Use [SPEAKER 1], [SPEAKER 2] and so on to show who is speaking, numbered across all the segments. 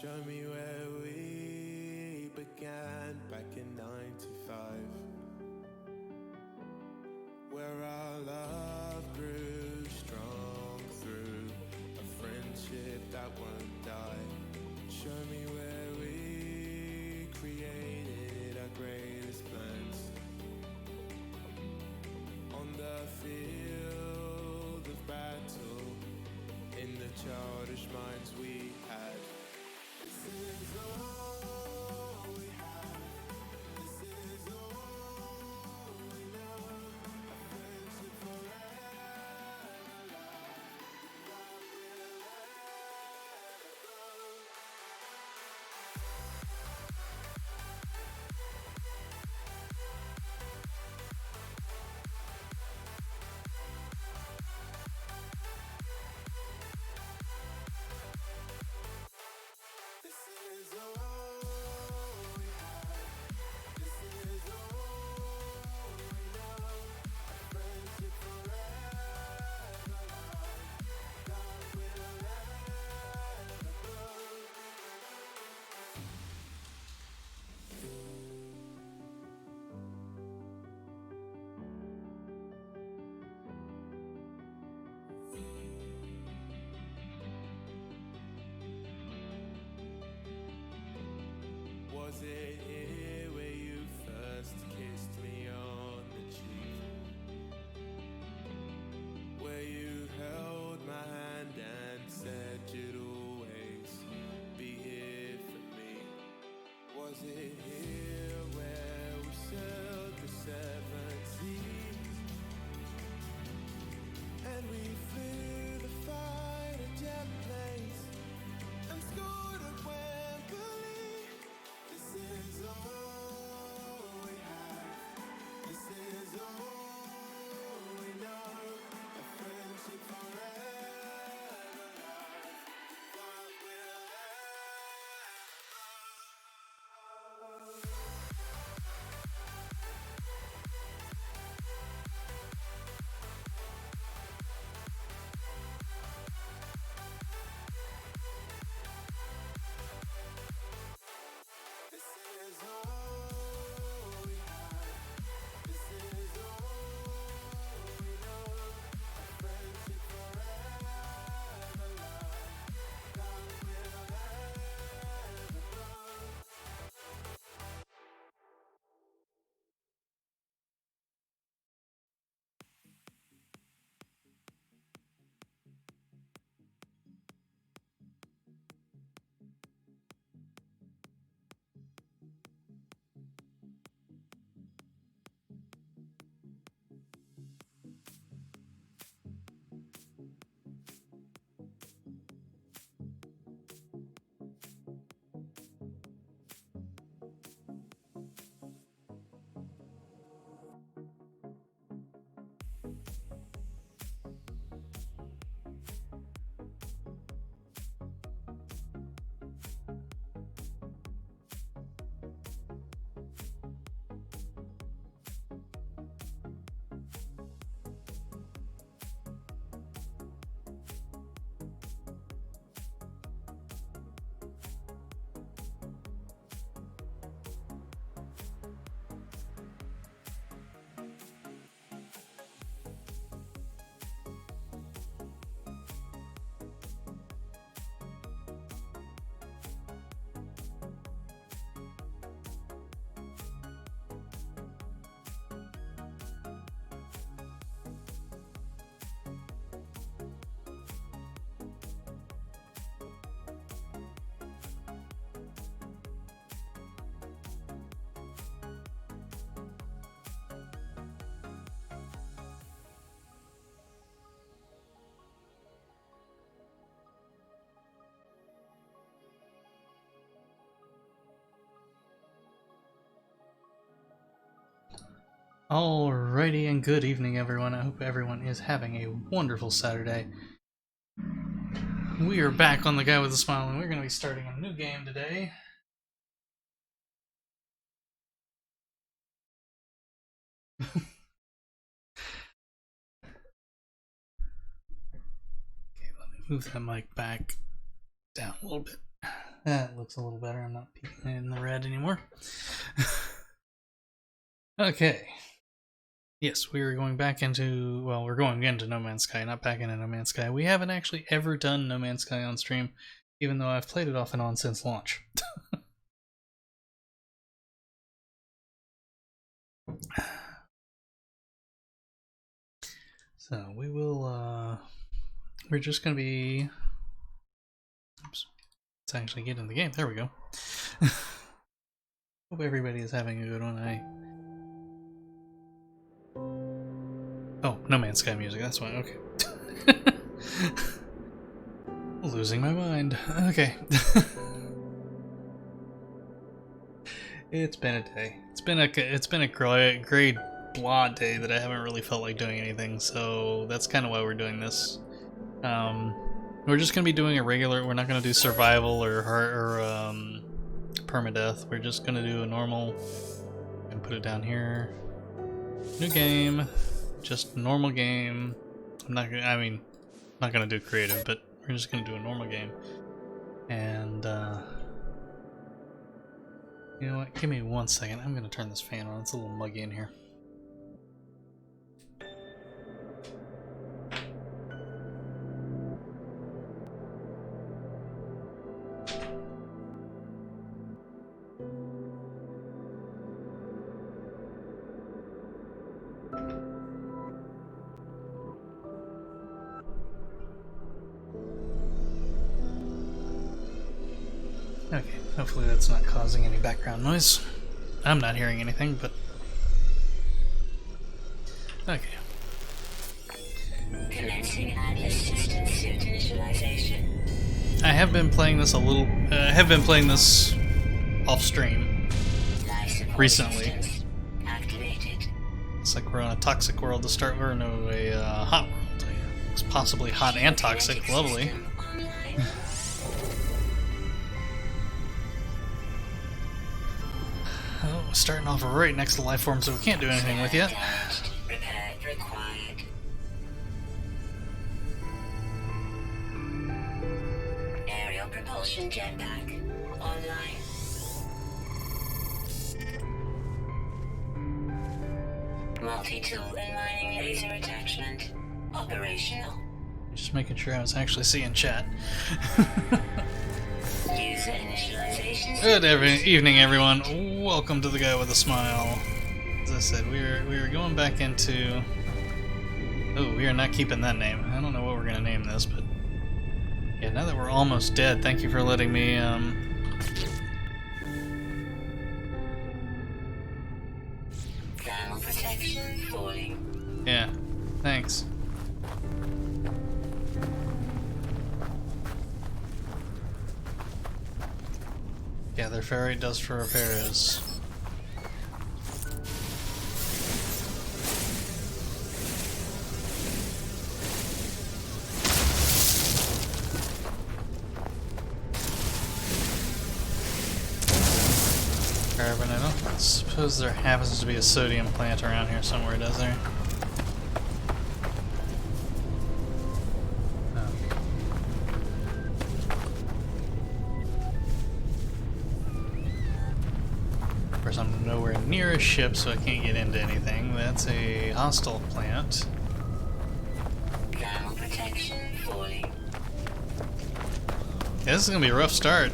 [SPEAKER 1] Show me where we began back in '95, where our love grew strong through a friendship that won't die. Show me where we created our greatest plans on the field of battle, in the childish minds we had. This is all we have. This is all we know. A friendship forever love that will ever grow. This is all we have. This is all we know. A friendship forever love that will ever grow. Was it here where you first kissed me on the cheek? Where you held my hand and said you'd always be here for me? Was it here where we sailed the seven seas? And we flew the fighter jet planes and scored at Wembley. This is all we have. This is all we know. A friendship forever love that will ever grow. This is all we have. This is all we know. A friendship forever love that will ever grow.
[SPEAKER 2] Alrighty, and good evening, everyone. I hope everyone is having a wonderful Saturday. We are back on The Guy with a Smile, and we're going to be starting a new game today. Okay, let me move that mic back down a little bit. That looks a little better. I'm not peeking in the red anymore. Okay. Yes, we are going back into... Well, we're going into No Man's Sky, not back into No Man's Sky. We haven't actually ever done No Man's Sky on stream, even though I've played it off and on since launch. So, we will... We're just going to be... Oops. Let's actually get in the game. There we go. Hope everybody is having a good one. Oh, No Man's Sky music, that's why, okay. Losing my mind. Okay. It's been a day. It's been a great blah day that I haven't really felt like doing anything, so that's kind of why we're doing this. We're just gonna be doing a regular. We're not gonna do survival or permadeath. We're just gonna do a normal. And put it down here. New game, just normal game. I'm not gonna do creative, but we're just gonna do a normal game. And you know what? Give me 1 second. I'm gonna turn this fan on. It's a little muggy in here. Okay, hopefully that's not causing any background noise. I'm not hearing anything, but... Okay.
[SPEAKER 3] Commencing Atlas system suit initialization.
[SPEAKER 2] I have been playing this off stream recently.
[SPEAKER 3] Activated.
[SPEAKER 2] It's like we're on a toxic world to start, or no, a hot world. It's possibly hot and toxic, lovely. Oh, starting off right next to life forms that we can't do anything with yet.
[SPEAKER 3] Repair required. Aerial propulsion jetpack online. Multi-tool and mining laser attachment operational.
[SPEAKER 2] Just making sure I was actually seeing chat.
[SPEAKER 3] User initialization.
[SPEAKER 2] Good evening, everyone. Welcome to the Guy with a Smile. As I said, we were going back into... Oh, we are not keeping that name. I don't know what we're going to name this, but... Yeah, now that we're almost dead, thank you for letting me,
[SPEAKER 3] Thermal protection falling.
[SPEAKER 2] Yeah, thanks. Gather ferrite dust for repairs. Carbon, I don't suppose there happens to be a sodium plant around here somewhere, does there? I'm nowhere near a ship, so I can't get into anything. That's a hostile plant.
[SPEAKER 3] Thermal protection falling.
[SPEAKER 2] Yeah, this is gonna be a rough start.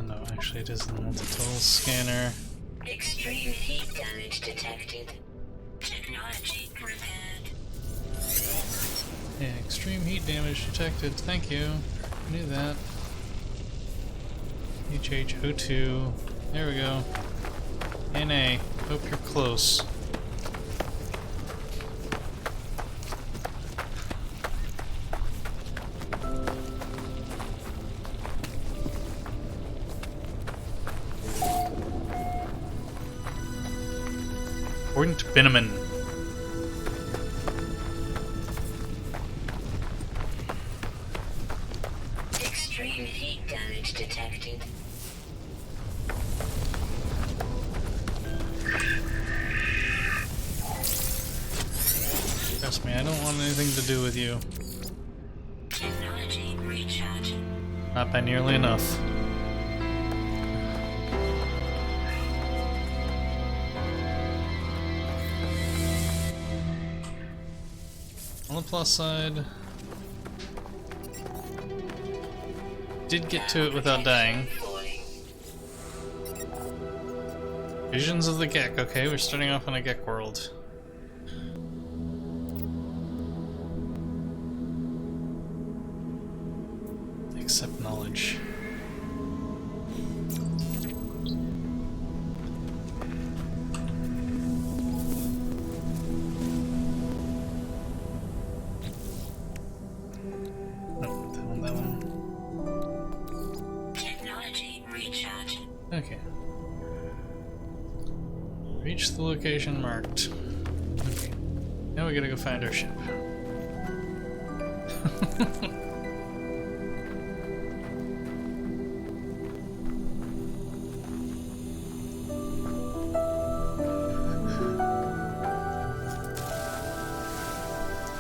[SPEAKER 2] No, actually it is the multi-tool scanner.
[SPEAKER 3] Extreme heat damage detected. Technology repaired.
[SPEAKER 2] Yeah, extreme heat damage detected. Thank you. I knew that. HHO2. There we go. NA. Hope you're close. According to Binneman.
[SPEAKER 3] Extreme heat damage detected.
[SPEAKER 2] Trust me, I don't want anything to do with you.
[SPEAKER 3] Technology recharging.
[SPEAKER 2] Not by nearly enough. On the plus side, did get to it without dying.
[SPEAKER 3] Falling.
[SPEAKER 2] Visions of the Gek. Okay, we're starting off on a Gek world. Accept knowledge. No, that one.
[SPEAKER 3] Technology recharging.
[SPEAKER 2] Okay. Reach the location marked. Okay. Now we gotta go find our ship.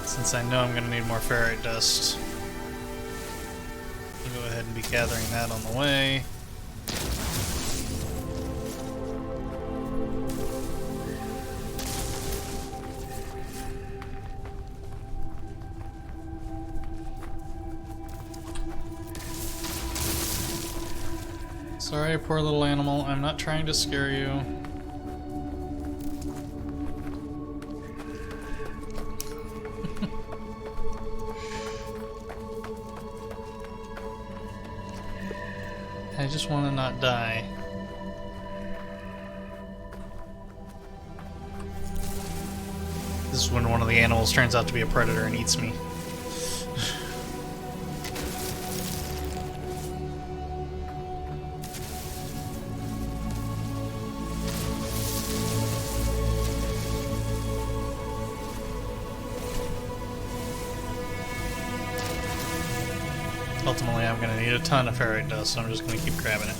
[SPEAKER 2] Since I know I'm gonna need more ferrite dust, I'll go ahead and be gathering that on the way. Sorry, poor little animal. I'm not trying to scare you. I just want to not die. This is when one of the animals turns out to be a predator and eats me. Ultimately, I'm going to need a ton of ferrite dust, so I'm just going to keep grabbing it.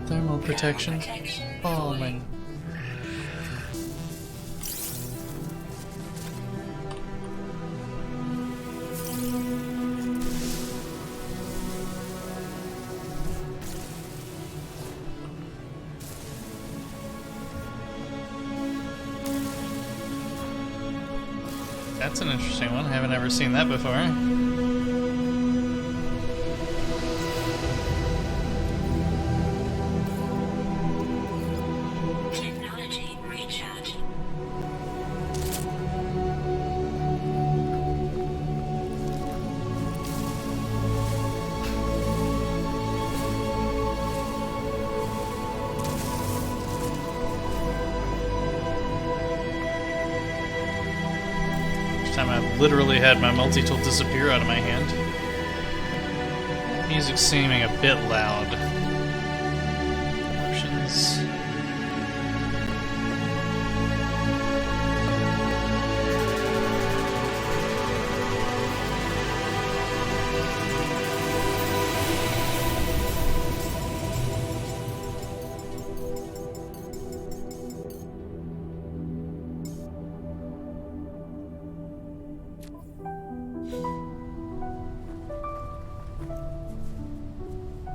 [SPEAKER 2] Thermal protection. Falling. That's an interesting one. I haven't ever seen that before.
[SPEAKER 3] Technology recharging.
[SPEAKER 2] This time I literally had my multi-tool disappear out of my hand. Music's seeming a bit loud. Options.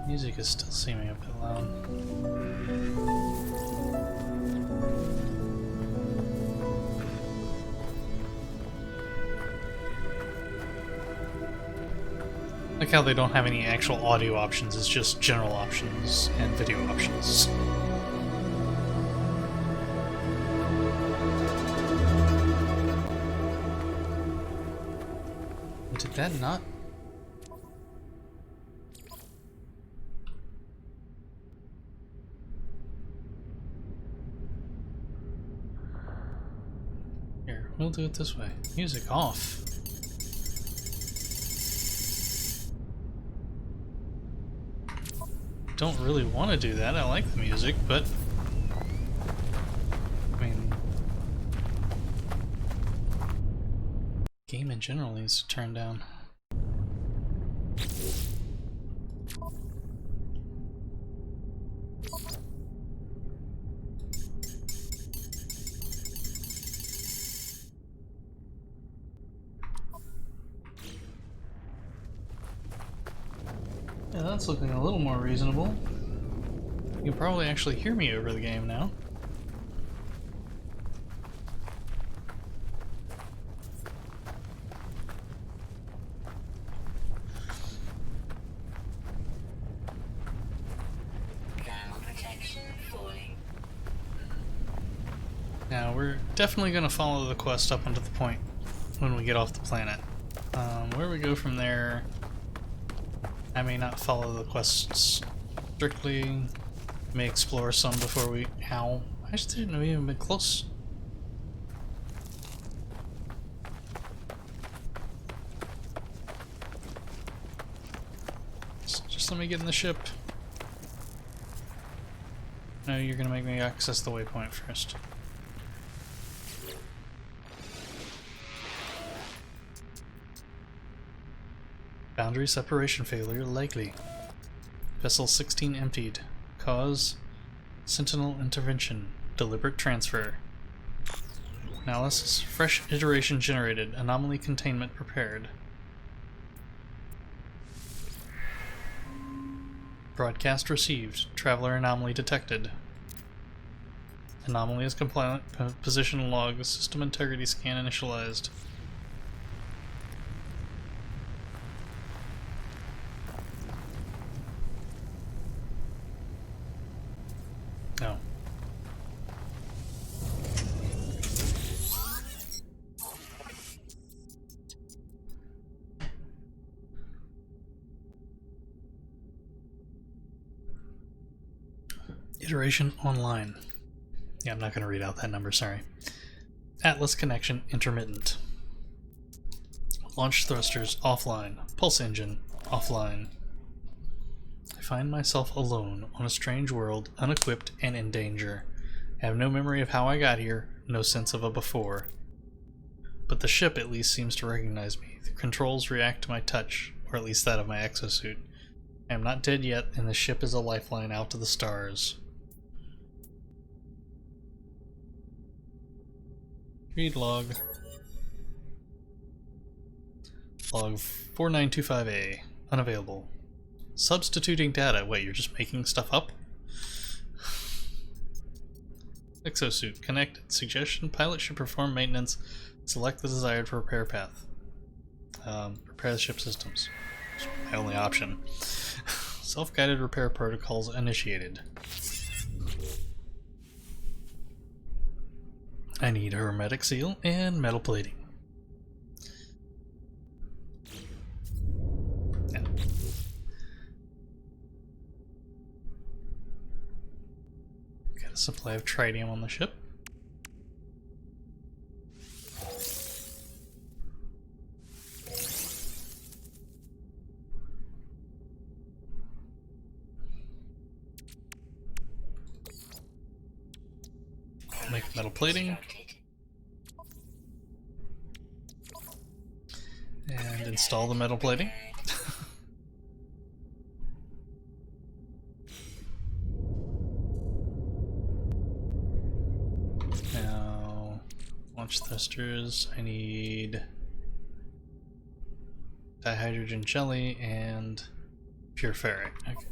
[SPEAKER 2] Music is still seeming a bit loud. Like how they don't have any actual audio options, it's just general options and video options. Did that not? Here, we'll do it this way. Music off. Don't really want to do that. I like the music, but I mean, game in general needs to turn down. Yeah, that's looking a little more reasonable. You can probably actually hear me over the game now.
[SPEAKER 3] Thermal protection falling.
[SPEAKER 2] Now, we're definitely going to follow the quest up until the point when we get off the planet. Where we go from there, I may not follow the quests strictly. May explore some before we... Ow. I just didn't know we even been close. Just let me get in the ship. No, you're gonna make me access the waypoint first. Boundary separation failure likely. Vessel 16 emptied. Cause Sentinel intervention. Deliberate transfer. Analysis. Fresh iteration generated. Anomaly containment prepared. Broadcast received. Traveler anomaly detected. Anomaly is compliant. Position log. System integrity scan initialized. No. Iteration online. Yeah, I'm not going to read out that number, sorry. Atlas connection intermittent. Launch thrusters offline. Pulse engine offline. I find myself alone on a strange world, unequipped and in danger. I have no memory of how I got here, no sense of a before. But the ship at least seems to recognize me. The controls react to my touch, or at least that of my exosuit. I am not dead yet, and the ship is a lifeline out to the stars. Read log. Log 4925A. Unavailable. Substituting data. Wait, you're just making stuff up? Exosuit. Connected. Suggestion. Pilot should perform maintenance. Select the desired repair path. Repair the ship systems. It's my only option. Self-guided repair protocols initiated. I need a hermetic seal and metal plating. Yeah. Got a supply of tritium on the ship. Make metal plating. And install the metal plating. Now, launch thrusters. I need dihydrogen jelly and pure ferric. Okay.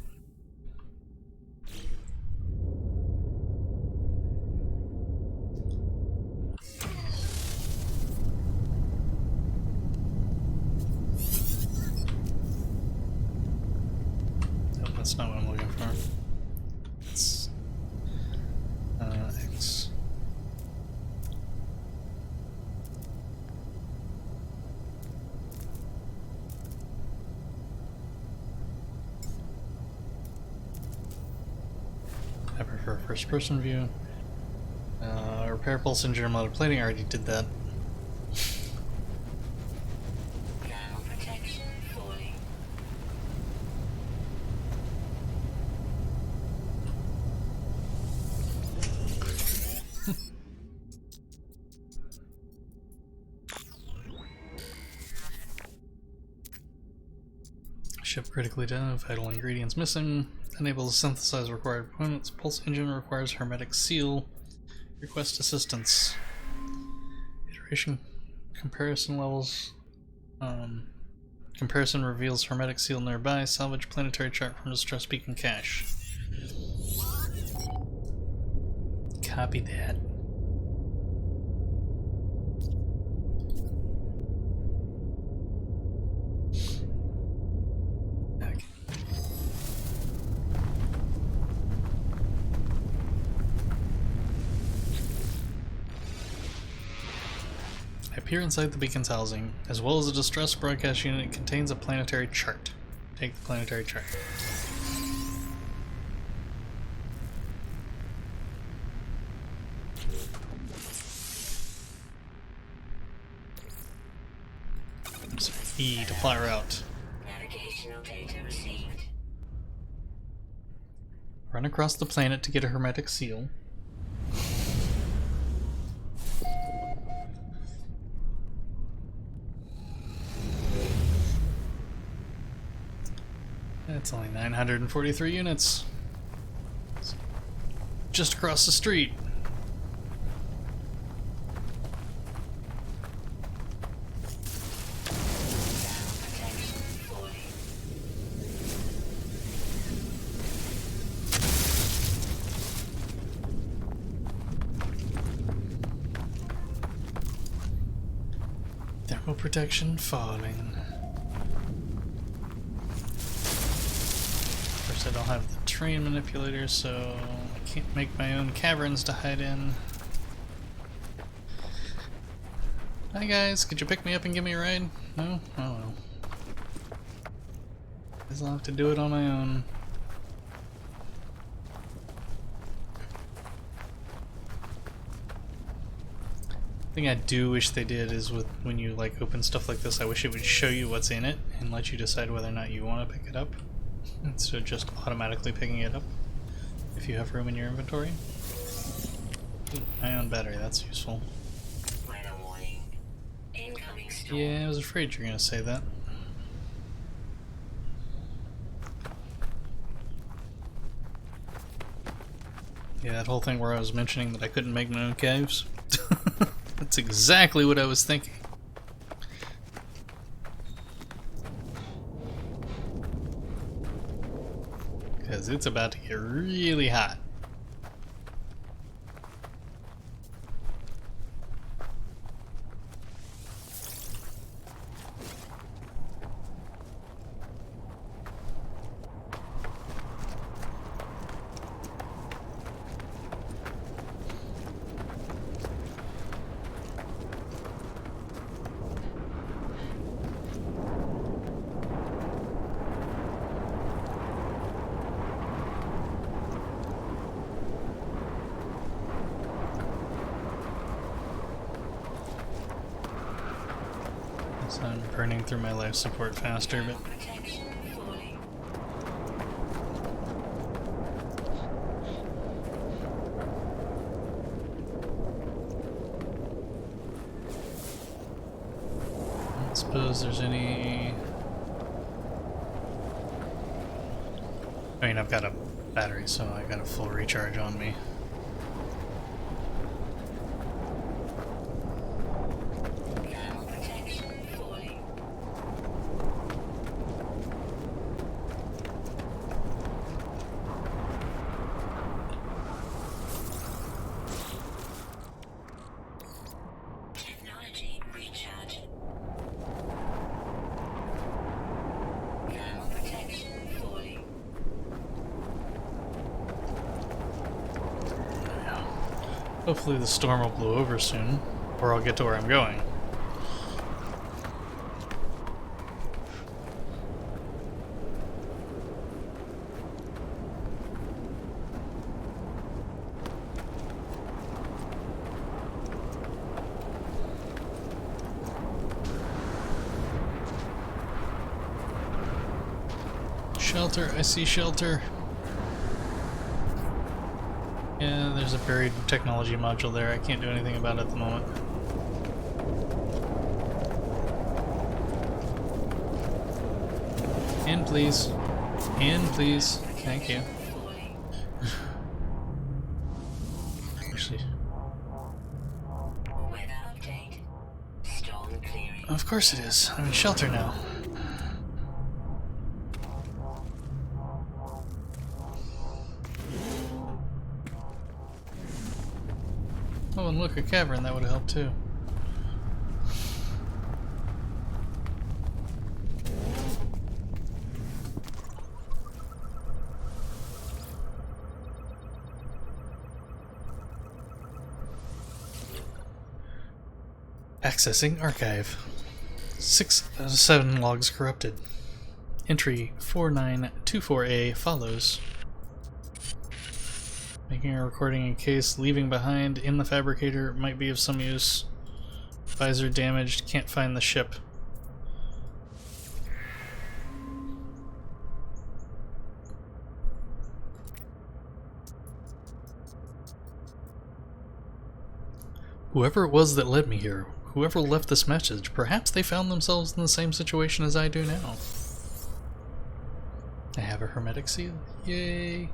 [SPEAKER 2] That's not what I'm looking for. It's X. I prefer first person view. Repair pulse engine motor plating, I already did that. Ship critically down, vital ingredients missing. Unable to synthesize required components. Pulse engine requires hermetic seal. Request assistance. Iteration comparison levels. Comparison reveals hermetic seal nearby. Salvage planetary chart from distress beacon cache. Copy that. Okay. I appear inside the beacon's housing, as well as a distress broadcast unit. It contains a planetary chart. Take the planetary chart. E to fly route.
[SPEAKER 3] Navigational data received.
[SPEAKER 2] Run across the planet to get a hermetic seal. That's only 943 units. It's just across the street.
[SPEAKER 3] Protection falling.
[SPEAKER 2] Thermal protection falling. Of course, I don't have the terrain manipulator, so I can't make my own caverns to hide in. Hi guys, could you pick me up and give me a ride? No? Oh well. Guess I'll have to do it on my own. Thing I do wish they did is with when you like open stuff like this, I wish it would show you what's in it and let you decide whether or not you want to pick it up instead of just automatically picking it up if you have room in your inventory. Ooh, ion battery, that's useful.
[SPEAKER 3] Weather warning. Incoming storm.
[SPEAKER 2] Yeah, I was afraid you were gonna say that. Yeah, that whole thing where I was mentioning that I couldn't make my own caves. That's exactly what I was thinking. Because it's about to get really hot. So I'm burning through my life support faster, but
[SPEAKER 3] Protection falling.
[SPEAKER 2] I don't suppose there's any... I mean, I've got a battery, so I got a full recharge on me.
[SPEAKER 3] Thermal protection falling. Technology recharge. Thermal protection falling.
[SPEAKER 2] Hopefully the storm will blow over soon, or I'll get to where I'm going. Shelter, I see shelter. Yeah, there's a buried technology module there. I can't do anything about it at the moment. In, please. In, please. Thank you. Actually,
[SPEAKER 3] Weather update. Storm clearing.
[SPEAKER 2] of course it is. I'm in shelter now. Oh, and look, a cavern. That would have helped too. Accessing archive. 6 out of 7 logs corrupted. Entry 4924A follows. Making a recording in case leaving behind in the fabricator might be of some use. Visor damaged, can't find the ship. Whoever it was that led me here, whoever left this message, perhaps they found themselves in the same situation as I do now. I have a hermetic seal. Yay!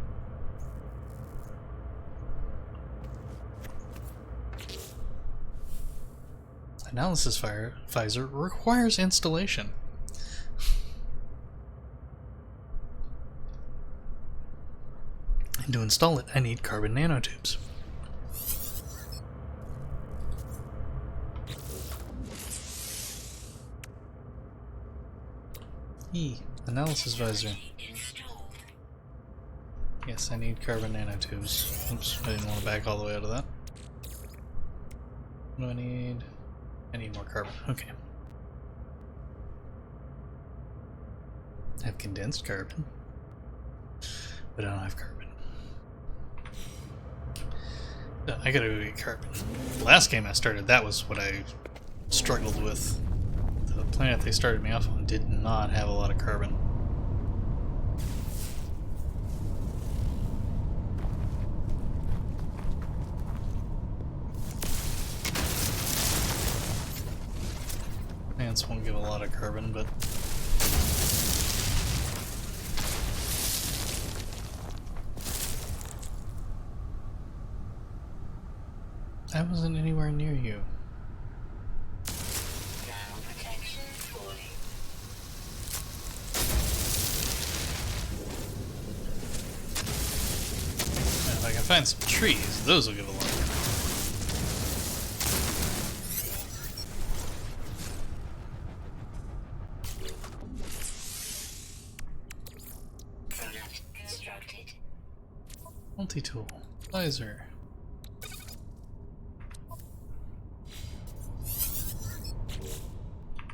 [SPEAKER 2] Analysis visor requires installation. And to install it, I need carbon nanotubes. Analysis visor.
[SPEAKER 3] Installed.
[SPEAKER 2] Yes, I need carbon nanotubes. Oops, I didn't want to back all the way out of that. What do I need? I need more carbon. Okay. I have condensed carbon, but I don't have carbon. No, I gotta go get carbon. The last game I started, that was what I struggled with. The planet they started me off on did not have a lot of carbon. Plants won't give a lot of carbon, but I wasn't anywhere near you.
[SPEAKER 3] Ground protection falling.
[SPEAKER 2] And if I can find some trees, those will give a lot of carbon.
[SPEAKER 3] Product constructed.
[SPEAKER 2] Multi-tool. Visor.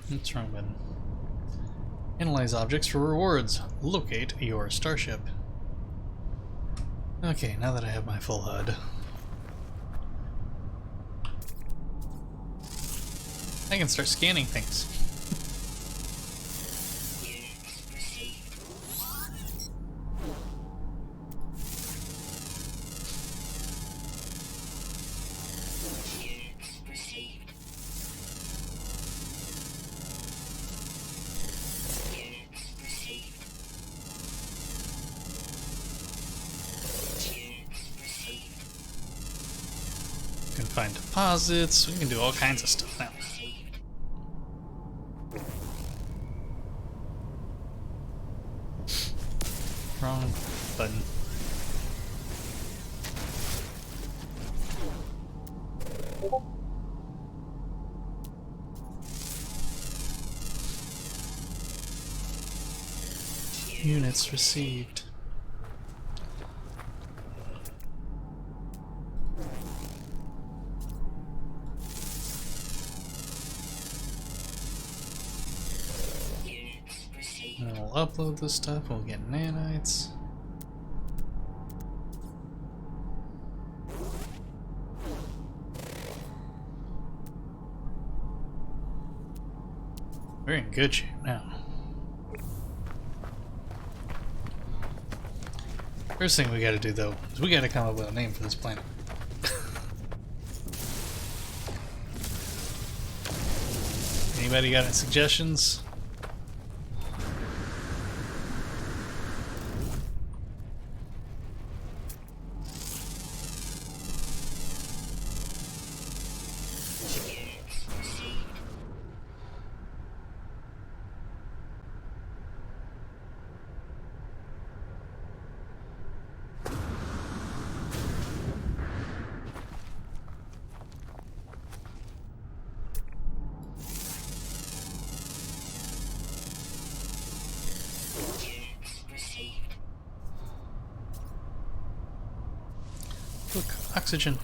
[SPEAKER 2] What's wrong button? Analyze objects for rewards. Locate your starship. Okay, now that I have my full HUD, I can start scanning things.
[SPEAKER 3] Units received. Units received. Units received. Units received.
[SPEAKER 2] We can find deposits. We can do all kinds of stuff now.
[SPEAKER 3] Received.
[SPEAKER 2] Wrong button. Units received.
[SPEAKER 3] Units received.
[SPEAKER 2] And we'll upload this stuff. We'll get nanites. We're in good shape now. First thing we gotta do though is we gotta come up with a name for this planet. Anybody got any suggestions? oxygen.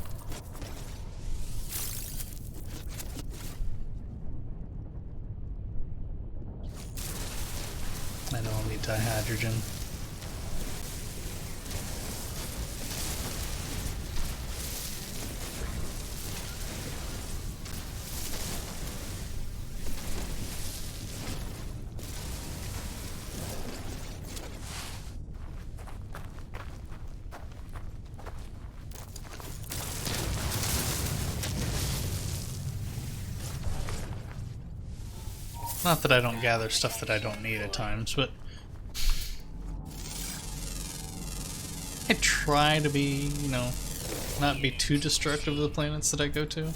[SPEAKER 2] I know I'll need dihydrogen. Not that I don't gather stuff that I don't need at times, but I try to be, you know, not be too destructive of the planets that I go to.
[SPEAKER 3] Units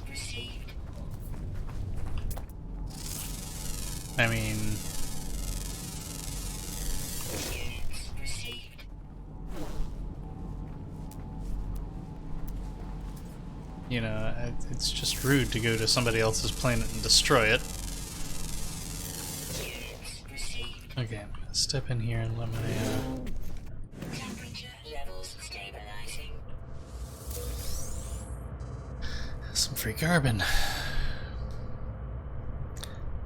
[SPEAKER 3] received.
[SPEAKER 2] I mean,
[SPEAKER 3] Units received.
[SPEAKER 2] you know, it's just rude to go to somebody else's planet and destroy it.
[SPEAKER 3] Units received.
[SPEAKER 2] Okay, I'm gonna step in here and let my,
[SPEAKER 3] Temperature levels stabilizing.
[SPEAKER 2] some free carbon.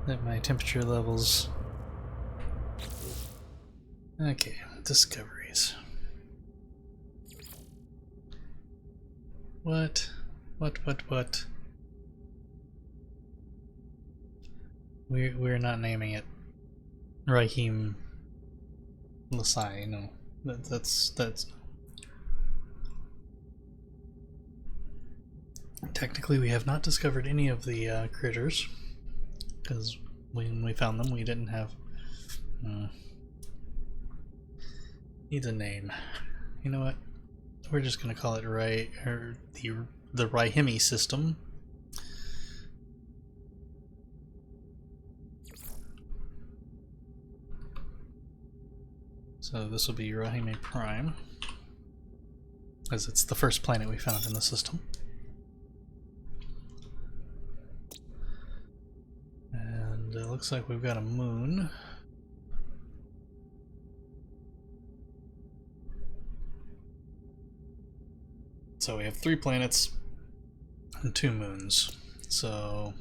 [SPEAKER 2] Let my temperature levels. Okay, discoveries. What? What? We're not naming it Raheem Lasai, no. That's technically we have not discovered any of the critters, because when we found them we didn't have needs a name. You know what? We're just gonna call it the Raihimi system. So this will be Raihimi Prime, as it's the first planet we found in the system. And it looks like we've got a moon. So we have 3 planets and 2 moons. So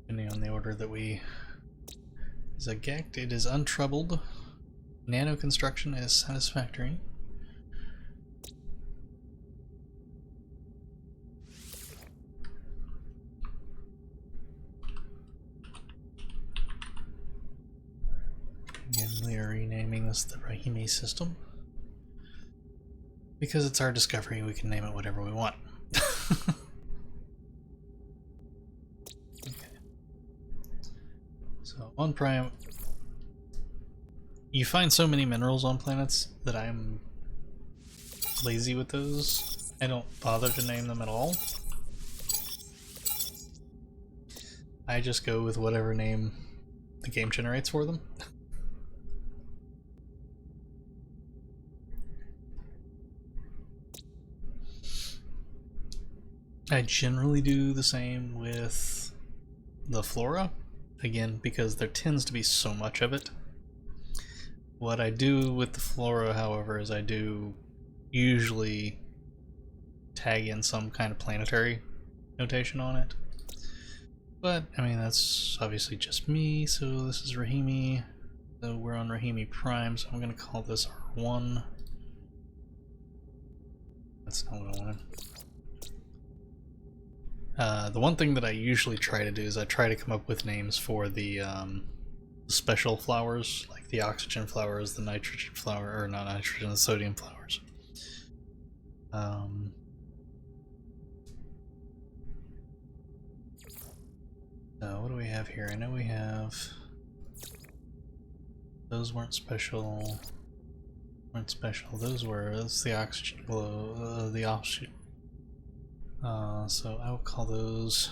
[SPEAKER 2] depending on the order that we Zagect, it is untroubled. Nano construction is satisfactory. Again, we are renaming this the Raihimi system. Because it's our discovery, we can name it whatever we want. Okay. So, on Prime, you find so many minerals on planets that I'm lazy with those. I don't bother to name them at all. I just go with whatever name the game generates for them. I generally do the same with the flora, again, because there tends to be so much of it. What I do with the flora, however, is I do usually tag in some kind of planetary notation on it. But, I mean, that's obviously just me, so this is Raihimi. So we're on Raihimi Prime, so I'm going to call this R1. That's not what I wanted. The one thing that I usually try to do is I try to come up with names for the special flowers, like the oxygen flowers, the nitrogen flower, or not nitrogen, the sodium flowers. So what do we have here? I know we have... Those weren't special. Those were... That's the oxygen glow, the offshoot. So I will call those...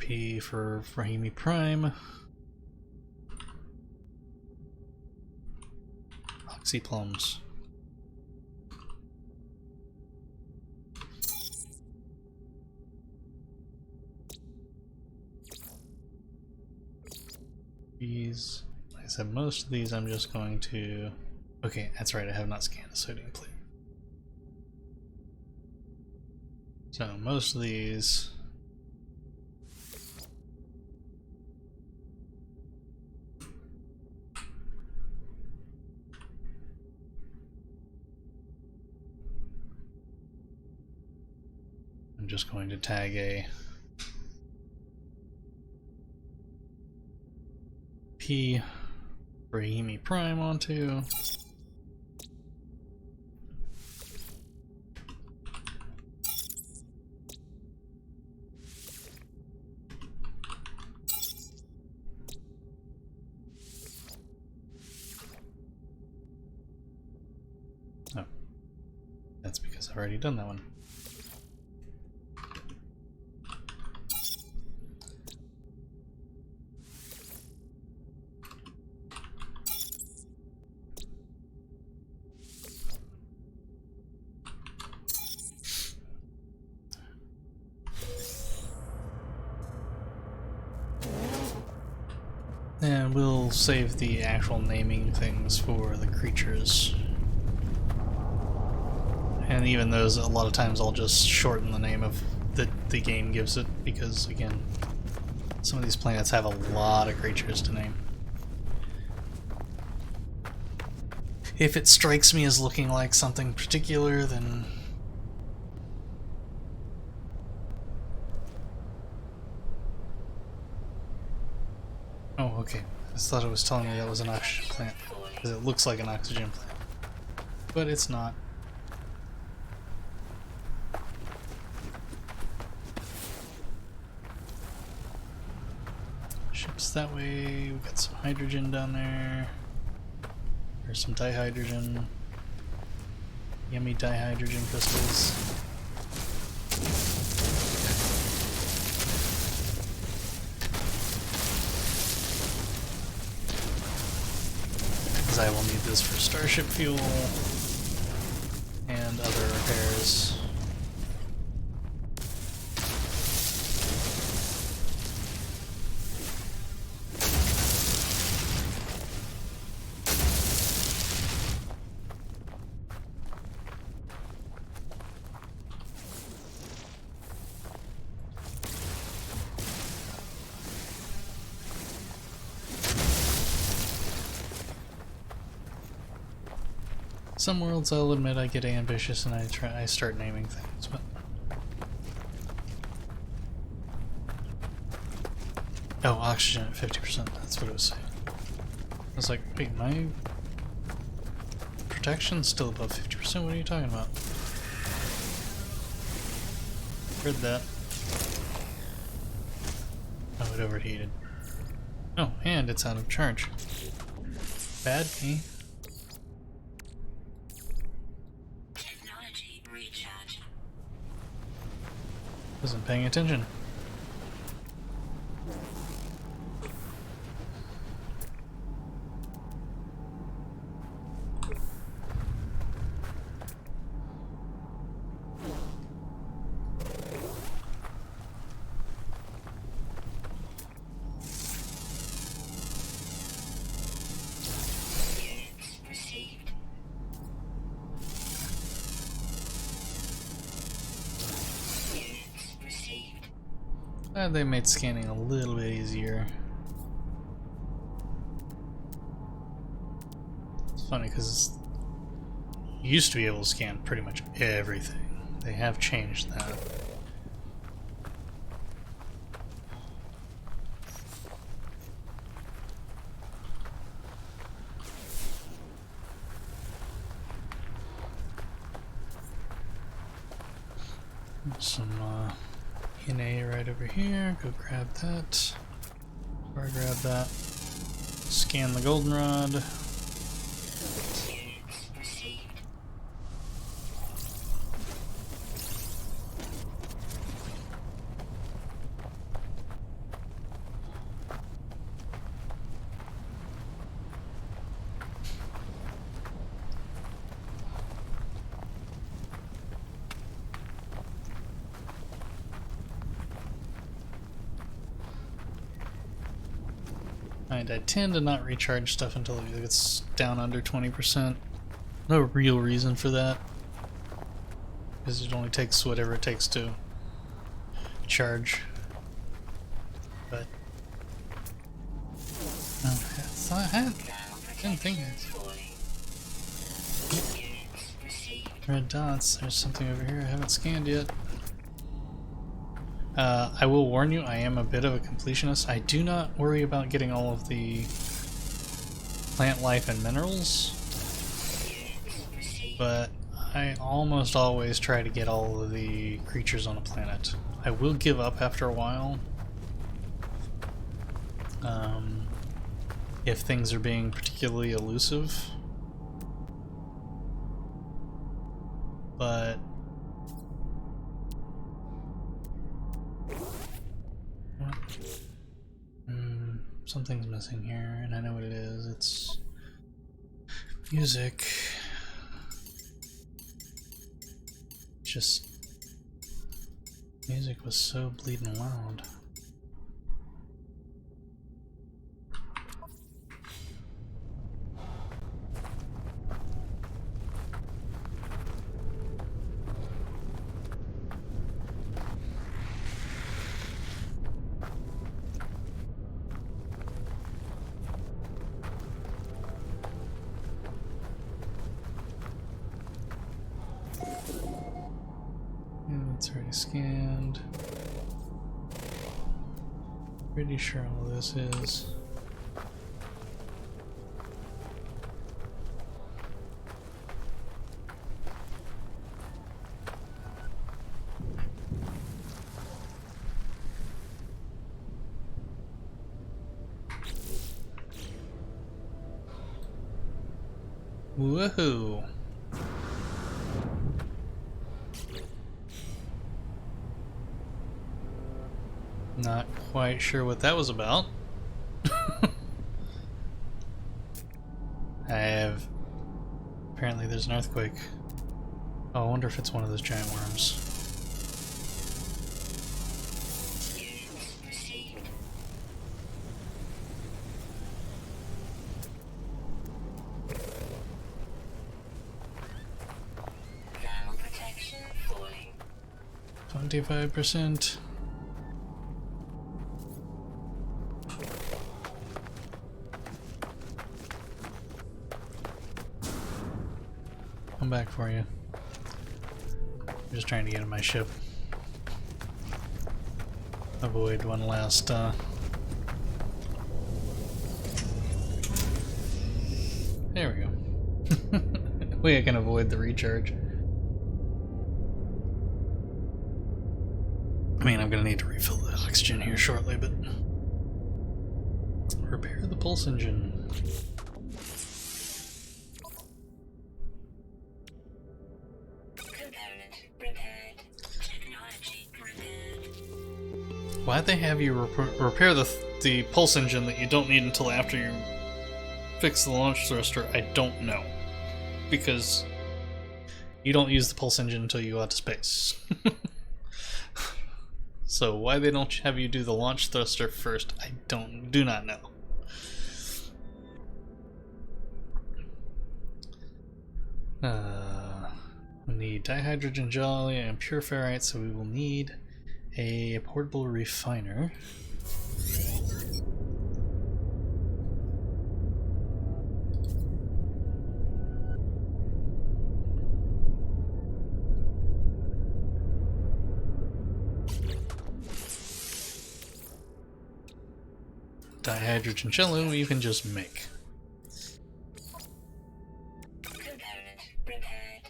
[SPEAKER 2] P for Rahimi Prime. Oxyplums. These, like I said, most of these I'm just going to... Okay, that's right, I have not scanned a sodium plate. So most of these... I'm just going to tag a P Rahimi Prime onto. Oh, that's because I've already done that one. And we'll save the actual naming things for the creatures. And even those, a lot of times I'll just shorten the name of the game gives it, because again, some of these planets have a lot of creatures to name. If it strikes me as looking like something particular, then... Oh, okay. I just thought it was telling me that was an oxygen plant, because it looks like an oxygen plant. But it's not. Ships that way, we got some hydrogen down there. There's some dihydrogen. Yummy dihydrogen crystals. Because I will need this for starship fuel and other repairs. Some worlds, I'll admit, I get ambitious and I start naming things, but oh, oxygen at 50%. That's what it was saying. I was like, wait, my protection's still above 50%. What are you talking about? Heard that. Oh, it overheated. Oh, and it's out of charge. Bad me. Wasn't paying attention. They made scanning a little bit easier. It's funny because you used to be able to scan pretty much everything. They have changed that. Some NA right over here. Go grab that. Or grab that. Scan the goldenrod. And I tend to not recharge stuff until it gets down under 20%. No real reason for that, because it only takes whatever it takes to charge. But I didn't think it. Red dots. There's something over here I haven't scanned yet. I will warn you, I am a bit of a completionist. I do not worry about getting all of the plant life and minerals, but I almost always try to get all of the creatures on a planet. I will give up after a while if things are being particularly elusive, but something's missing here, and I know what it is. It's music. Just music was so bleeding loud. It's already scanned. Pretty sure all this is. Woohoo! Not quite sure what that was about. Apparently there's an earthquake. Oh, I wonder if it's one of those giant worms.
[SPEAKER 3] Thermal protection falling.
[SPEAKER 2] 25%. Come back for you. I'm just trying to get in my ship. Avoid one last there we go. Way I can avoid the recharge. I mean, I'm gonna need to refill the oxygen here shortly, but repair the pulse engine. Why'd they have you repair the pulse engine that you don't need until after you fix the launch thruster? I don't know. Because you don't use the pulse engine until you go out to space. So why they don't have you do the launch thruster first, I do not know. We need dihydrogen jelly and pure ferrite, so we will need a portable refiner. Dihydrogen jello you can just make.
[SPEAKER 3] Component prepared.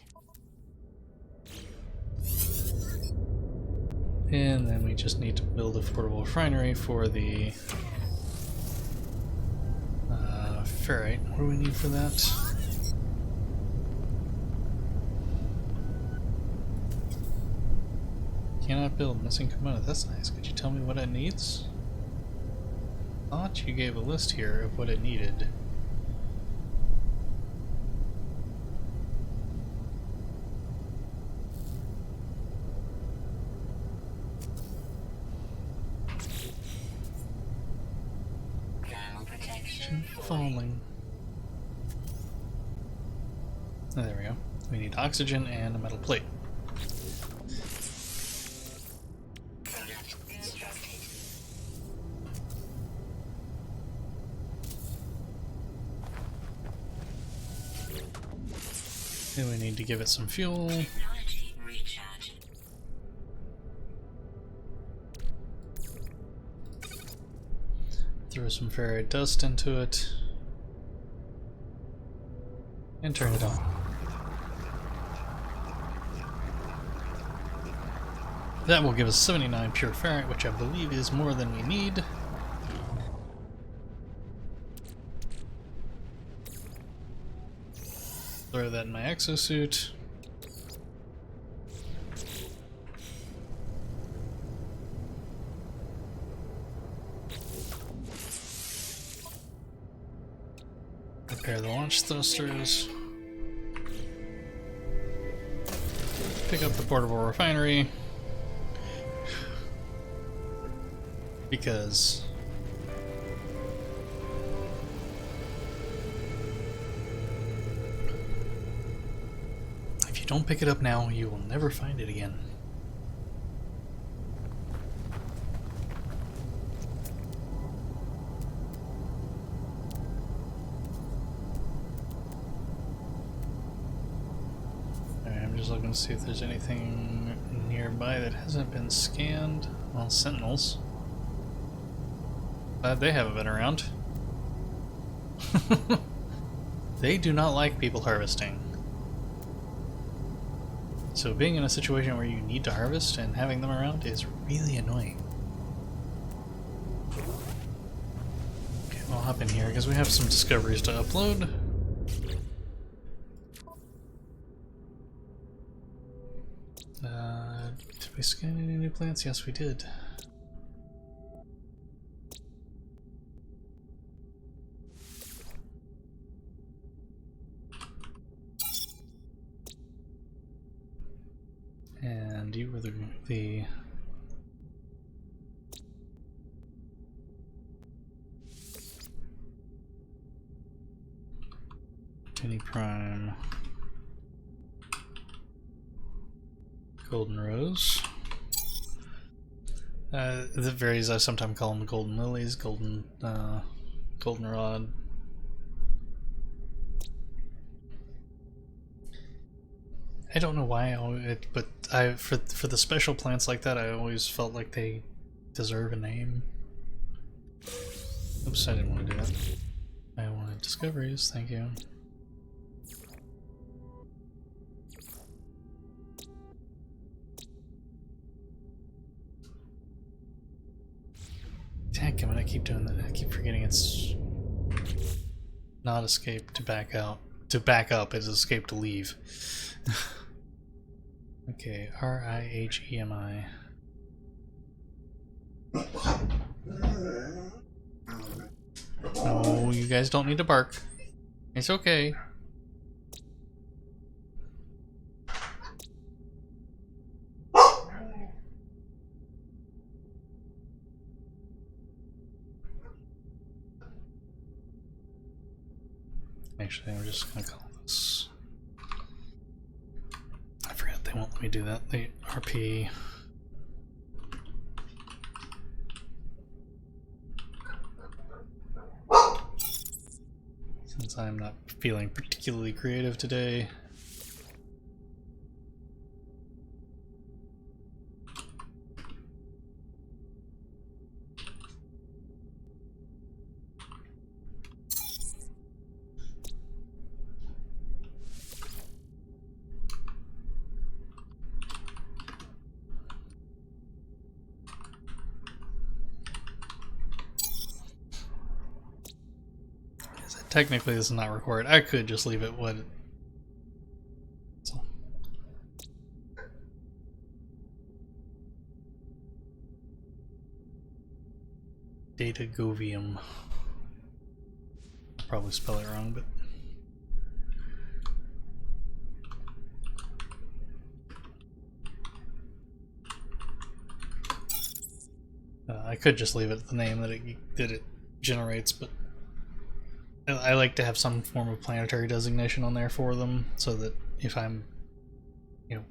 [SPEAKER 2] And then we just need to build a portable refinery for the ferrite. What do we need for that? Cannot build missing component. That's nice. Could you tell me what it needs? Thought you gave a list here of what it needed.
[SPEAKER 3] Thermal protection protection
[SPEAKER 2] Falling. Oh, there we go. We need oxygen and a metal plate.
[SPEAKER 3] Product constructed.
[SPEAKER 2] Then we need to give it some fuel.
[SPEAKER 3] Technology recharge.
[SPEAKER 2] Throw some ferrite dust into it. And turn it on. That will give us 79 pure ferrite, which I believe is more than we need. Throw that in my exosuit. Repair the launch thrusters. Pick up the portable refinery. Because if you don't pick it up now, you will never find it again. Alright, I'm just looking to see if there's anything nearby that hasn't been scanned. Well, sentinels. Glad they haven't been around. They do not like people harvesting. So being in a situation where you need to harvest and having them around is really annoying. Okay, I'll hop in here because we have some discoveries to upload. Did we scan any new plants? Yes, we did. And you were the Penny Prime Golden Rose. That varies. I sometimes call them Golden Lilies, Goldenrod. I don't know why, for the special plants like that, I always felt like they deserve a name. Oops, I didn't want to do that. I wanted discoveries, thank you. Heck, I'm gonna keep doing that. I keep forgetting it's not escape to back out. To back up is escape to leave. Okay, RIHEMI. No, you guys don't need to bark. It's okay. Actually, we're just gonna call this. I forgot they won't let me do that. The RP. Since I'm not feeling particularly creative today. Technically this is not recorded. I could just leave it what so. Datagovium. Probably spell it wrong, but I could just leave it the name that it generates, but I like to have some form of planetary designation on there for them, so that if I'm, you know,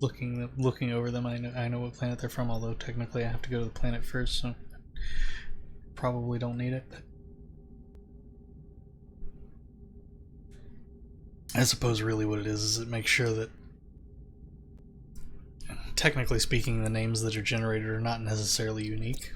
[SPEAKER 2] looking over them, I know what planet they're from. Although technically I have to go to the planet first, so probably don't need it. But I suppose really what it is it makes sure that, technically speaking, the names that are generated are not necessarily unique.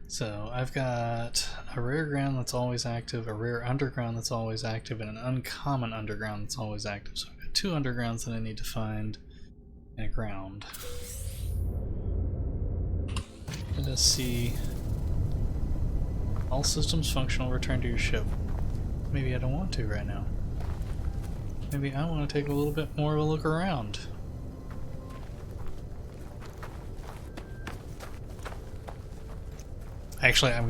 [SPEAKER 2] So I've got a rare ground that's always active, a rare underground that's always active, and an uncommon underground that's always active. So I've got 2 undergrounds that I need to find, and a ground. Let us see. All systems functional, return to your ship. Maybe I don't want to right now. Maybe I want to take a little bit more of a look around. Actually, I'm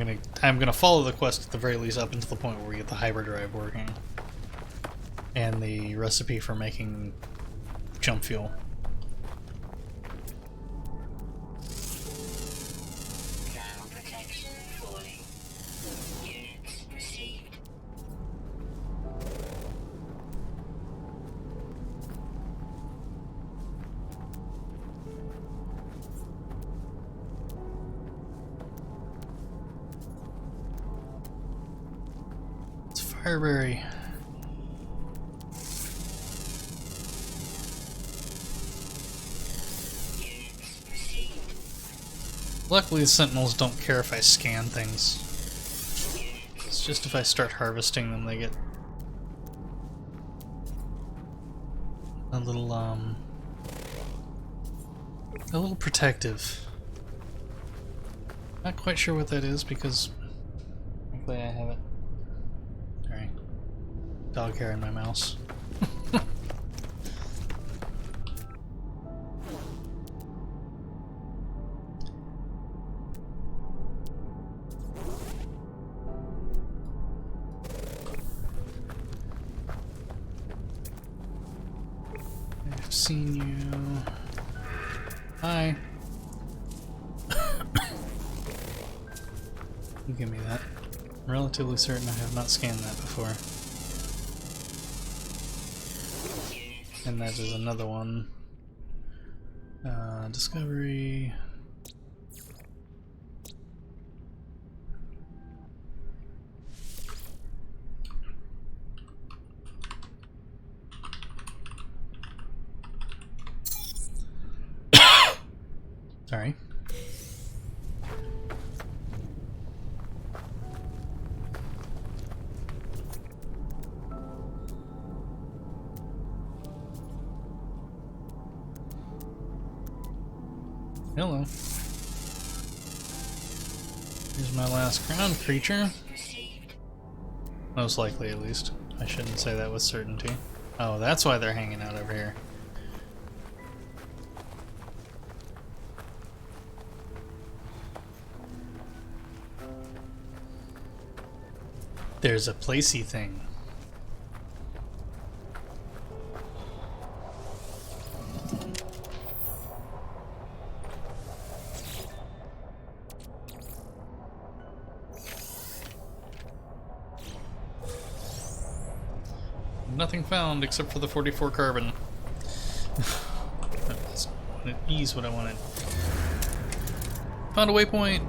[SPEAKER 2] gonna follow the quest at the very least up until the point where we get the hyperdrive working. And the recipe for making jump fuel.
[SPEAKER 3] Ground protection falling. Units received.
[SPEAKER 2] It's Fireberry.
[SPEAKER 3] Units received.
[SPEAKER 2] Luckily, the Sentinels don't care if I scan things. It's just if I start harvesting them, they get a little protective. Not quite sure what that is because, frankly, I haven't. Sorry, dog hair in my mouse. I've seen you. Hi. You give me that. I'm relatively certain I have not scanned that before. And that is another one. Discovery. Sorry. Hello. Here's my last ground creature. Most likely, at least. I shouldn't say that with certainty. Oh, that's why they're hanging out over here. There's a placey thing. Nothing found except for the 44 carbon. That's what ease what I wanted. Found a waypoint.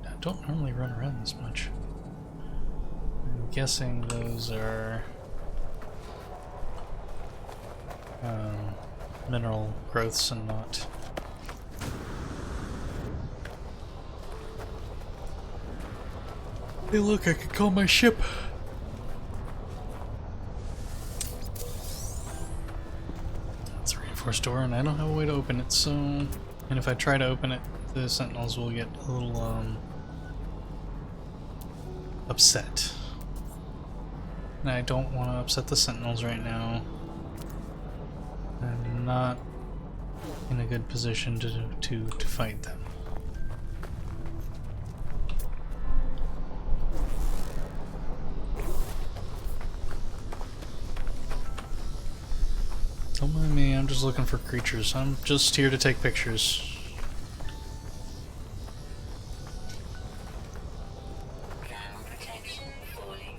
[SPEAKER 2] I don't normally run around this much. I'm guessing those are mineral growths and not. Hey look, I could call my ship! It's a reinforced door and I don't have a way to open it, so... And if I try to open it, the Sentinels will get a little, upset. And I don't want to upset the Sentinels right now. I'm not in a good position to fight them. Don't mind me, I'm just looking for creatures. I'm just here to take pictures.
[SPEAKER 3] Ground protection falling.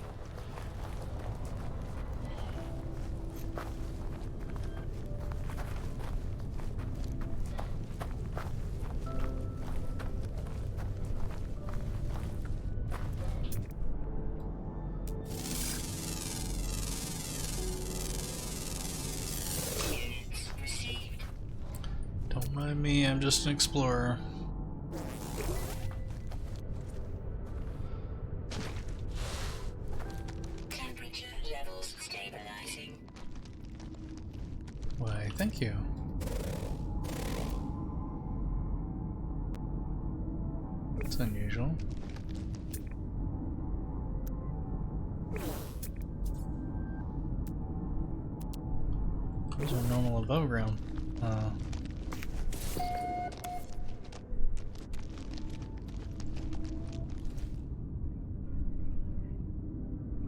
[SPEAKER 3] Units received.
[SPEAKER 2] Don't mind me, I'm just an explorer.
[SPEAKER 3] Temperature levels stabilizing.
[SPEAKER 2] Why, thank you. That's unusual. Those are normal above ground.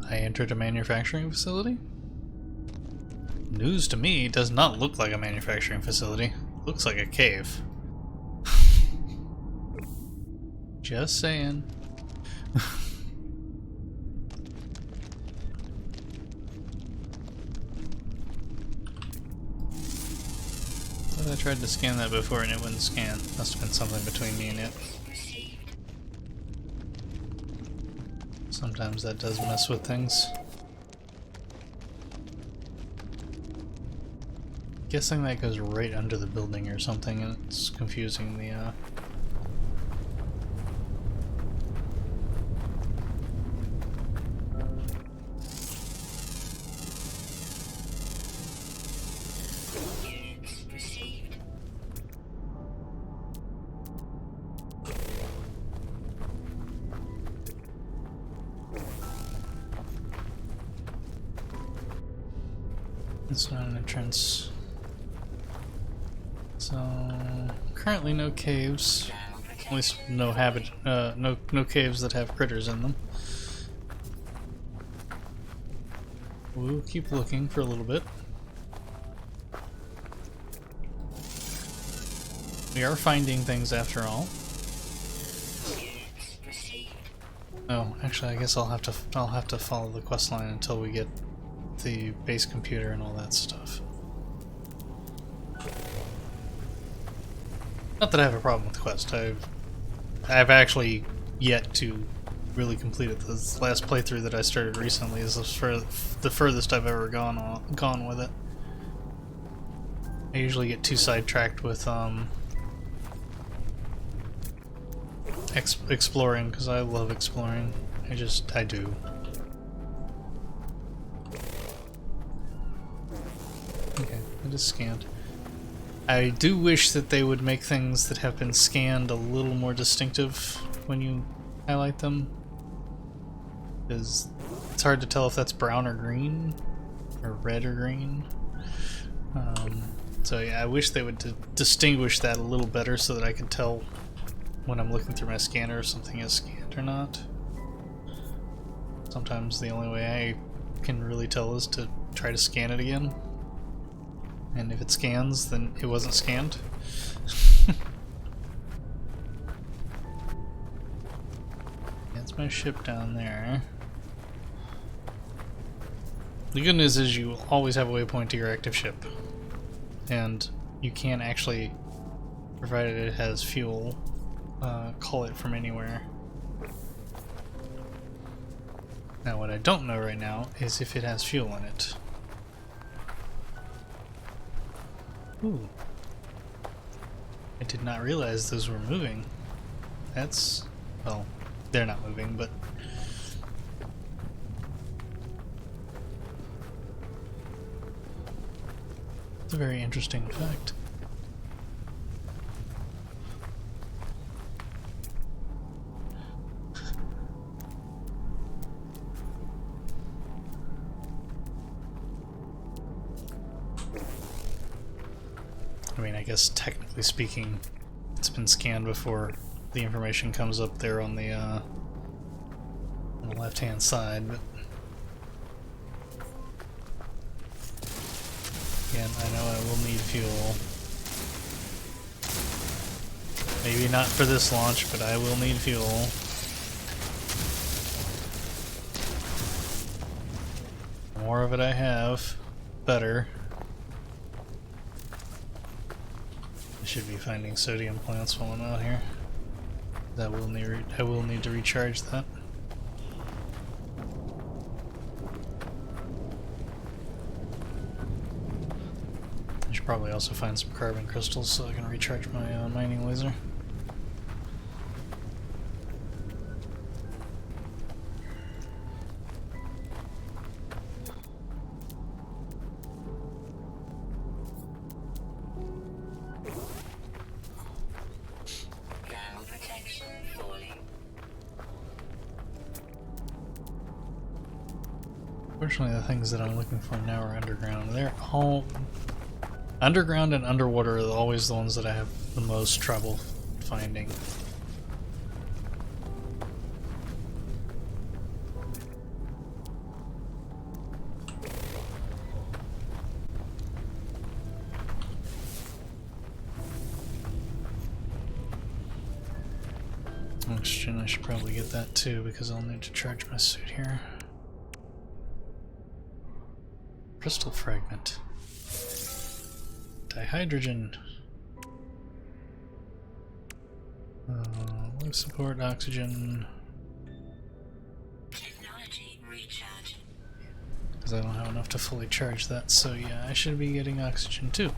[SPEAKER 2] I entered a manufacturing facility? News to me does not look like a manufacturing facility. Looks like a cave. Just saying. I tried to scan that before and it wouldn't scan. Must have been something between me and it.
[SPEAKER 3] Received.
[SPEAKER 2] Sometimes that does mess with things. Guessing that goes right under the building or something, and it's confusing the
[SPEAKER 3] Units received.
[SPEAKER 2] It's not an entrance. So currently no caves.
[SPEAKER 3] Ground
[SPEAKER 2] At
[SPEAKER 3] protection.
[SPEAKER 2] least no caves that have critters in them. We'll keep looking for a little bit. We are finding things after all.
[SPEAKER 3] Units received.
[SPEAKER 2] Oh, actually, I guess I'll have to follow the quest line until we get the base computer and all that stuff. Not that I have a problem with the quest. I've actually yet to really complete it. This last playthrough that I started recently is the furthest I've ever gone with it. I usually get too sidetracked with exploring because I love exploring. I do. Okay, I just scanned. I do wish that they would make things that have been scanned a little more distinctive when you highlight them. Because it's hard to tell if that's brown or green, or red or green. So yeah, I wish they would distinguish that a little better so that I can tell when I'm looking through my scanner if something is scanned or not. Sometimes the only way I can really tell is to try to scan it again. And if it scans, then it wasn't scanned. That's my ship down there. The good news is you always have a waypoint to your active ship. And you can actually, provided it has fuel, call it from anywhere. Now what I don't know right now is if it has fuel in it. Ooh. I did not realize those were moving. That's... well, they're not moving, but... it's a very interesting fact. I mean, I guess technically speaking, it's been scanned before the information comes up there on the left-hand side. But again, I know I will need fuel. Maybe not for this launch, but I will need fuel. The more of it I have, better. I should be finding sodium plants while I'm out here. I will need to recharge that. I should probably also find some carbon crystals so I can recharge my mining laser.
[SPEAKER 3] Thermal protection falling.
[SPEAKER 2] Fortunately, the things that I'm looking for now are underground. They're all underground and underwater are always the ones that I have the most trouble finding. Oxygen, I should probably get that too because I'll need to charge my suit here. Crystal fragment. Dihydrogen. Life support, oxygen.
[SPEAKER 3] Technology recharge.
[SPEAKER 2] Because I don't have enough to fully charge that, so yeah, I should be getting oxygen too.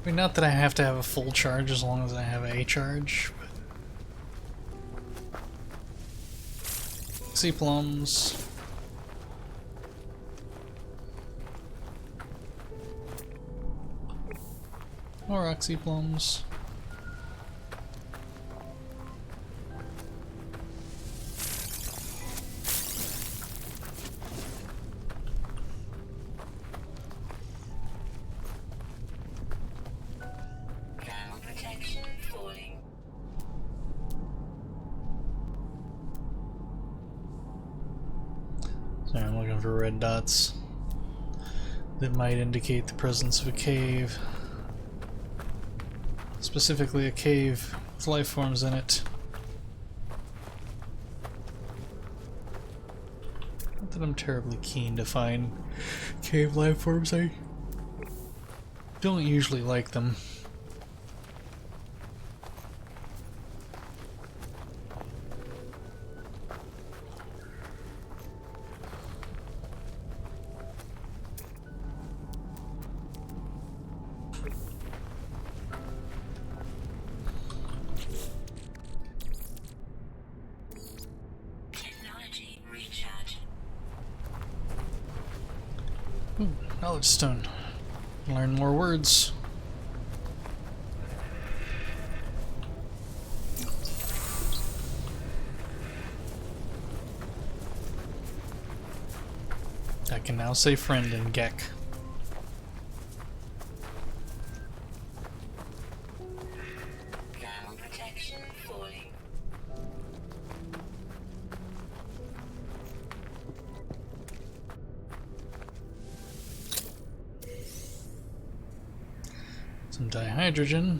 [SPEAKER 2] I mean, not that I have to have a full charge as long as I have a charge, but... Sea plums. More oxy plums.
[SPEAKER 3] Thermal protection falling.
[SPEAKER 2] Sorry, I'm looking for red dots that might indicate the presence of a cave. Specifically a cave with life forms in it. Not that I'm terribly keen to find cave life forms. I don't usually like them.
[SPEAKER 3] Technology recharge.
[SPEAKER 2] Ooh, knowledge stone. Learn more words. I can now say friend in Gek.
[SPEAKER 3] Thermal protection falling.
[SPEAKER 2] Some dihydrogen.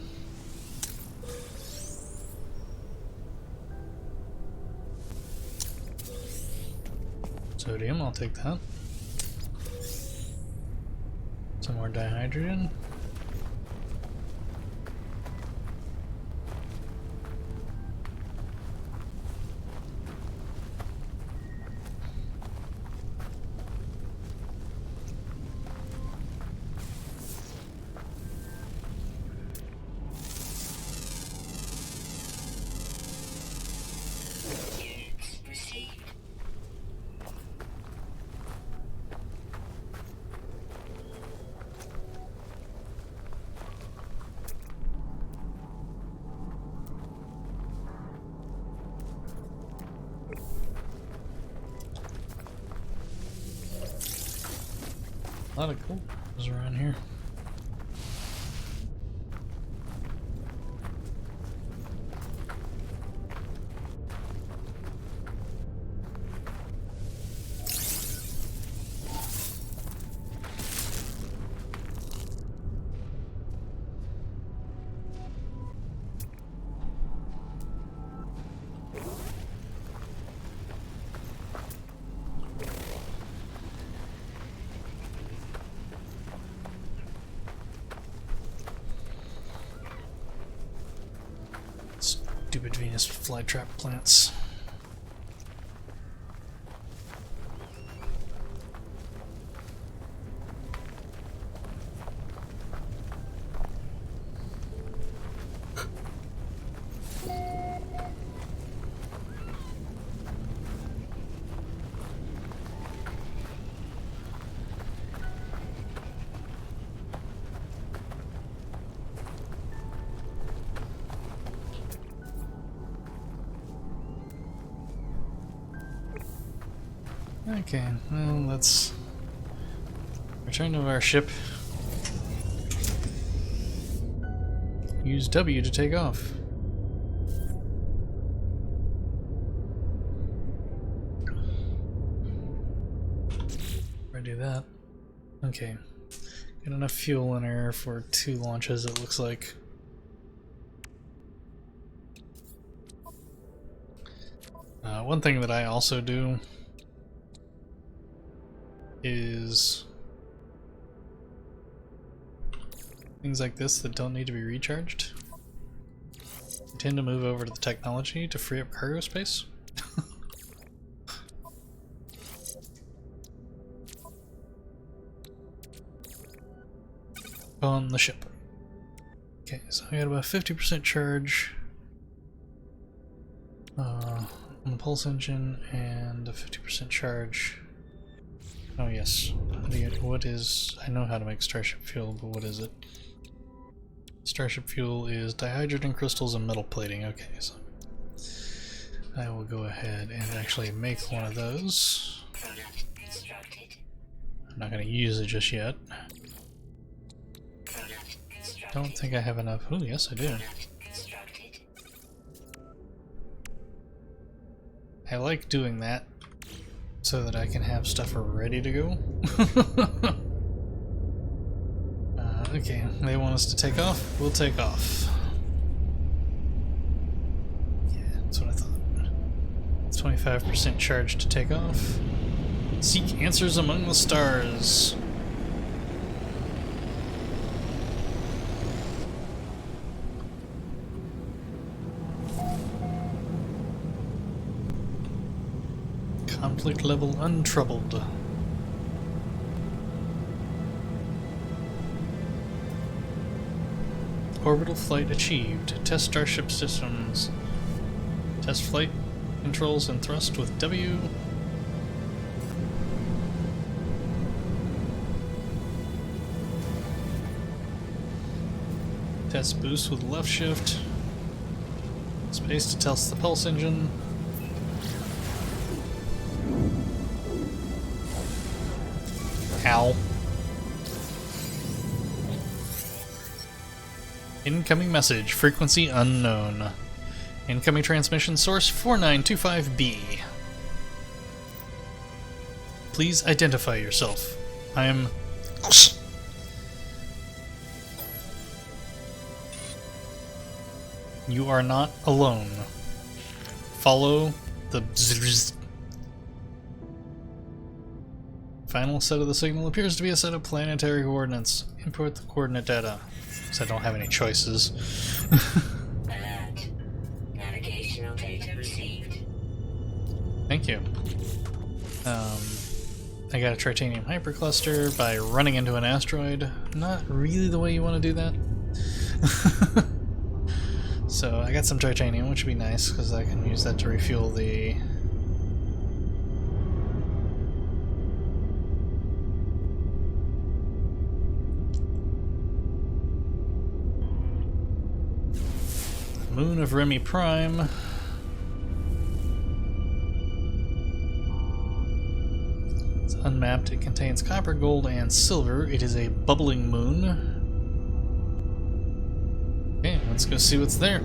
[SPEAKER 2] Sodium, I'll take that. Some more dihydrogen. A lot of gold is around here. Stupid Venus flytrap plants. Okay, well, let's return to our ship. Use W to take off. I do that. Okay. Got enough fuel in her for 2 launches, it looks like. One thing that I also do is things like this that don't need to be recharged. I tend to move over to the technology to free up cargo space. On the ship. Okay, so I got about 50% charge on the pulse engine and a 50% charge. Oh yes, what is, I know how to make starship fuel, but what is it? Starship fuel is dihydrogen crystals and metal plating. Okay, so I will go ahead and actually make one of those.
[SPEAKER 3] Product constructed.
[SPEAKER 2] I'm not going to use it just yet.
[SPEAKER 3] Product constructed.
[SPEAKER 2] Don't think I have enough. Oh yes I do.
[SPEAKER 3] Product constructed.
[SPEAKER 2] I like doing that so that I can have stuff ready to go. Okay, they want us to take off, we'll take off. Yeah, that's what I thought. It's 25% charge to take off. Seek answers among the stars. Conflict level untroubled. Orbital flight achieved. Test starship systems. Test flight controls and thrust with W. Test boost with left shift. Space to test the pulse engine. Ow. Incoming message, frequency unknown. Incoming transmission source 4925B. Please identify yourself. I am... You are not alone. Follow the... Final set of the signal appears to be a set of planetary coordinates. Input the coordinate data. Because I don't have any choices.
[SPEAKER 3] Alert. Navigational data received.
[SPEAKER 2] Thank you. I got a titanium hypercluster by running into an asteroid. Not really the way you want to do that. So I got some titanium, which would be nice because I can use that to refuel the... Moon of Remy Prime. It's unmapped. It contains copper, gold, and silver. It is a bubbling moon. Okay, let's go see what's there.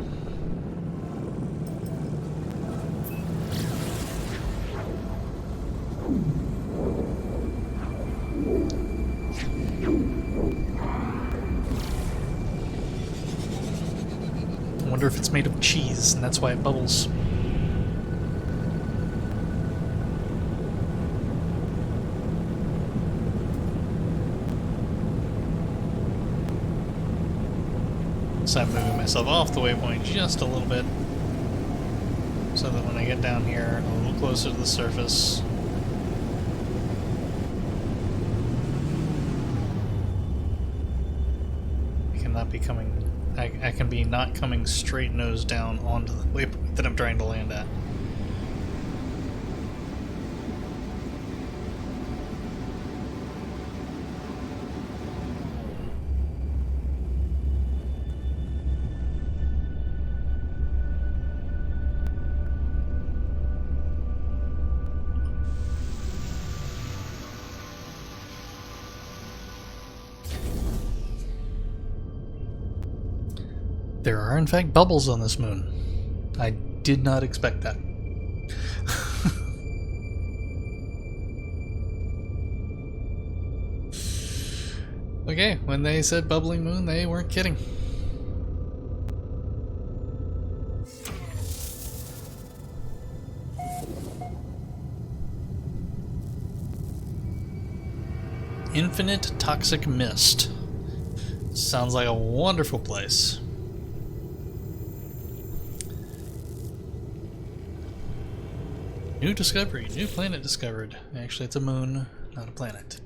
[SPEAKER 2] I wonder if it's made of cheese, and that's why it bubbles. So I'm moving myself off the waypoint just a little bit, so that when I get down here a little closer to the surface, I cannot be coming. I can be not coming straight nose down onto the waypoint that I'm trying to land at. There are, in fact, bubbles on this moon. I did not expect that. Okay, when they said bubbling moon, they weren't kidding. Infinite Toxic Mist. Sounds like a wonderful place. New discovery, new planet discovered. Actually, it's a moon, not a planet.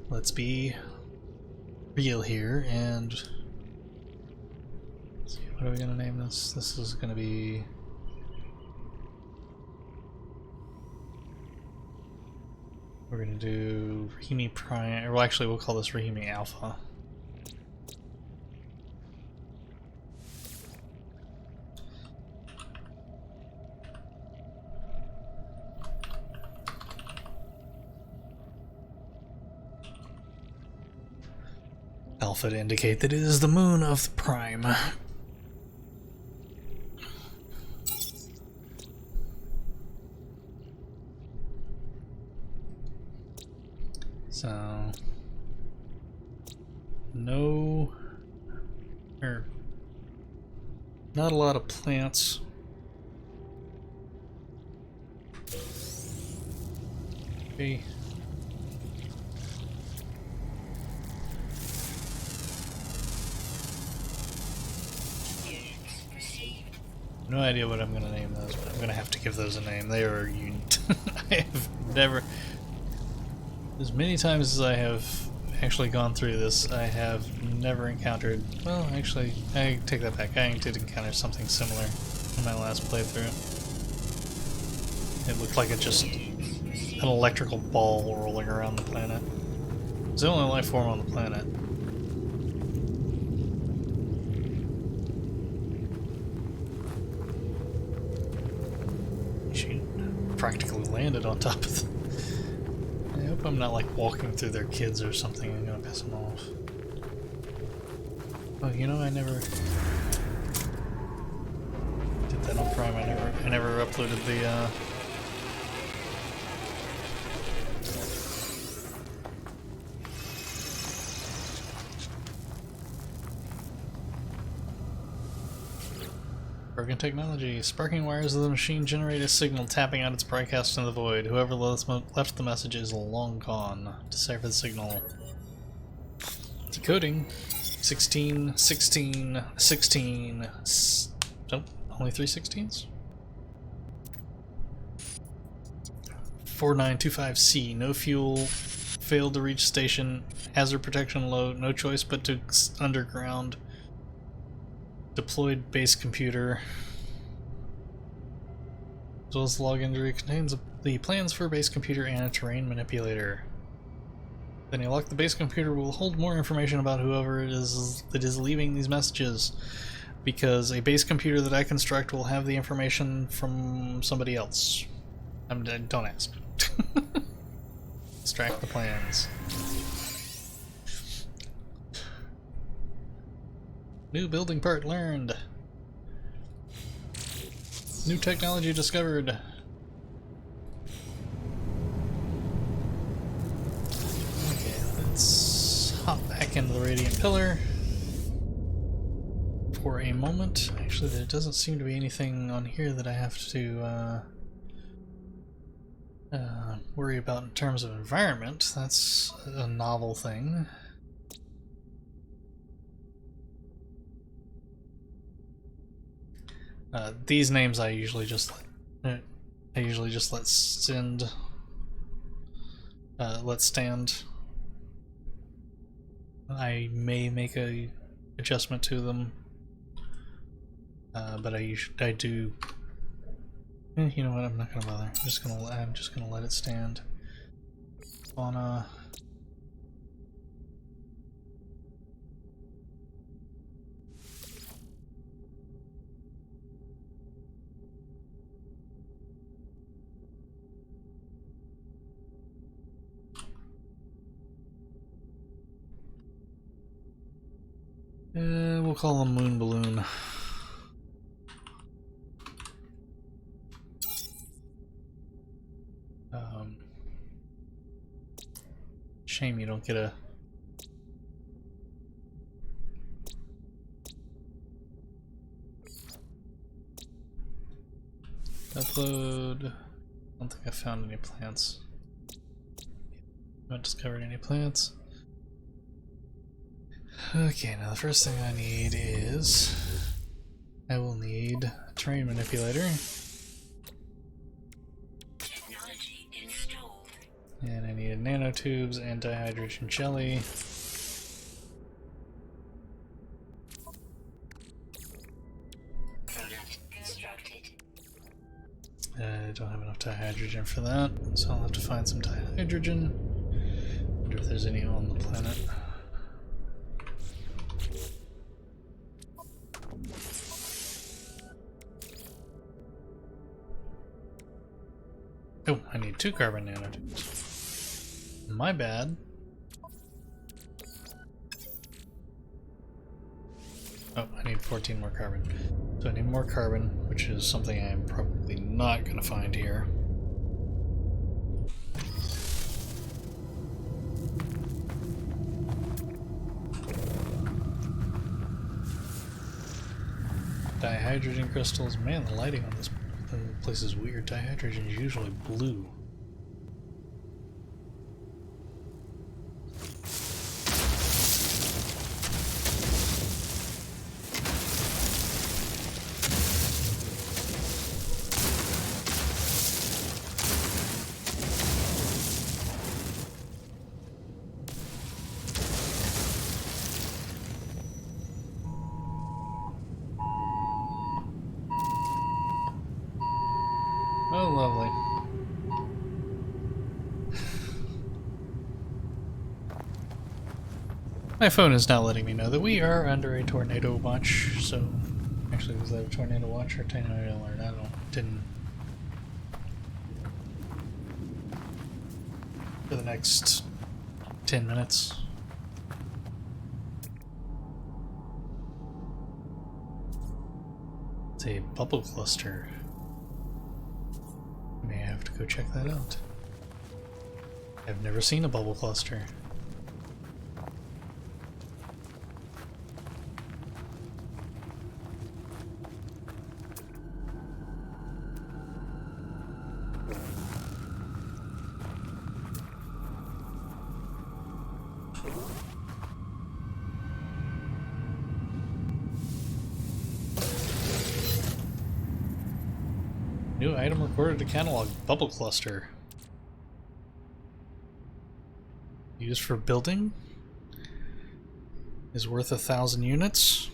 [SPEAKER 2] Let's be real here and let's see, what are we gonna name this? This is gonna be we're gonna do Rahimi Prime, or well, actually we'll call this Rahimi Alpha. Alpha to indicate that it is the moon of the Prime. So, no, or not a lot of plants. Okay. No idea what I'm gonna name those, but I'm gonna have to give those a name. They are unique. I have never, as many times as I have actually gone through this, I have never encountered, well, actually, I take that back. I did encounter something similar in my last playthrough. It looked like it just an electrical ball rolling around the planet. It's the only life form on the planet. She practically landed on top of them. I hope I'm not like walking through their kids or something and gonna piss them off. Oh, you know, I never did that on Prime. I never uploaded the broken technology. Sparking wires of the machine generate a signal tapping out its broadcast in the void. Whoever left the message is long gone. Decipher the signal. Decoding. 16, 16, 16. Nope, only 3 16s? 4925C. No fuel. Failed to reach station. Hazard protection low. No choice but to underground. Deployed base computer. As well as the log entry contains the plans for a base computer and a terrain manipulator. Then you lock the base computer will hold more information about whoever it is that is leaving these messages, because a base computer that I construct will have the information from somebody else. Don't ask. Extract the plans. New building part learned. New technology discovered. Okay, let's hop back into the radiant pillar for a moment. Actually, there doesn't seem to be anything on here that I have to worry about in terms of environment. That's a novel thing. These names I usually just let let stand. I may make a adjustment to them, but I do. You know what? I'm not gonna bother. I'm just gonna let it stand. On we'll call them Moon Balloon. Shame you don't get a upload. I don't think I found any plants. Haven't discovered any plants. Okay, now the first thing I need is I will need a terrain manipulator.
[SPEAKER 3] Technology installed.
[SPEAKER 2] And I need nanotubes and dihydrogen jelly.
[SPEAKER 3] Product constructed.
[SPEAKER 2] I don't have enough dihydrogen for that, so I'll have to find some dihydrogen. Wonder if there's any on the planet. Oh, I need 2 carbon nanotubes. My bad. Oh, I need 14 more carbon. So I need more carbon, which is something I'm probably not going to find here. Dihydrogen crystals. Man, the lighting on this place is weird. Dihydrogen is usually blue. Oh, lovely. My phone is now letting me know that we are under a tornado watch, so... Actually, was that a tornado watch or tornado alert? I didn't... For the next 10 minutes. It's a bubble cluster. May have to go check that out. I've never seen a bubble cluster. New item recorded to catalog. Bubble cluster. Used for building. Is worth 1,000 units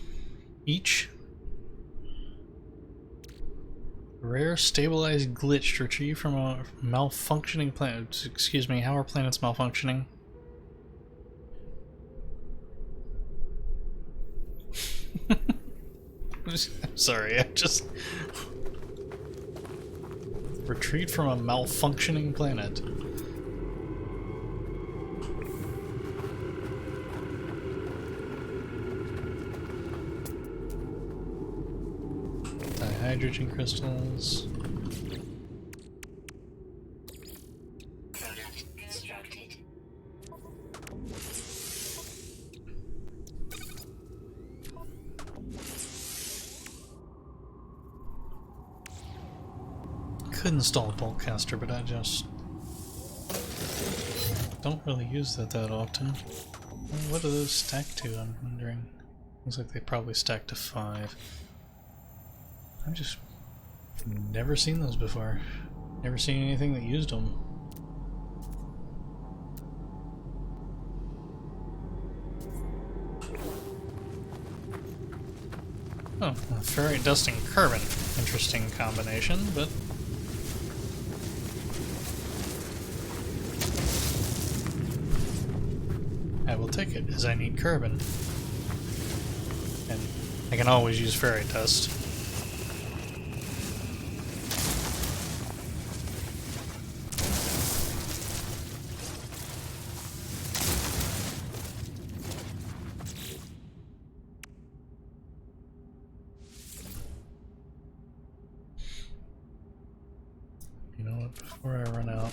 [SPEAKER 2] each. Rare stabilized glitch retrieved from a malfunctioning planet. Excuse me, how are planets malfunctioning? I'm sorry, I just... Retreat from a malfunctioning planet. hydrogen crystals.
[SPEAKER 3] Product constructed.
[SPEAKER 2] Could install a bolt caster, but I just don't really use that often. What do those stack to, I'm wondering? Looks like they probably stack to 5. I've just never seen those before. Never seen anything that used them. Oh, ferrite dust and carbon. Interesting combination, but I will take it, as I need carbon. And I can always use ferrite dust. You know what, before I run out,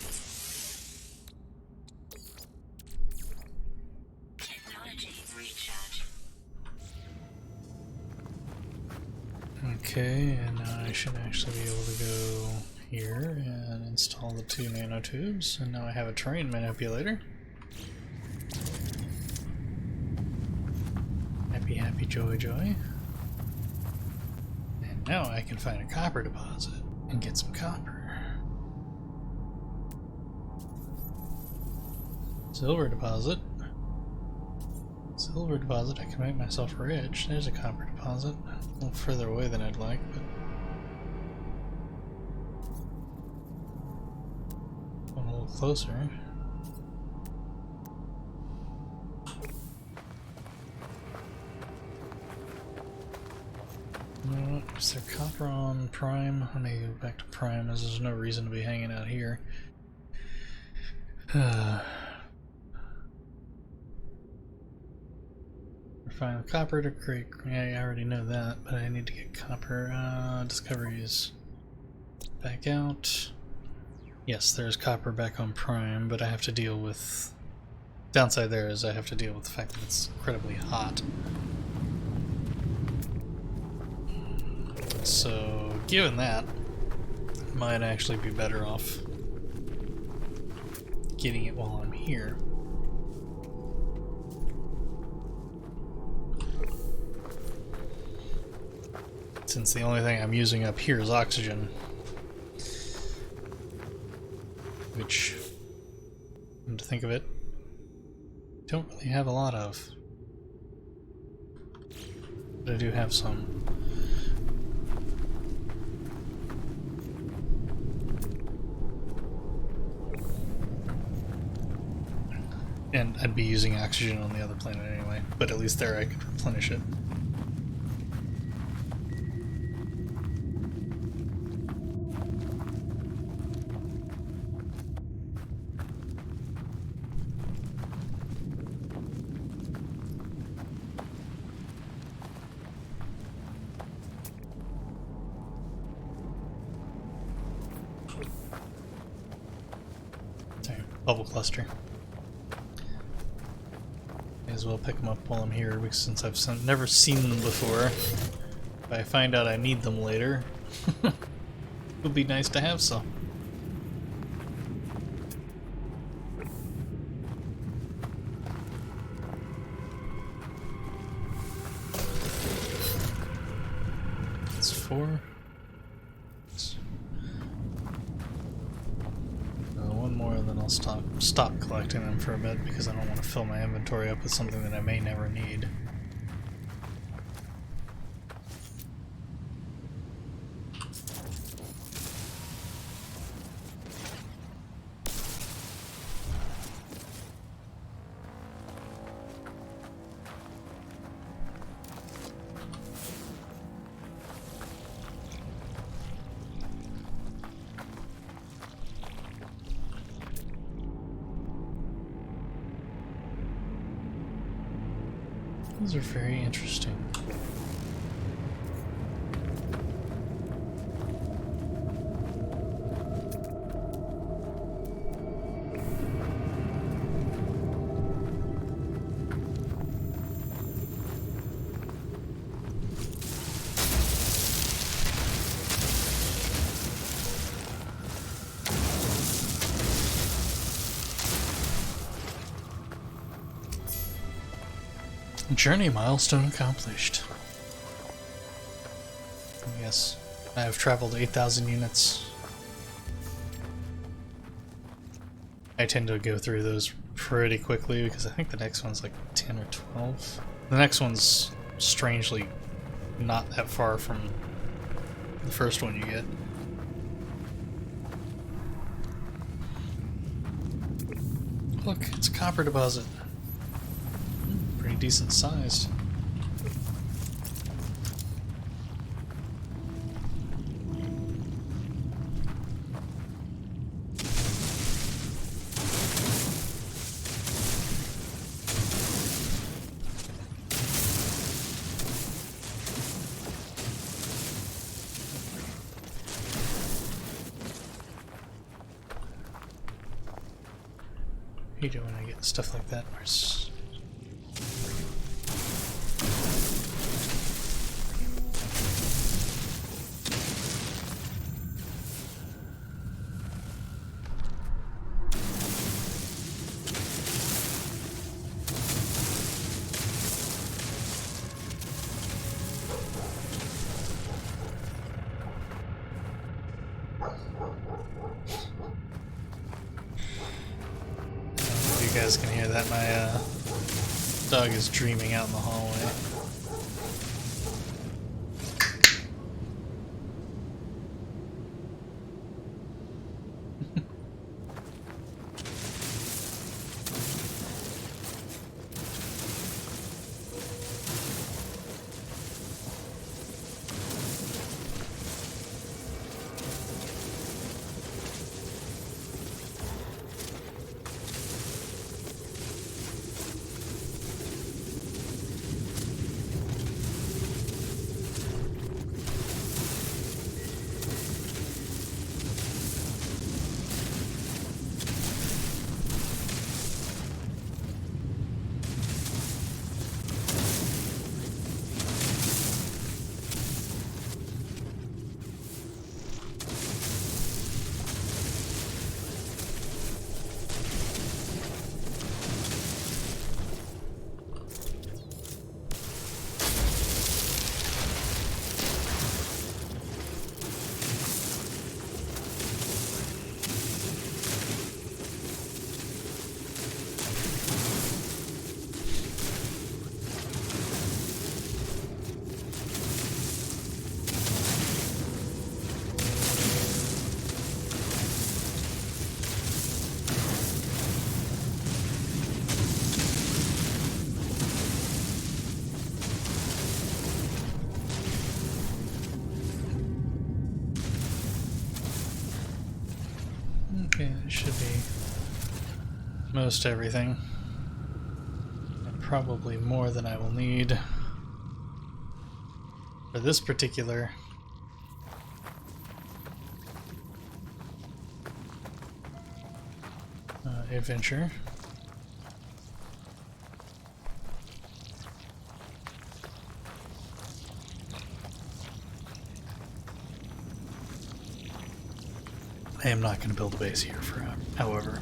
[SPEAKER 2] okay, and now I should actually be able to go here and install the 2 nanotubes, and now I have a terrain manipulator. Happy, happy, joy, joy. And now I can find a copper deposit and get some copper. Silver deposit. Silver deposit, I can make myself rich. There's a copper deposit. A little further away than I'd like, but a little closer. You know what? Is there copper on Prime? I may go back to Prime as there's no reason to be hanging out here. Refine copper to create. Yeah, I already know that, but I need to get copper. Discoveries. Back out. Yes, there's copper back on Prime, but I have to deal with. Downside there is I have to deal with the fact that it's incredibly hot. So, given that, I might actually be better off getting it while I'm here. Since the only thing I'm using up here is oxygen, which, come to think of it, don't really have a lot of, but I do have some. And I'd be using oxygen on the other planet anyway, but at least there I could replenish it. There, bubble cluster. May as well pick them up while I'm here, because since I've never seen them before, if I find out I need them later, it would be nice to have some. It's 4. One more, and then I'll stop collecting them for a bit because I don't want to fill my inventory up with something that I may never need. These are very interesting. Journey milestone accomplished. Yes, I have traveled 8,000 units. I tend to go through those pretty quickly because I think the next one's like 10 or 12. The next one's strangely not that far from the first one you get. Look, it's a copper deposit. Pretty decent sized. What do you do when I get stuff like that? Where's... You guys can hear that my dog is dreaming out in the hallway. Okay, that should be most everything. And probably more than I will need for this particular adventure. I am not going to build a base here for, however.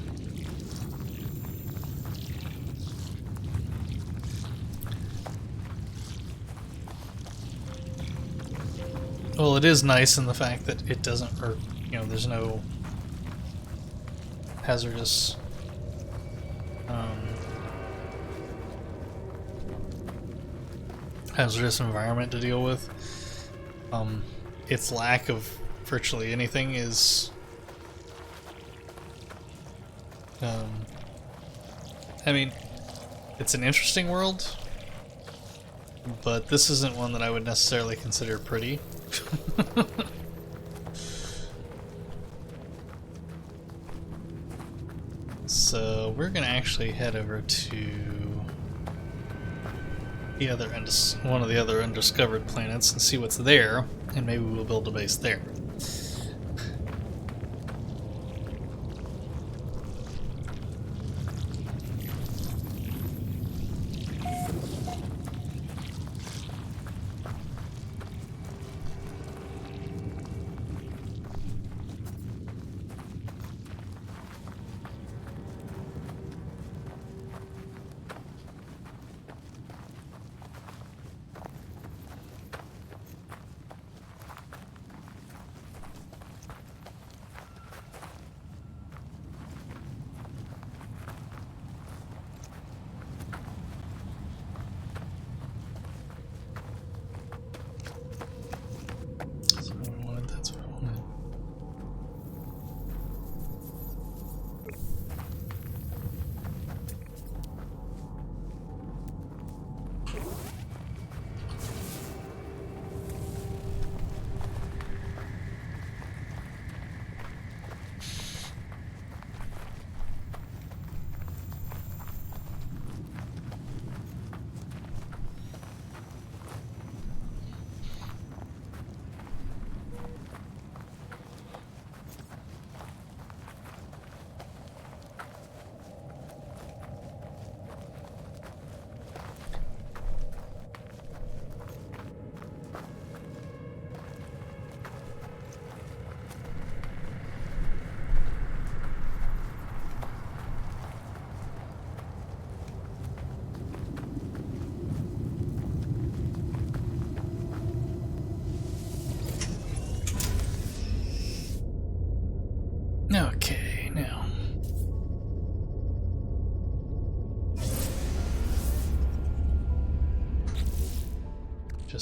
[SPEAKER 2] Well, it is nice in the fact that it doesn't, or, you know, there's no hazardous environment to deal with. Its lack of virtually anything is I mean, it's an interesting world, but this isn't one that I would necessarily consider pretty. So we're gonna actually head over to the other one of the other undiscovered planets and see what's there, and maybe we'll build a base there.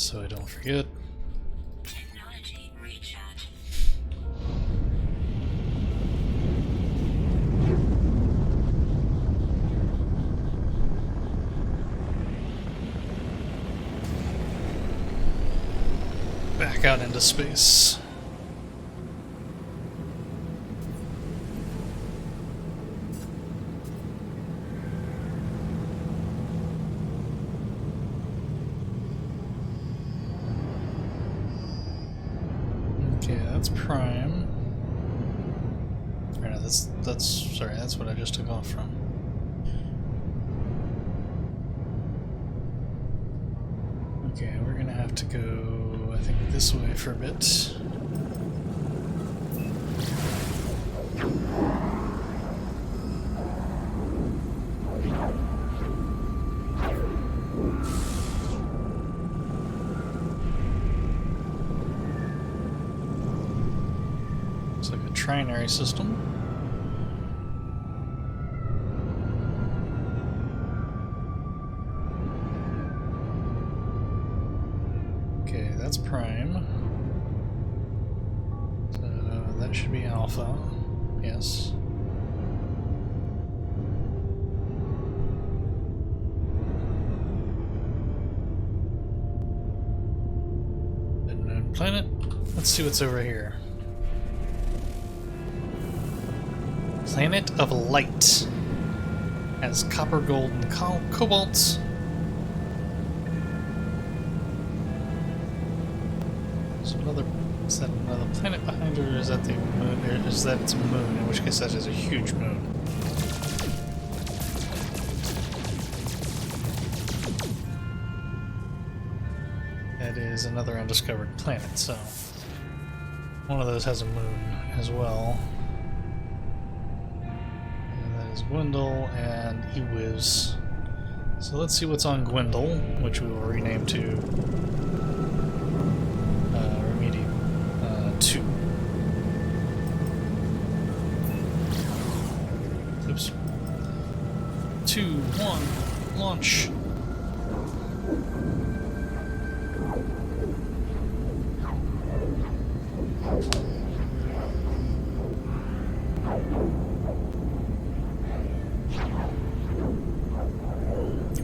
[SPEAKER 2] so I don't forget.
[SPEAKER 3] Technology recharge.
[SPEAKER 2] Back out into space. Okay, that's Prime. Or no, that's what I just took off from. Okay, we're gonna have to go, I think, this way for a bit. Looks like a trinary system. Okay, that's Prime. So that should be Alpha. Yes. Unknown planet. Let's see what's over here. Planet of Light. Has copper, gold, and cobalt. Is that another planet behind it, or is that the moon? Or is that its moon? In which case, that is a huge moon. That is another undiscovered planet, so one of those has a moon as well. And that is Gwendol and Ewiz. So let's see what's on Gwendol, which we will rename to 2. Oops. 2, 1, launch.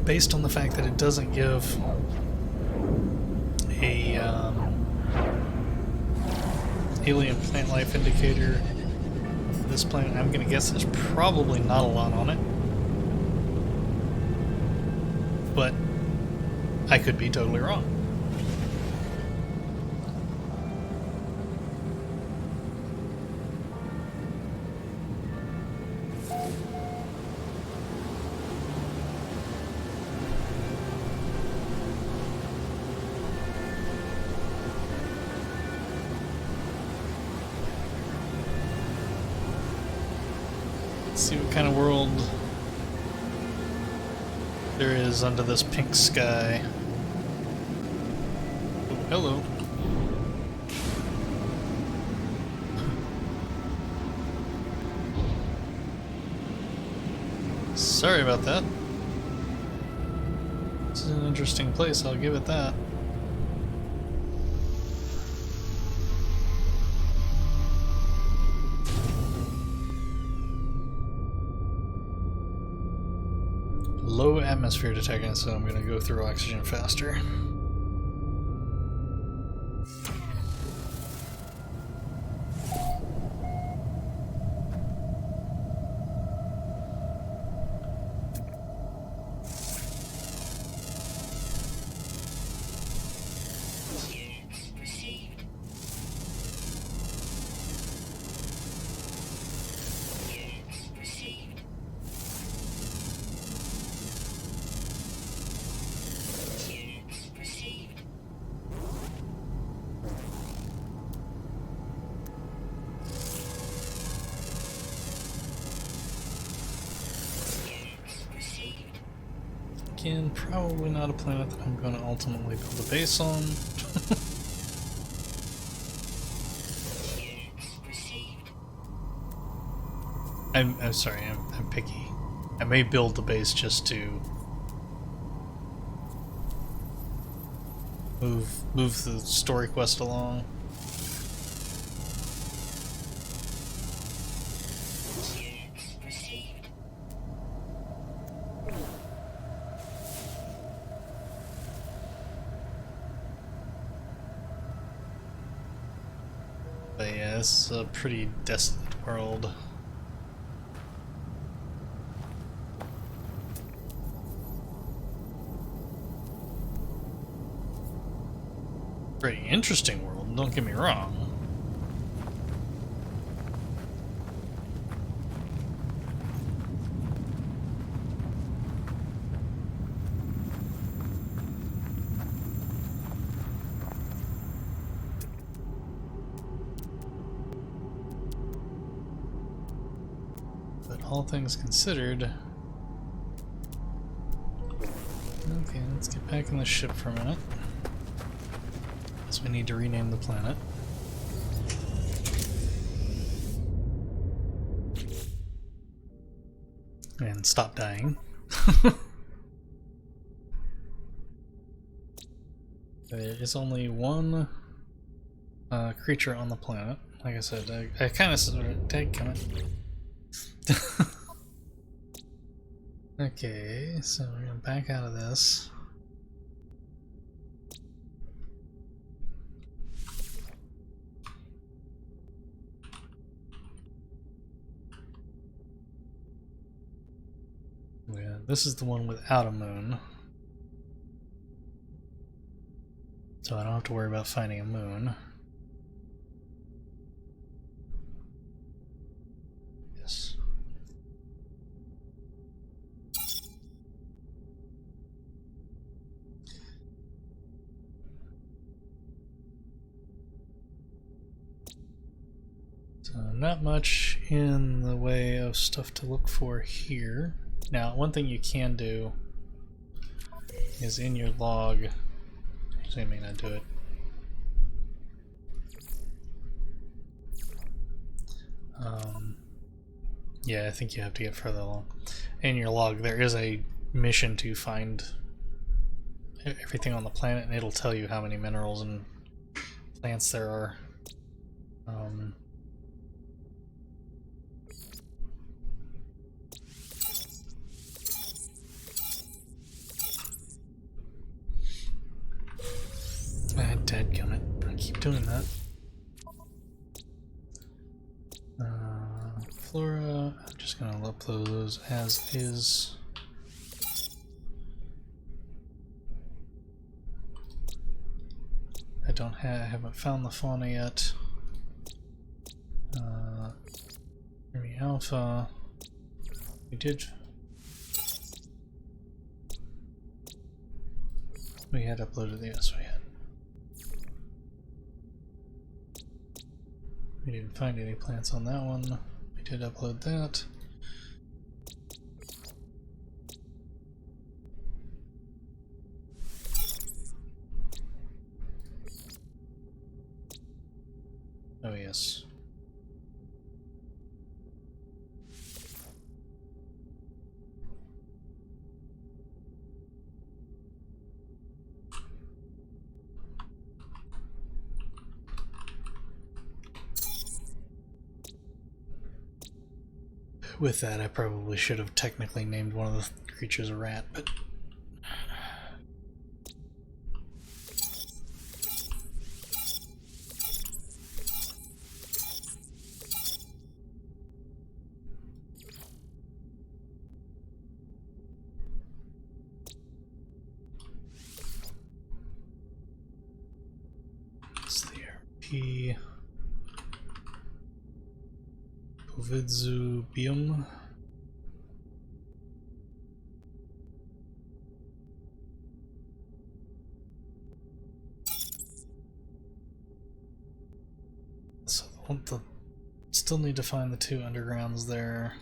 [SPEAKER 2] Based on the fact that it doesn't give a alien plant life indicator for this planet, I'm gonna guess there's probably not a lot on it, but I could be totally wrong. See what kind of world there is under this pink sky. Oh, hello. Sorry about that. This is an interesting place, I'll give it that. Low atmosphere detecting, so I'm going to go through oxygen faster.
[SPEAKER 3] Units received. Units received. Units received. Units received.
[SPEAKER 2] Again, probably not a planet that I'm going to ultimately build a base on.
[SPEAKER 3] Units received.
[SPEAKER 2] I'm sorry, I'm picky. I may build the base just to move the story quest along.
[SPEAKER 3] Units received.
[SPEAKER 2] But yeah, this is a pretty desolate world. Pretty interesting world, don't get me wrong. But all things considered... Okay, let's get back in the ship for a minute. So we need to rename the planet. And stop dying. There is only one creature on the planet. Like I said, I kind of sort of dadgummit. Okay, so we're gonna back out of this. Yeah, this is the one without a moon. So I don't have to worry about finding a moon. Yes. So not much in the way of stuff to look for here. Now, one thing you can do is in your log. Actually, I may not do it. Yeah, I think you have to get further along. In your log, there is a mission to find everything on the planet, and it'll tell you how many minerals and plants there are. Dadgummit, I keep doing that. Flora, I'm just gonna upload those as is. I haven't found the fauna yet. Maybe Alpha. We did. We had uploaded the yes, we had. We didn't find any plants on that one. We did upload that. Oh yes. With that, I probably should have technically named one of the creatures a rat, but... It's the RP... Povidzubium. So still need to find the two undergrounds there.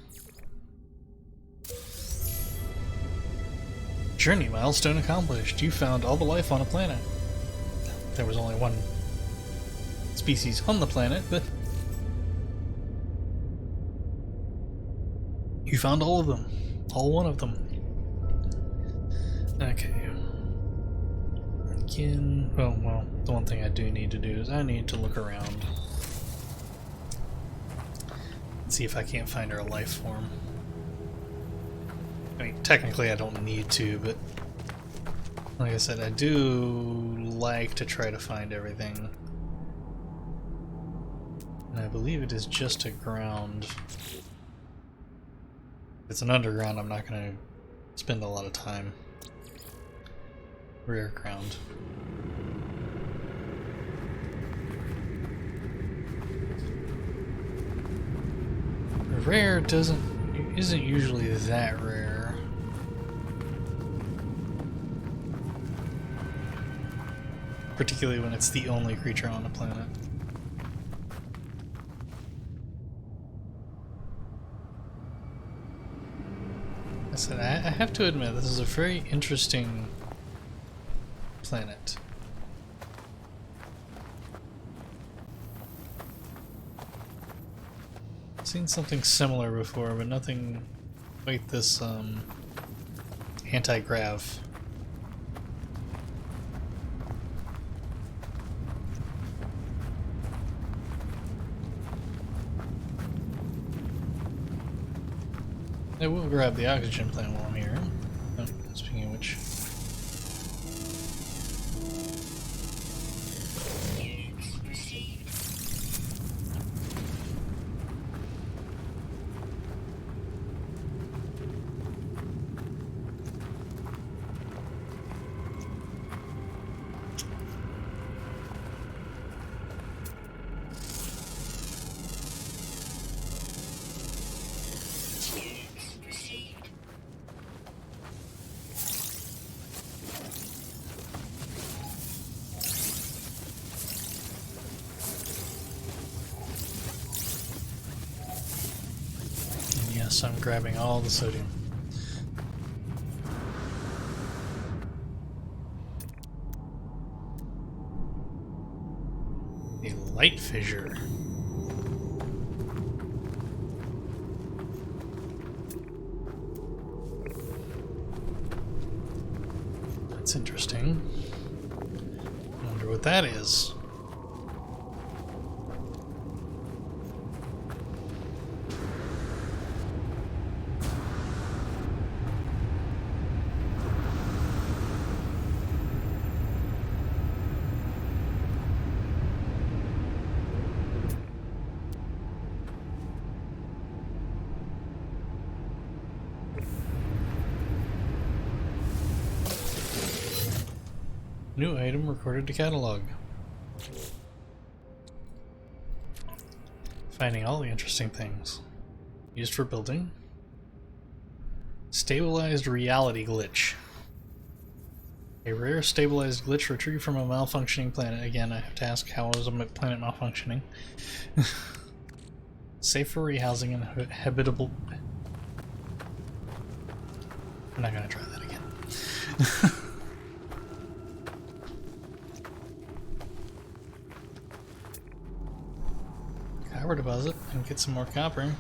[SPEAKER 2] Journey milestone accomplished. You found all the life on a planet. There was only one species on the planet, but you found all of them. All one of them. Okay. begin... well, the one thing I do need to do is I need to look around. See if I can't find our life form. I mean, technically I don't need to, but like I said, I do like to try to find everything. And I believe it is just a ground. If it's an underground, I'm not going to spend a lot of time. Rare ground. Rare isn't usually that rare. Particularly when it's the only creature on the planet. I said, I have to admit, this is a very interesting planet. I've seen something similar before, but nothing like this anti-grav. I will grab the oxygen plant while I'm here. Oh, speaking of which.
[SPEAKER 3] Units received. Units received.
[SPEAKER 2] And yes, I'm grabbing all the sodium. A light fissure. That's interesting. I wonder what that is. New item recorded to catalog. Finding all the interesting things. Used for building. Stabilized reality glitch. A rare stabilized glitch retrieved from a malfunctioning planet. Again, I have to ask, how is a planet malfunctioning? Safe for rehousing and habitable... I'm not gonna try that again. Copper deposit and get some more copper.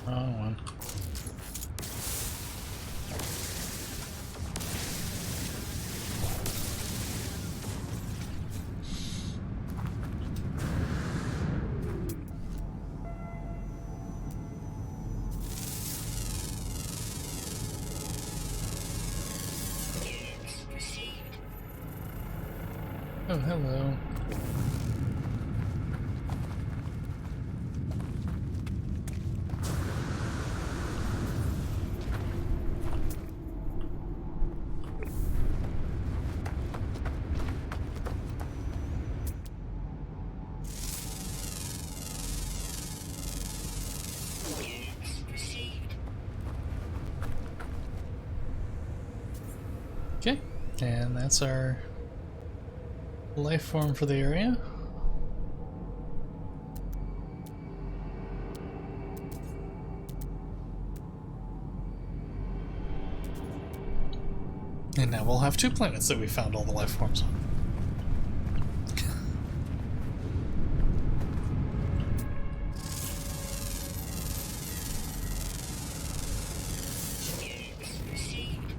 [SPEAKER 2] Wrong one.
[SPEAKER 3] Units received.
[SPEAKER 2] Oh, hello.
[SPEAKER 3] Units received.
[SPEAKER 2] Okay, and that's our life form for the area. And now we'll have two planets that we found all the life forms on.
[SPEAKER 3] Units received.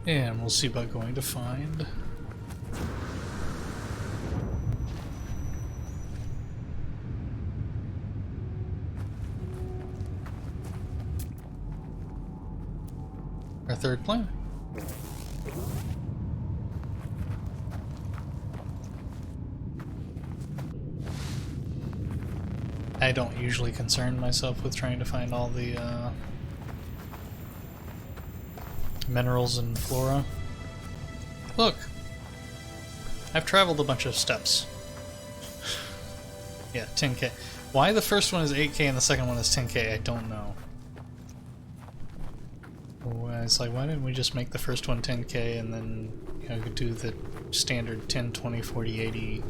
[SPEAKER 2] And we'll see about going to find. Our third planet. I don't usually concern myself with trying to find all the minerals and flora. Look! I've traveled a bunch of steps. Yeah, 10k. Why the first one is 8k and the second one is 10k, I don't know. It's like, why didn't we just make the first one 10k and then, you know, do the standard 10, 20, 40, 80...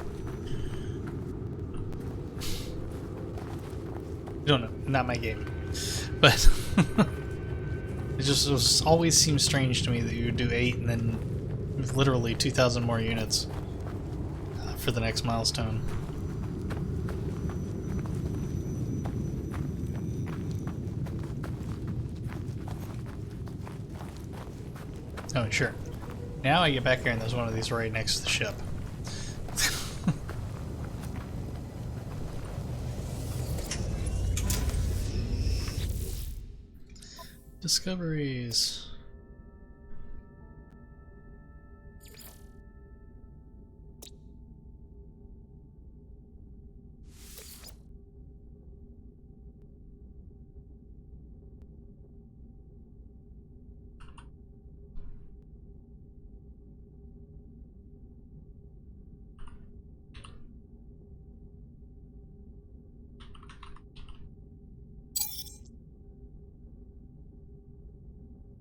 [SPEAKER 2] I don't know, not my game. But it always seems strange to me that you would do 8 and then literally 2,000 more units for the next milestone. Oh, sure. Now I get back here and there's one of these right next to the ship. Discoveries.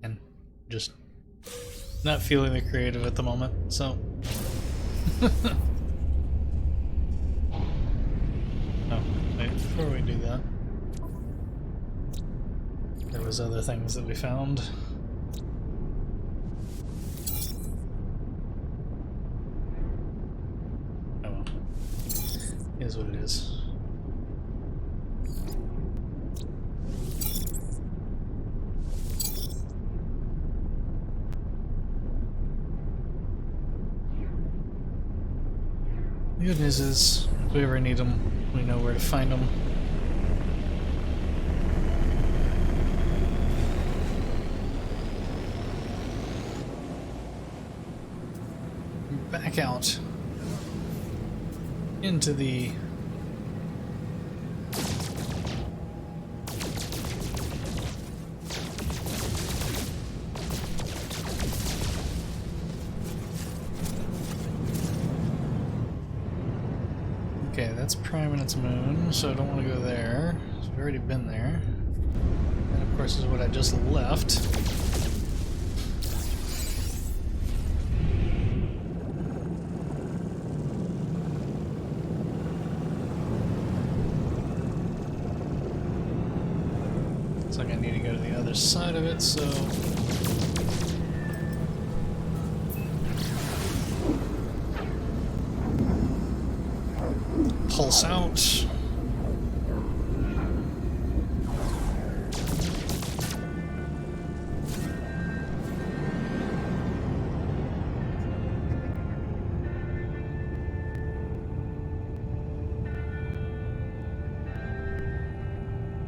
[SPEAKER 2] And just not feeling the creative at the moment, so. Oh, wait, before we do that, there was other things that we found. Oh well. It is what it is. The good news is, if we ever need them, we know where to find them. Back out into the okay, that's Prime and its moon, so I don't want to go there. We've already been there. And of course is what I just left. Looks like I need to go to the other side of it, so pulse out.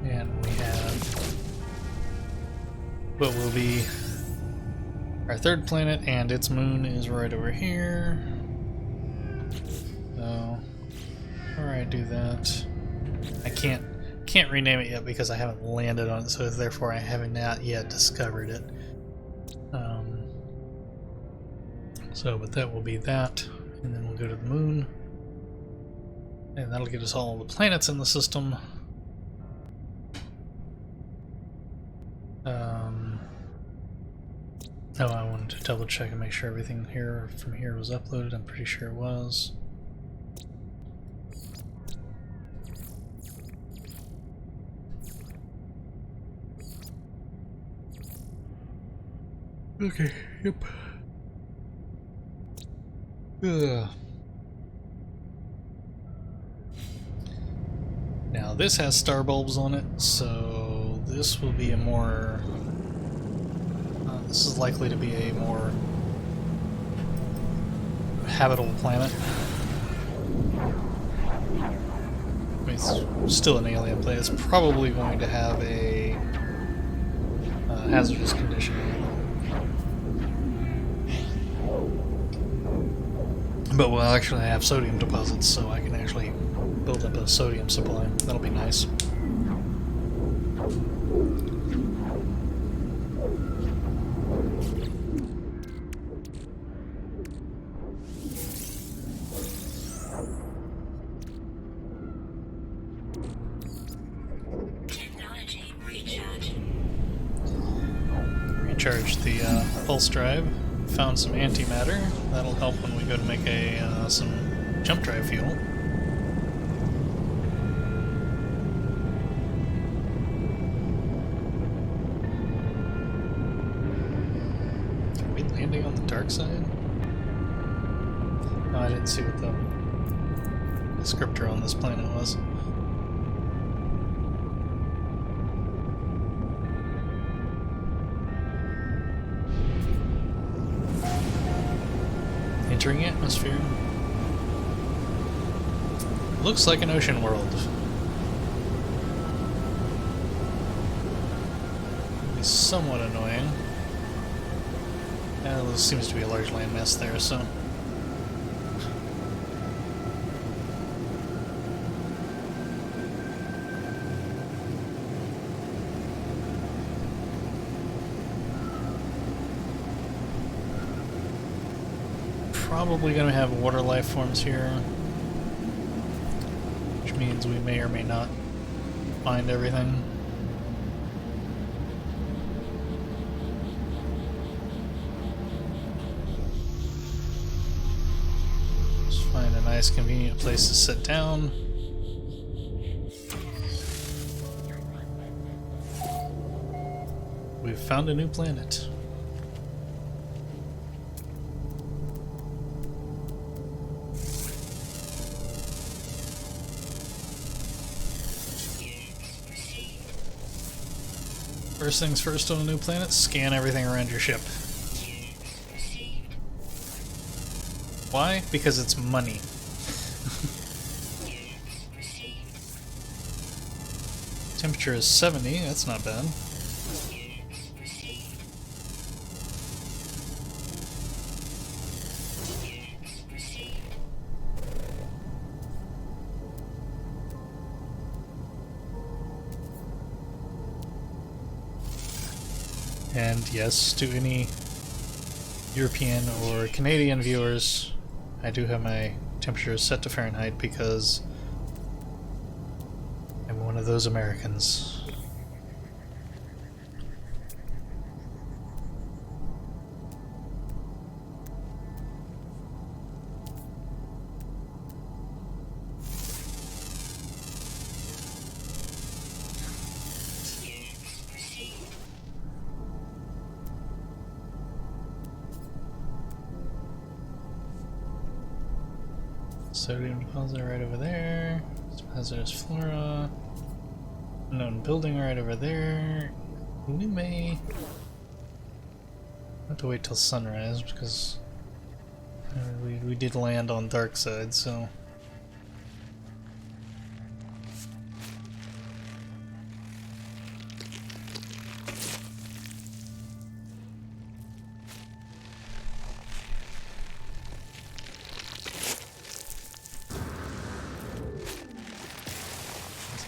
[SPEAKER 2] And we have what will be our third planet, and its moon is right over here. So before I do that, I can't rename it yet because I haven't landed on it, so therefore I have not yet discovered it. But that will be that, and then we'll go to the moon, and that'll get us all the planets in the system. Oh, I wanted to double check and make sure everything here from here was uploaded. I'm pretty sure it was. Okay, yep. Ugh. Now this has star bulbs on it, so this will be a more this is likely to be a more habitable planet. I mean, it's still an alien planet. It's probably going to have a hazardous condition. But we'll actually have sodium deposits, so I can actually build up a sodium supply. That'll be nice.
[SPEAKER 3] Technology recharge.
[SPEAKER 2] Recharge the pulse drive. Found some antimatter. That'll help when we go to make a some jump drive fuel. Are we landing on the dark side? No, I didn't see what the descriptor on this planet was. Entering atmosphere. Looks like an ocean world. It's somewhat annoying. There seems to be a large landmass there, so. Probably going to have water life forms here, which means we may or may not find everything. Just find a nice convenient place to sit down. We've found a new planet. First things first on a new planet, scan everything around your ship. Why? Because it's money. Temperature is 70, that's not bad. And yes, to any European or Canadian viewers, I do have my temperature set to Fahrenheit because I'm one of those Americans. Sodium deposit right over there. Some hazardous flora. Unknown building right over there. We may have to wait till sunrise because we did land on dark side, so.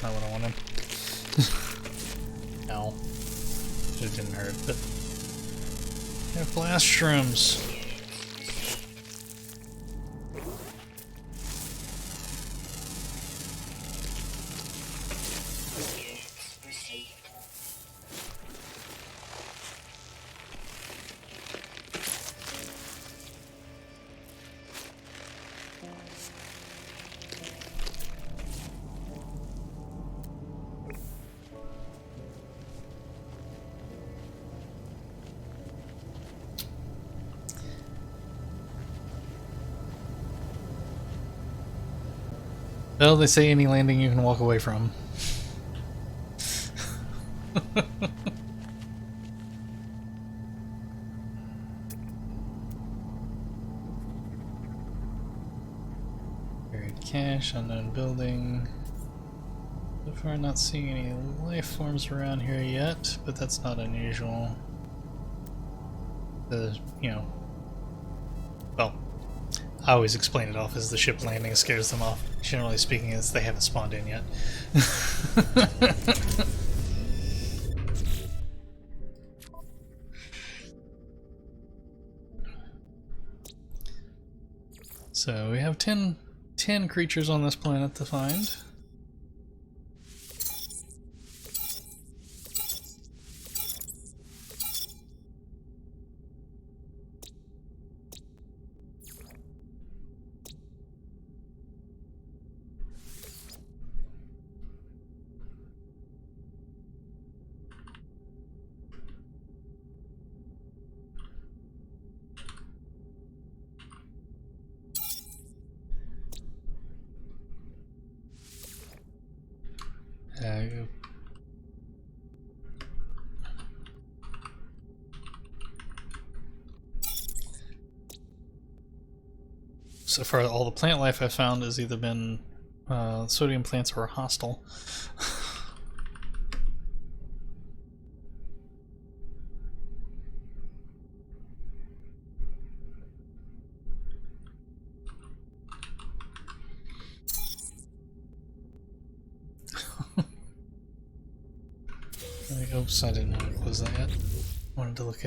[SPEAKER 2] Not what I wanted. Ow. It didn't hurt, but. Yeah, blast shrooms. Well, they say any landing you can walk away from. cache, unknown building. So far, not seeing any life forms around here yet, but that's not unusual. Well, I always explain it off as the ship landing scares them off. Generally speaking, it's they haven't spawned in yet. So we have 10 creatures on this planet to find. So far, all the plant life I've found has either been sodium plants or hostile. Oops, I didn't know to close that yet. Wanted to look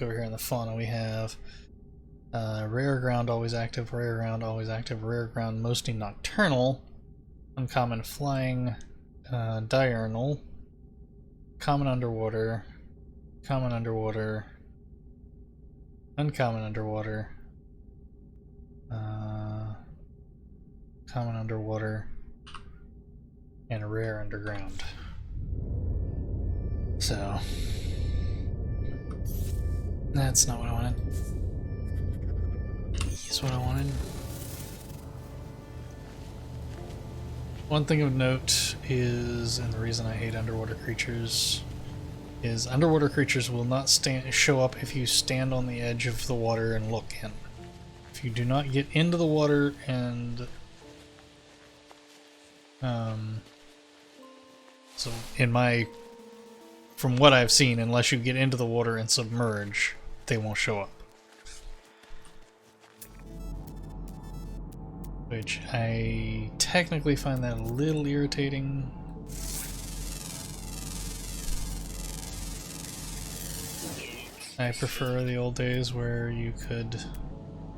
[SPEAKER 2] over here in the fauna. We have rare ground always active, rare ground always active, rare ground mostly nocturnal, uncommon flying, diurnal, common underwater, uncommon underwater, common underwater, and rare underground. So that's not what I wanted. Is what I wanted. One thing of note is, and the reason I hate underwater creatures, is underwater creatures will not show up if you stand on the edge of the water and look in. If you do not get into the water and so from what I've seen, unless you get into the water and submerge, they won't show up. Which I technically find that a little irritating. I prefer the old days where you could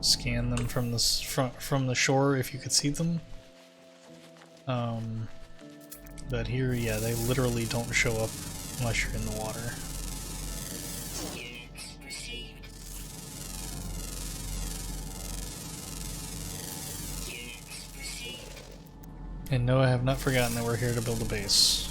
[SPEAKER 2] scan them from the shore if you could see them. But here, yeah, they literally don't show up unless you're in the water. And no, I have not forgotten that we're here to build a base.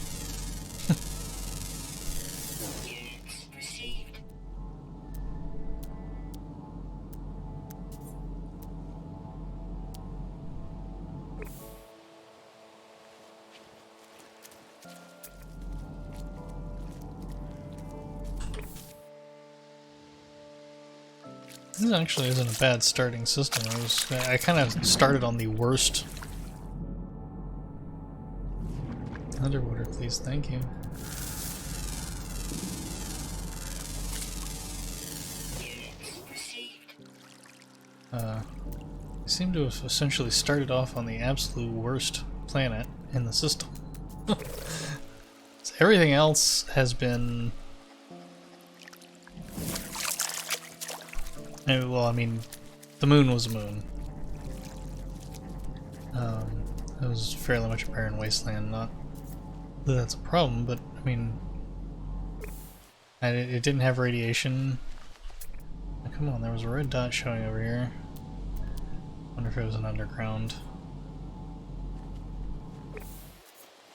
[SPEAKER 2] This actually isn't a bad starting system. I kind of started on the worst. Underwater, please, thank you. I seem to have essentially started off on the absolute worst planet in the system. So everything else has been... well, I mean, the moon was a moon. It was fairly much a barren wasteland, not that that's a problem, but, I mean, it didn't have radiation. Oh, come on, there was a red dot showing over here. Wonder if it was an underground.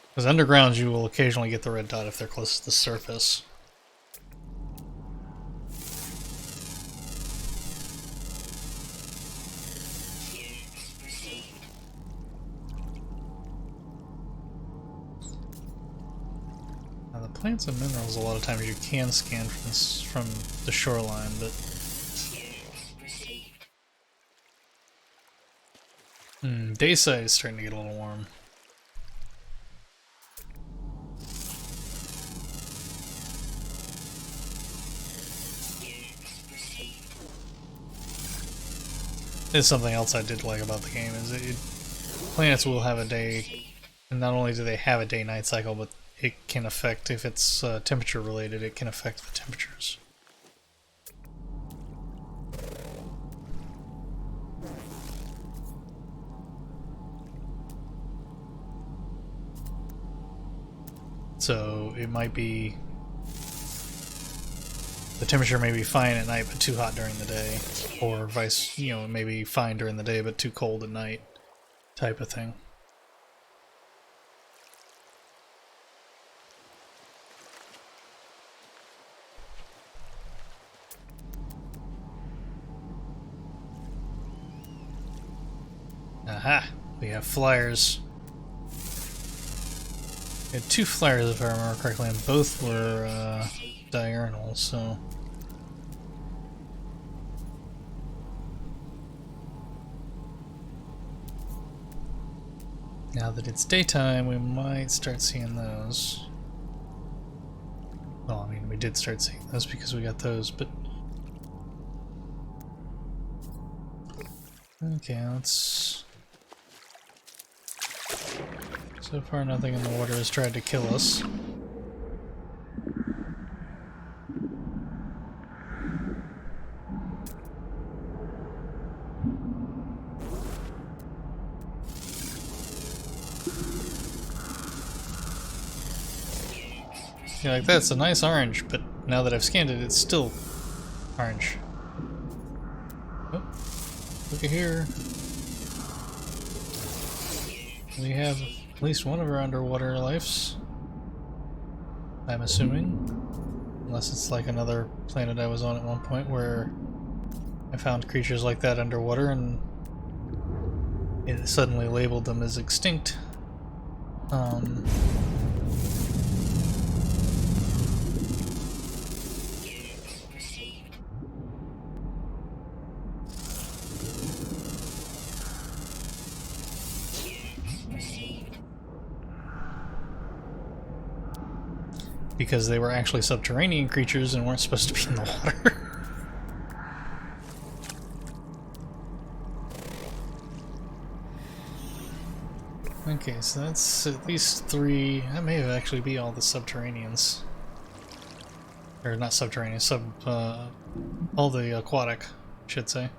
[SPEAKER 2] Because undergrounds, you will occasionally get the red dot if they're close to the surface. Plants and minerals, a lot of times you can scan from the shoreline, but Dayside is starting to get a little warm. There's something else I did like about the game is that planets will have a day, and not only do they have a day-night cycle, but it can affect, if it's temperature related, it can affect the temperatures. So it might be, the temperature may be fine at night but too hot during the day, or vice, you know, it may be fine during the day but too cold at night, type of thing. Aha! We have flyers. We had 2 flyers if I remember correctly, and both were diurnal, so... Now that it's daytime, we might start seeing those. Well, I mean, we did start seeing those because we got those, but... Okay, let's... So far, nothing in the water has tried to kill us. Yeah, like that's a nice orange, but now that I've scanned it, it's still orange. Oh, look at here. We have at least one of our underwater lives, I'm assuming. Unless it's like another planet I was on at one point where I found creatures like that underwater and it suddenly labeled them as extinct. Because they were actually subterranean creatures and weren't supposed to be in the water. Okay, so that's at least 3. That may actually be all the subterraneans. Or not subterranean, all the aquatic, I should say.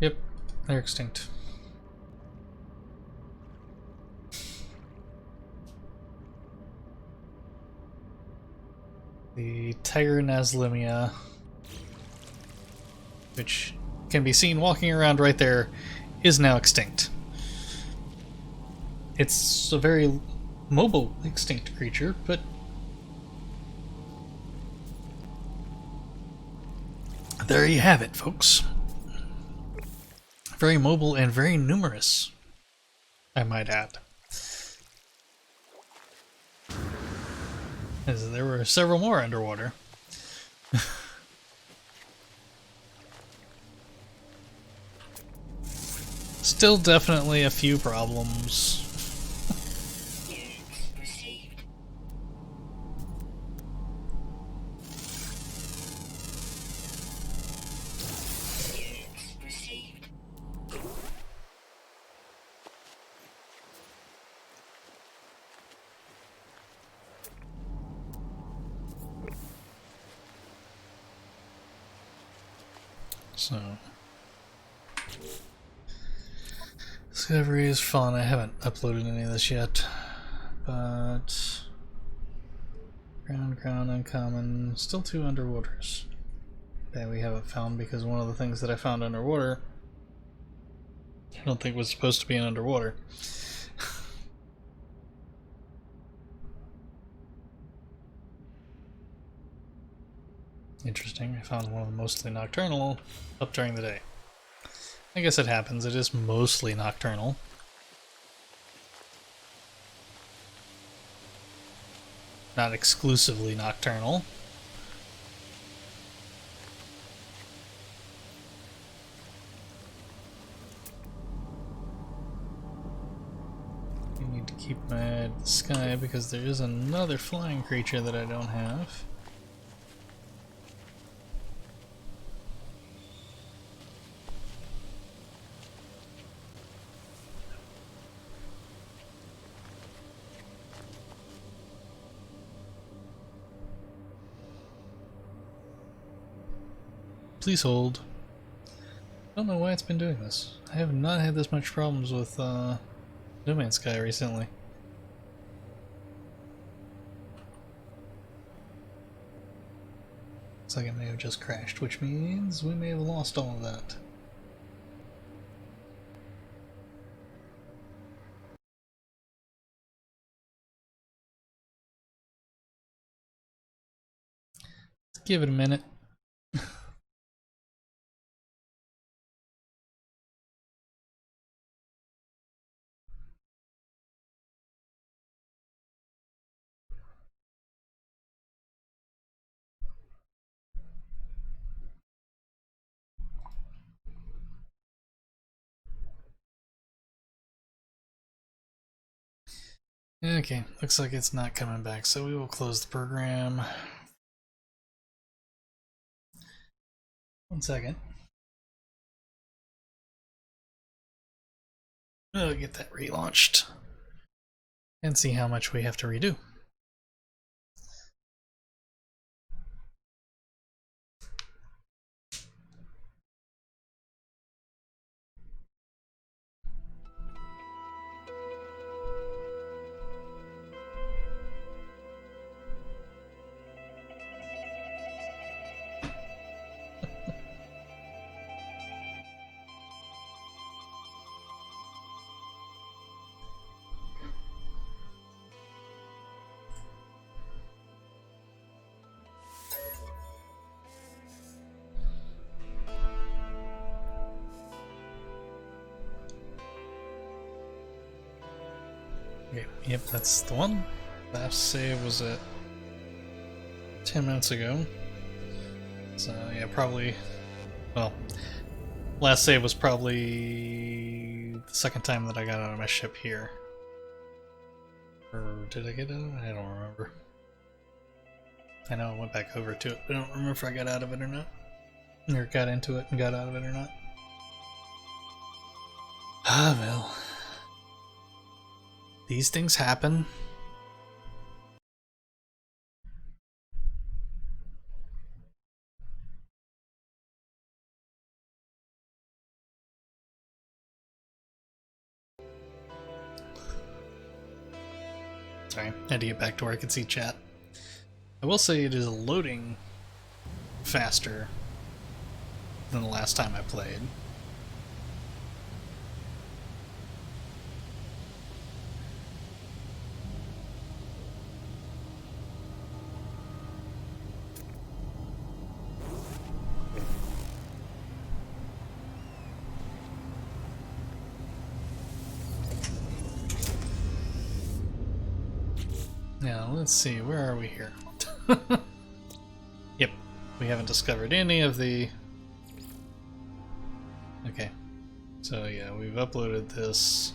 [SPEAKER 2] Yep, they're extinct. The tiger Naslimia, which can be seen walking around right there, is now extinct. It's a very mobile extinct creature, but there you have it, folks. Very mobile and very numerous, I might add. As there were several more underwater. Still definitely a few problems. So, Discovery is fun. I haven't uploaded any of this yet, but ground, uncommon, still 2 underwaters that we haven't found because one of the things that I found underwater I don't think was supposed to be an underwater. Interesting. I found one of the mostly nocturnal up during the day. I guess it happens. It is mostly nocturnal. Not exclusively nocturnal. I need to keep my eye to the sky because there is another flying creature that I don't have. Please hold. I don't know why it's been doing this. I have not had this much problems with No Man's Sky recently. Looks like it may have just crashed, which means we may have lost all of that. Let's give it a minute. Okay, looks like it's not coming back, so we will close the program. 1 second. We'll get that relaunched and see how much we have to redo. Okay, yep, that's the one. Last save was at 10 minutes ago. So, yeah, probably. Well, last save was probably the second time that I got out of my ship here. Or did I get out of it? I don't remember. I know I went back over to it, but I don't remember if I got out of it or not. Or got into it and got out of it or not. Ah, well. These things happen. Sorry, I had to get back to where I could see chat. I will say it is loading faster than the last time I played. Now, let's see, where are we here? Yep, we haven't discovered any of the... Okay, so yeah, we've uploaded this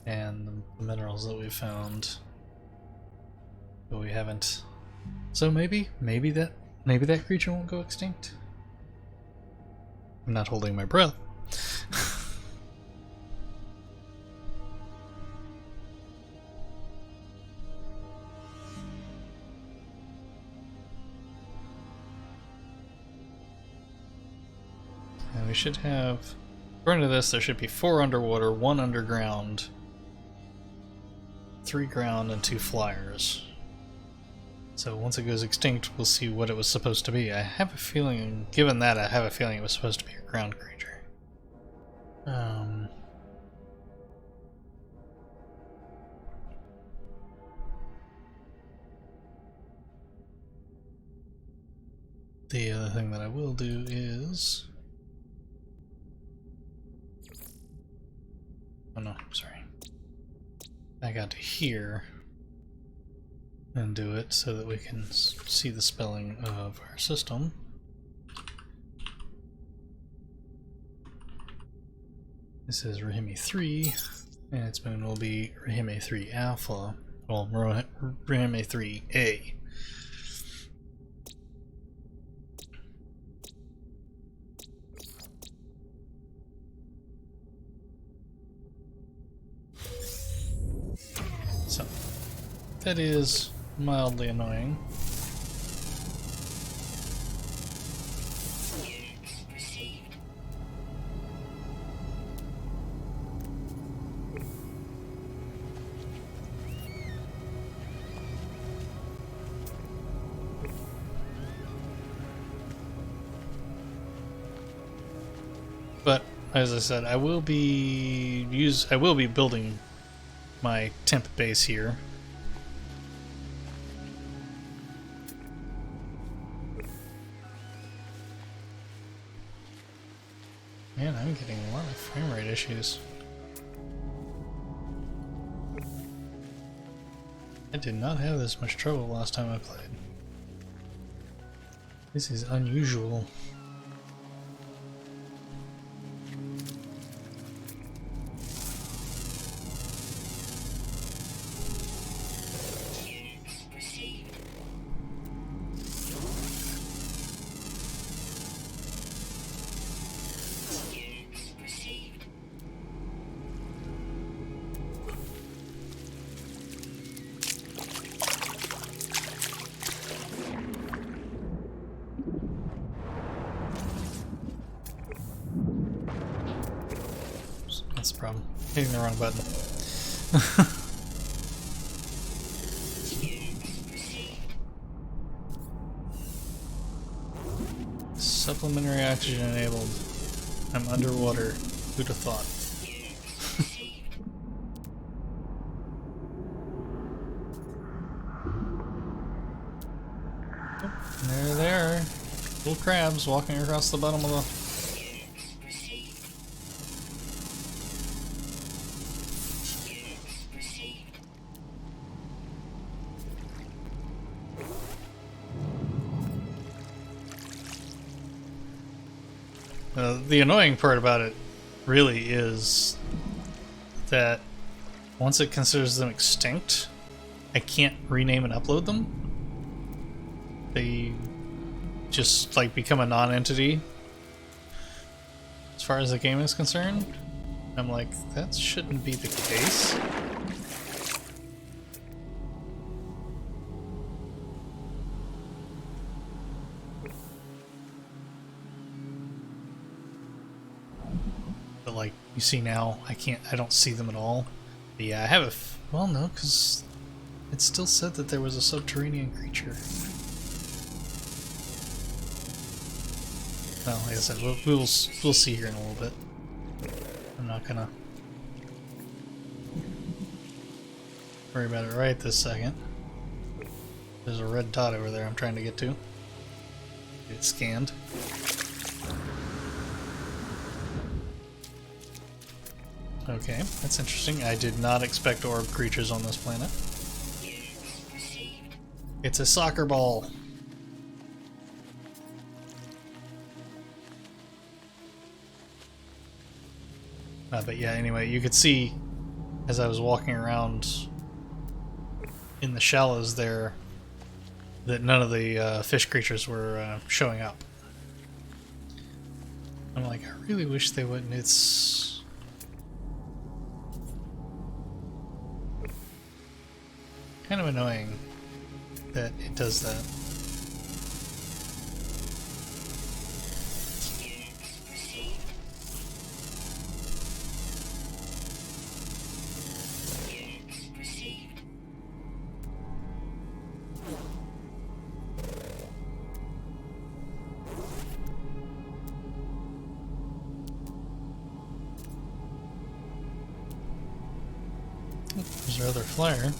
[SPEAKER 2] and the minerals that we found, but we haven't... So maybe that creature won't go extinct? I'm not holding my breath. And we should have, according to this, there should be 4 underwater, 1 underground, 3 ground, and 2 flyers. So once it goes extinct, we'll see what it was supposed to be. I have a feeling, given that, I have a feeling it was supposed to be a ground creature. The other thing that I will do is... Oh no, sorry. Back out to here and do it so that we can see the spelling of our system. This is Rahimi 3, and its moon will be Rahimi 3 Alpha, well, Rahimi 3A. So, that is mildly annoying. But as I said, I will be building my temp base here. Man, I'm getting a lot of frame rate issues. I did not have this much trouble last time I played. This is unusual. That's the problem. Hitting the wrong button. Supplementary oxygen enabled. I'm underwater. Who'd have thought? There they are. Little crabs walking across the bottom of the... The annoying part about it really is that once it considers them extinct, I can't rename and upload them. They just like become a non-entity as far as the game is concerned. I'm like, that shouldn't be the case. But like, you see now, I don't see them at all. But yeah, I have a, well no, because it still said that there was a subterranean creature. Well, like I said, we'll see here in a little bit. I'm not gonna worry about it right this second. There's a red dot over there I'm trying to get to. Get it scanned. Okay, that's interesting. I did not expect orb creatures on this planet. It's a soccer ball. But yeah, anyway, you could see as I was walking around in the shallows there that none of the fish creatures were showing up. I'm like, I really wish they wouldn't. It's kind of annoying that it does that. There's our other flyer.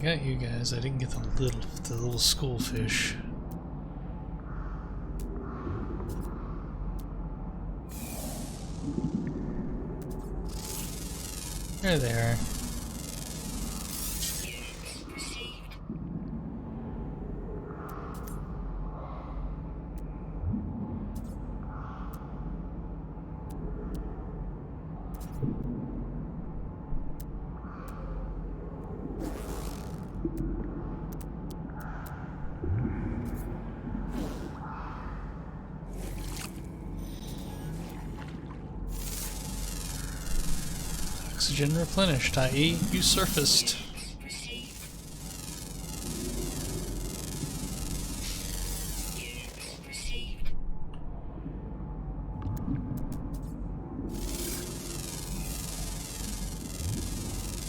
[SPEAKER 2] got you guys. I didn't get the little schoolfish. There they are. Oxygen replenished, i.e. you surfaced.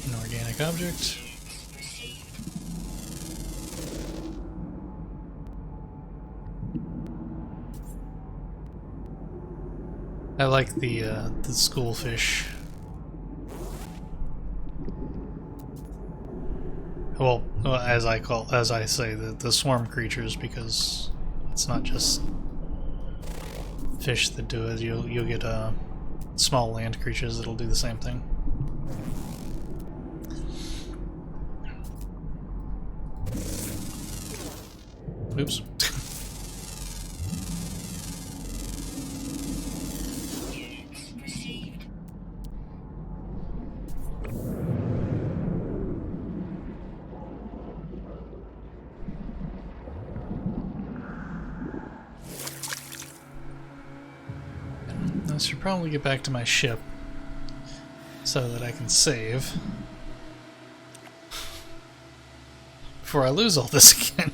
[SPEAKER 2] Inorganic object. I like the schoolfish. Well, as I say, the swarm creatures, because it's not just fish that do it. You'll get small land creatures that'll do the same thing. Oops. I should probably get back to my ship so that I can save before I lose all this again.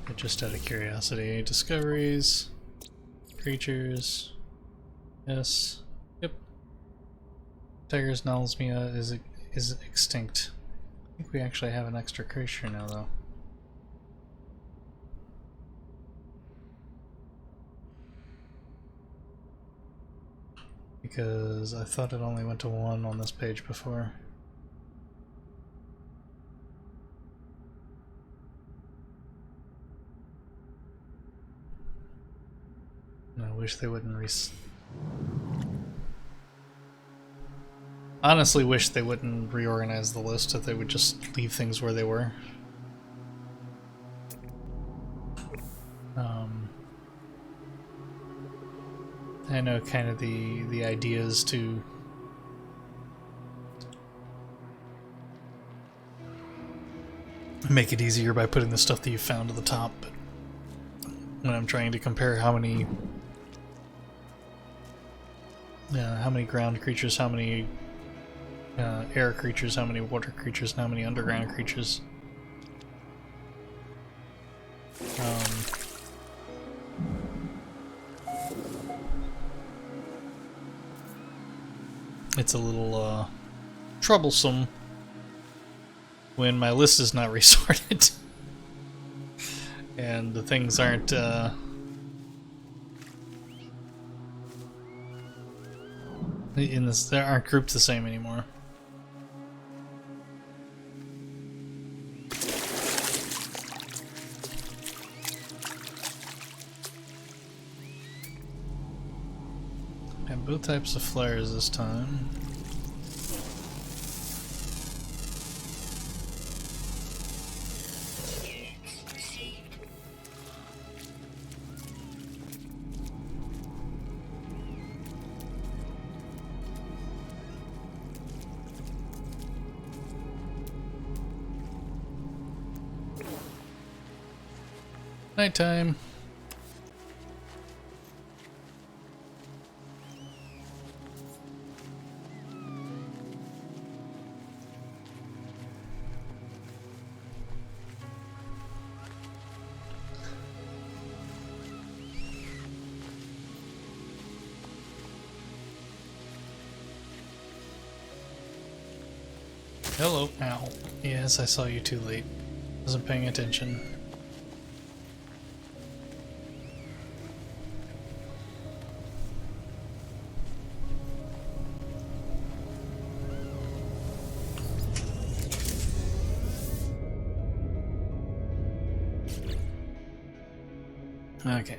[SPEAKER 2] But just out of curiosity, discoveries, creatures, yes, yep. Tiger's Nalsmia is extinct. I think we actually have an extra creature now, though. Because I thought it only went to 1 on this page before. And I wish they wouldn't honestly wish they wouldn't reorganize the list, if they would just leave things where they were. I know kind of the idea is to make it easier by putting the stuff that you found to the top, but when I'm trying to compare how many ground creatures, how many air creatures, how many water creatures, and how many underground creatures, it's a little troublesome when my list is not resorted and the things aren't they aren't grouped the same anymore. And both types of flares this time. Nighttime. Hello. Ow. Yes, I saw you too late. Wasn't paying attention. Okay.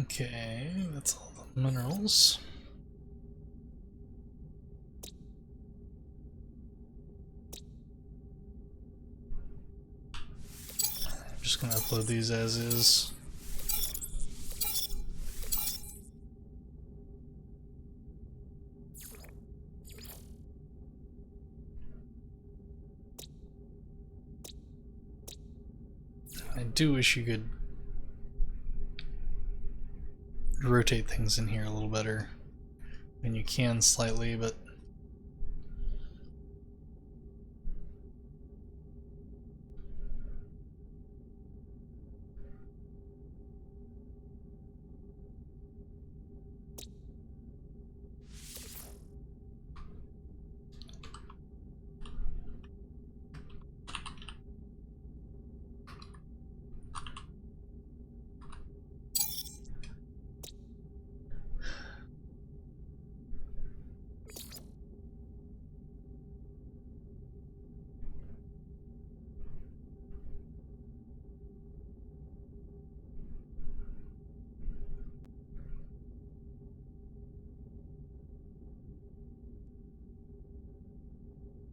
[SPEAKER 2] Okay, that's all the minerals. I'm just gonna upload these as is. I do wish you could rotate things in here a little better. And you can slightly, but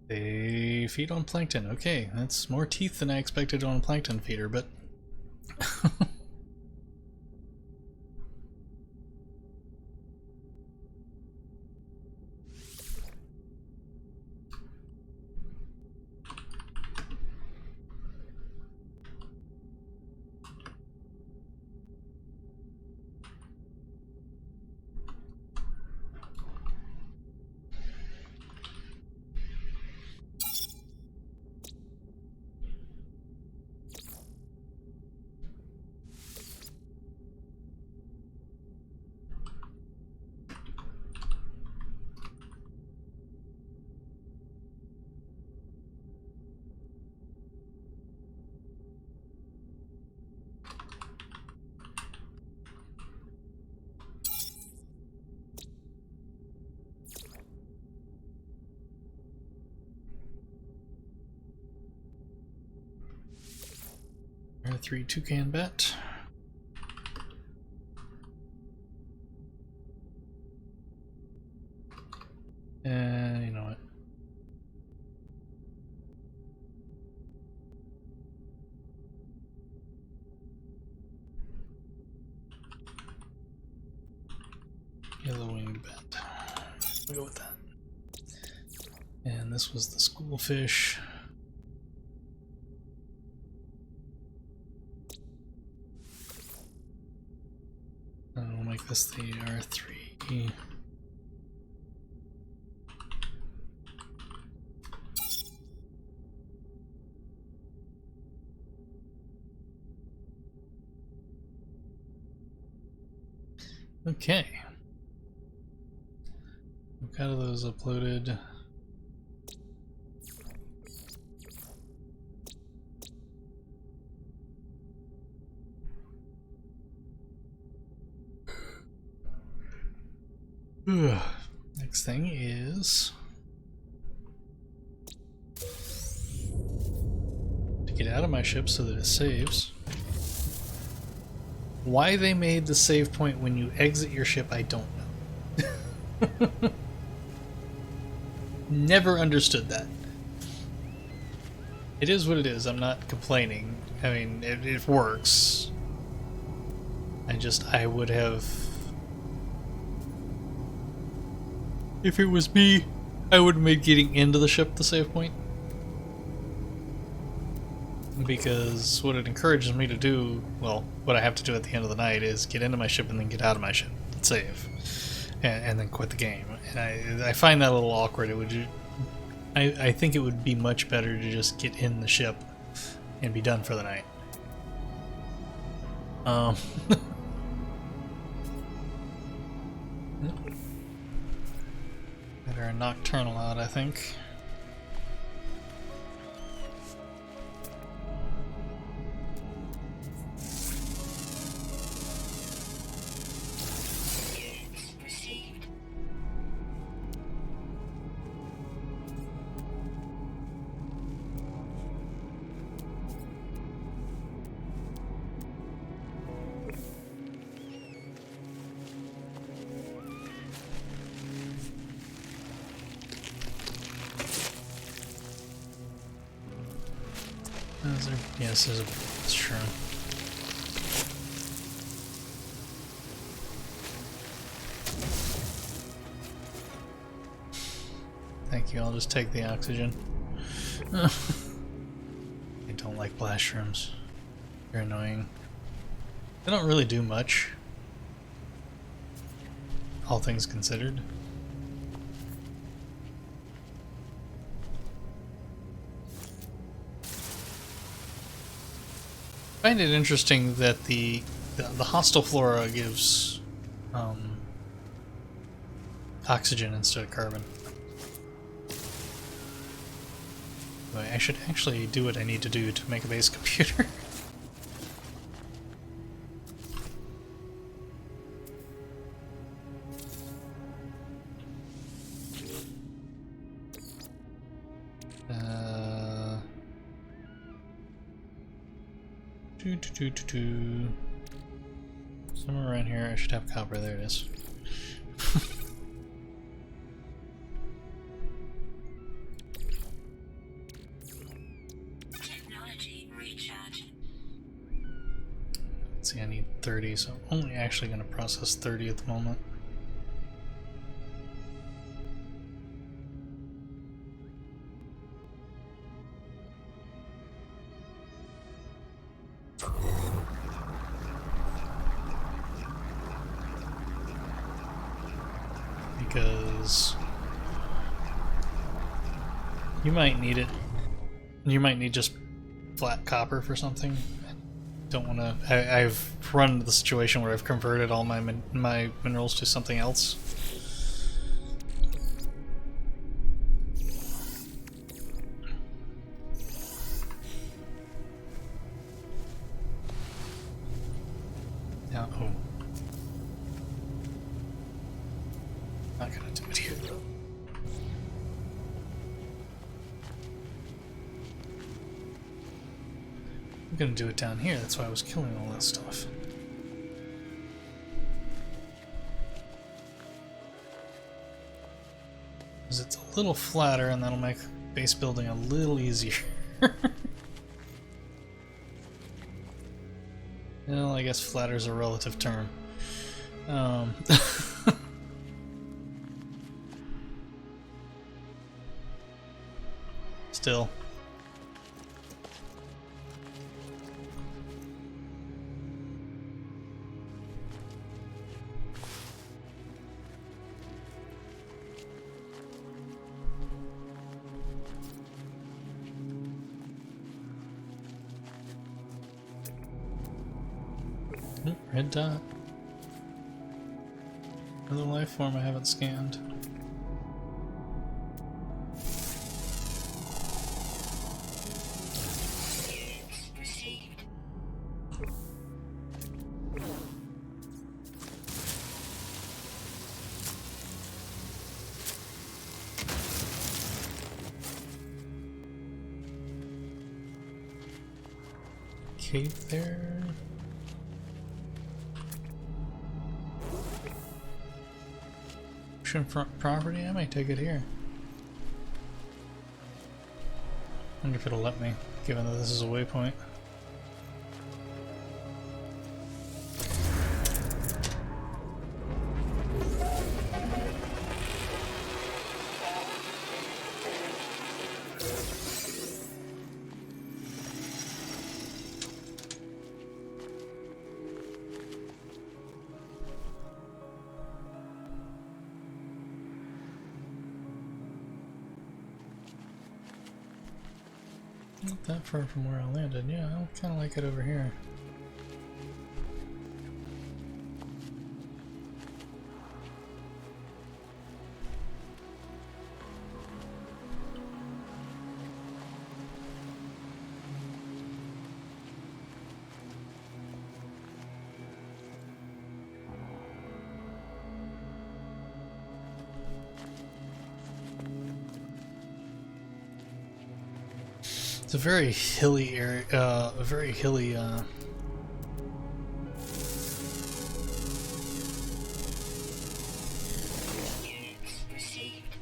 [SPEAKER 2] they feed on plankton. Okay, that's more teeth than I expected on a plankton feeder, but R3 toucan bat. You know what? Yellow winged bat. We'll go with that. And this was the schoolfish. And we'll make this the R3. Okay. What kind of those uploaded? Next thing is to get out of my ship so that it saves. Why they made the save point when you exit your ship, I don't know. Never understood that. It is what it is. I'm not complaining. I mean, it works. I would have... If it was me, I would have made getting into the ship the save point. Because what it encourages me to do, well, what I have to do at the end of the night is get into my ship and then get out of my ship and save. And then quit the game. And I find that a little awkward. It would... I think it would be much better to just get in the ship and be done for the night. Better a nocturnal out, I think. Yes, there's a shroom. Thank you, I'll just take the oxygen. I don't like blast shrooms. They're annoying. They don't really do much, all things considered. I find it interesting that the hostile flora gives oxygen instead of carbon. Anyway, I should actually do what I need to do to make a base computer. Somewhere around here I should have copper. There it is.
[SPEAKER 3] Technology recharge.
[SPEAKER 2] Let's see, I need 30, so I'm only actually going to process 30 at the moment. Because you might need it. You might need just flat copper for something. Don't want to. I've run into the situation where I've converted all my minerals to something else. Yeah. Oh. Not gonna do it here though. I'm gonna do it down here, that's why I was killing all that stuff. Because it's a little flatter and that'll make base building a little easier. Well, I guess flatter is a relative term. Still. Red dot. Another life form I haven't scanned.
[SPEAKER 3] Received.
[SPEAKER 2] Cave there. Front property? I might take it here. Wonder if it'll let me, given that this is a waypoint. Not that far from where I landed. Yeah, I kind of like it over here. It's a very hilly area, a very hilly,
[SPEAKER 3] Received.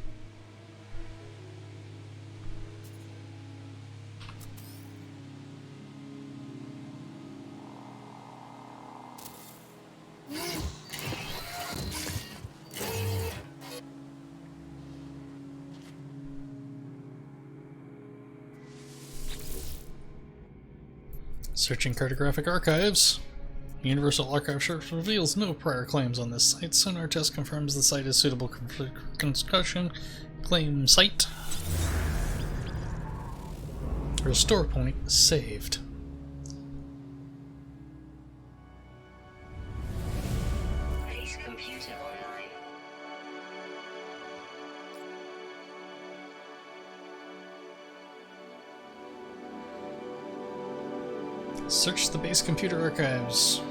[SPEAKER 2] Searching cartographic archives. Universal Archive Search reveals no prior claims on this site. Sonar test confirms the site is suitable for construction. Claim site. Restore point saved.
[SPEAKER 3] Base computer online.
[SPEAKER 2] Search the base computer archives.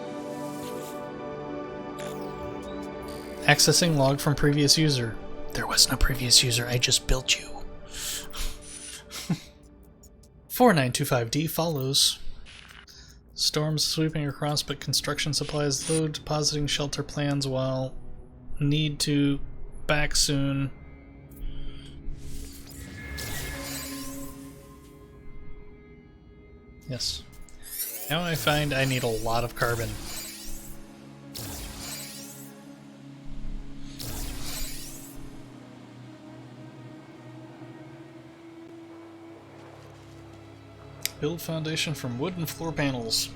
[SPEAKER 2] Accessing log from previous user. There was no previous user, I just built you. 4925D follows. Storms sweeping across, but construction supplies low, depositing shelter plans while need to back soon. Yes. Now I find I need a lot of carbon. Build foundation from wood and floor panels.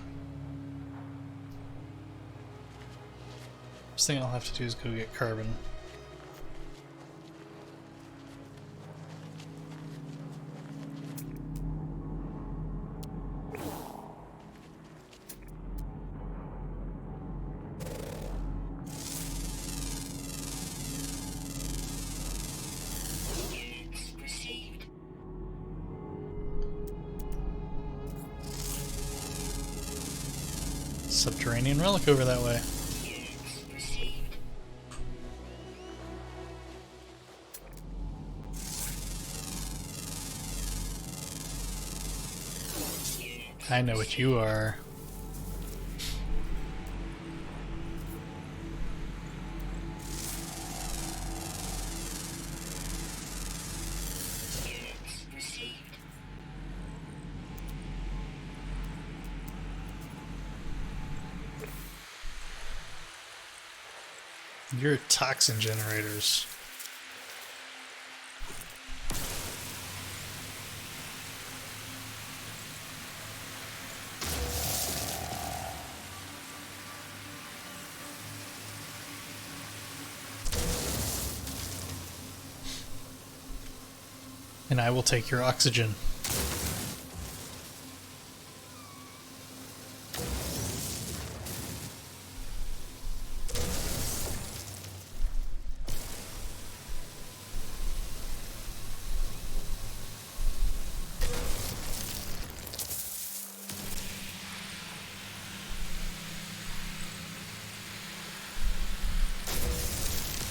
[SPEAKER 2] First thing I'll have to do is go get carbon.
[SPEAKER 3] Units received.
[SPEAKER 2] Subterranean relic over that way.
[SPEAKER 3] Units received.
[SPEAKER 2] I know what you are.
[SPEAKER 3] Units received.
[SPEAKER 2] You're toxin generators. And I will take your oxygen.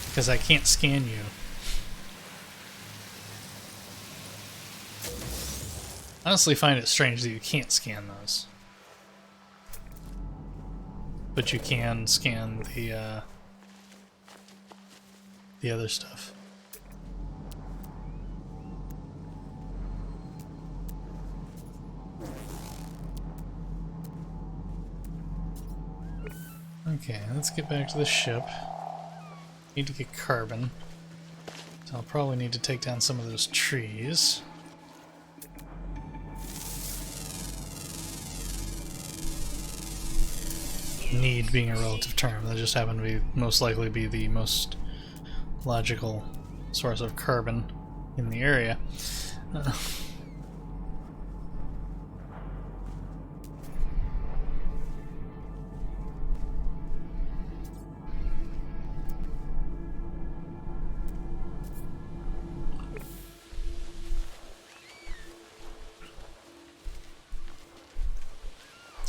[SPEAKER 2] Because I can't scan you. I honestly find it strange that you can't scan those. But you can scan the other stuff. Okay, let's get back to the ship. Need to get carbon. So I'll probably need to take down some of those trees. Need being a relative term. That just happened to be most likely be the most logical source of carbon in the area.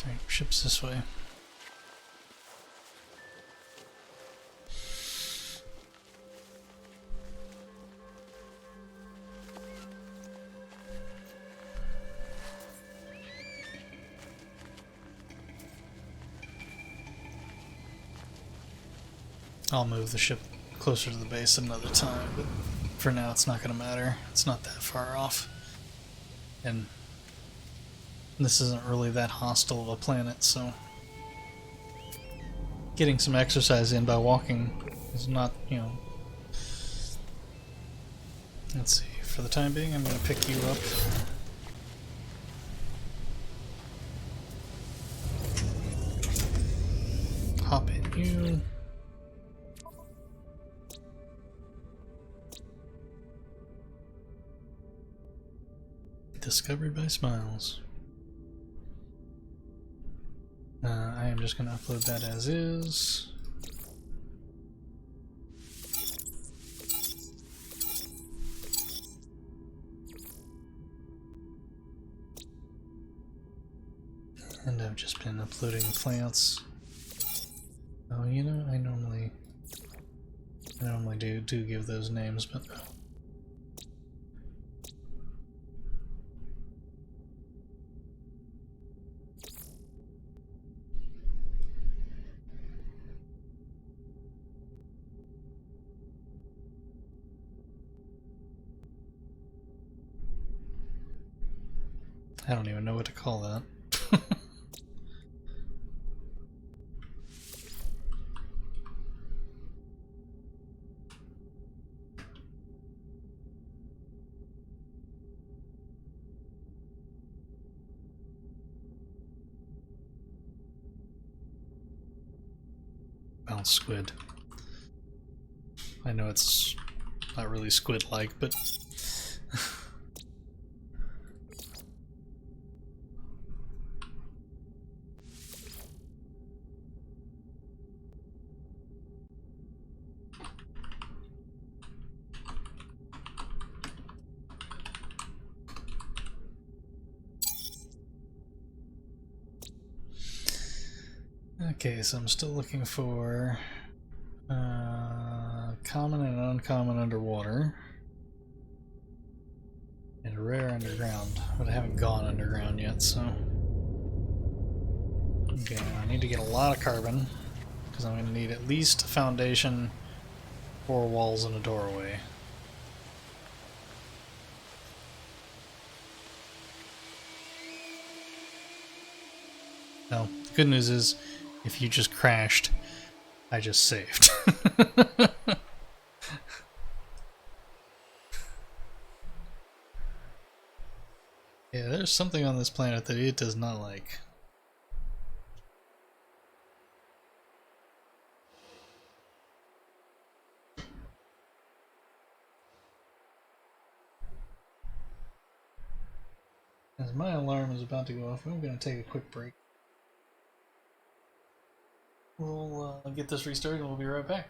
[SPEAKER 2] Alright, ship's this way. I'll move the ship closer to the base another time, but for now it's not going to matter. It's not that far off. And this isn't really that hostile of a planet, so getting some exercise in by walking is not, you know... Let's see, for the time being I'm going to pick you up. pop in you. Discovered by Smiles. I am just going to upload that as is. And I've just been uploading plants. Oh, you know, I normally do give those names, but I don't even know what to call that. Bounce squid. I know it's not really squid-like, but okay, so I'm still looking for common and uncommon underwater and rare underground, but I haven't gone underground yet, so okay, I need to get a lot of carbon because I'm going to need at least a foundation, 4 walls, and a doorway. Well, the good news is, if you just crashed, I just saved. Yeah, there's something on this planet that it does not like. As my alarm is about to go off, I'm going to take a quick break. We'll get this restarted and we'll be right back.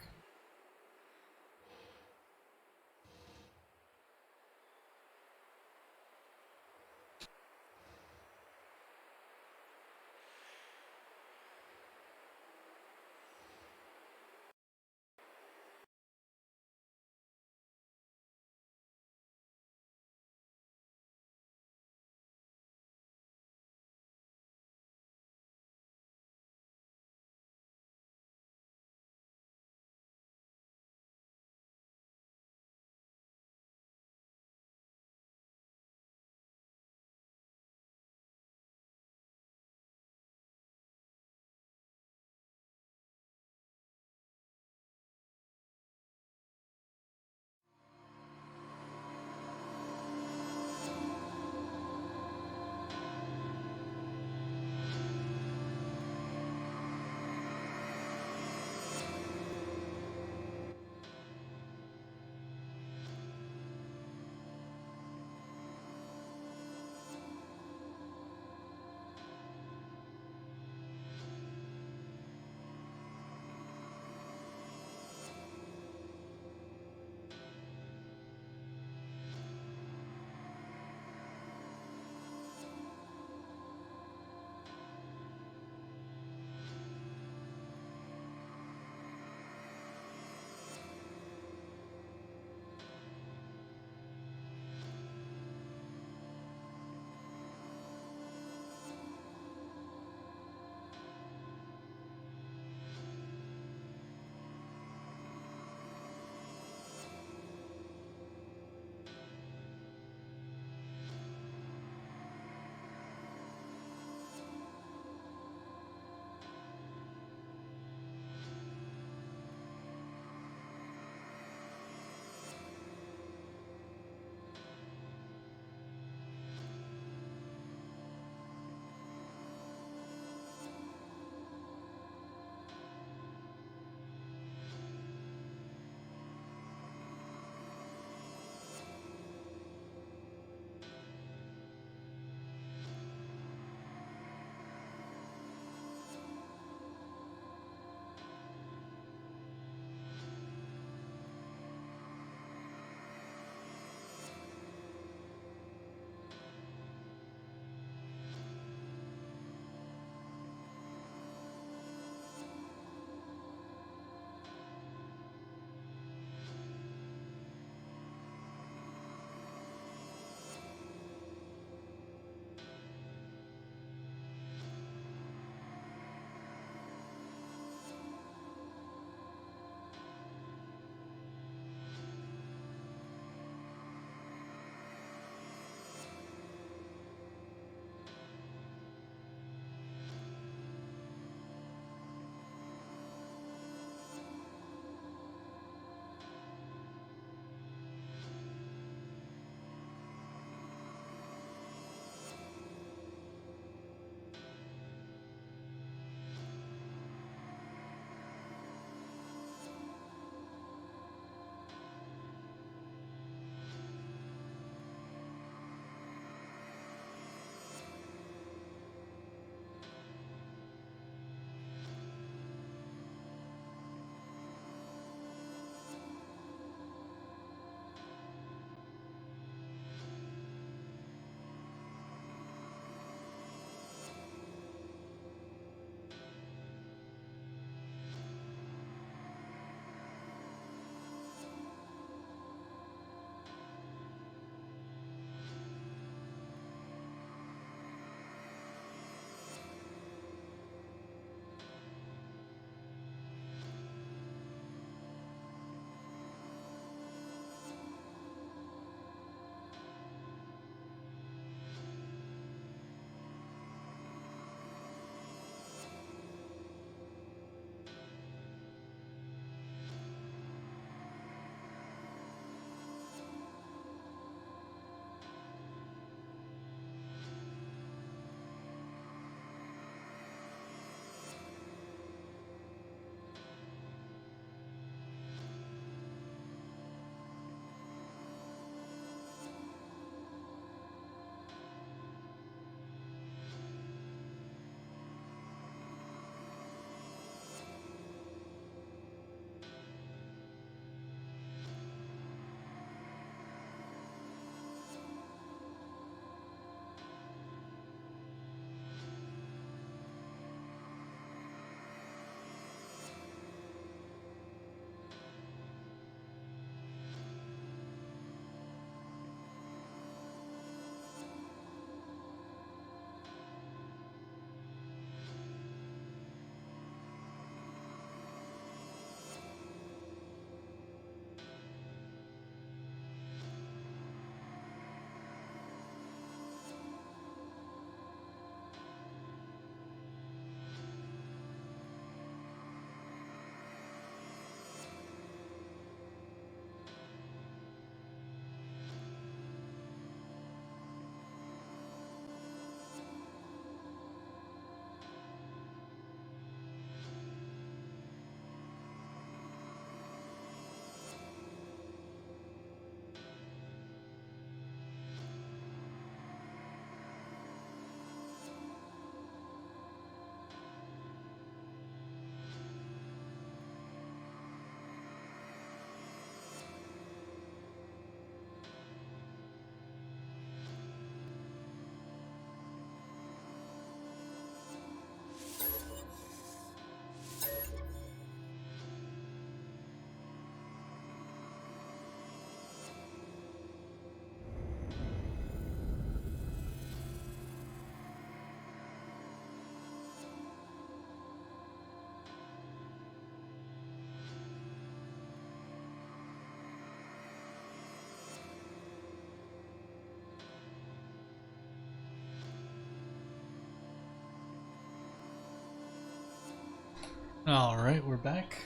[SPEAKER 2] Alright, we're back.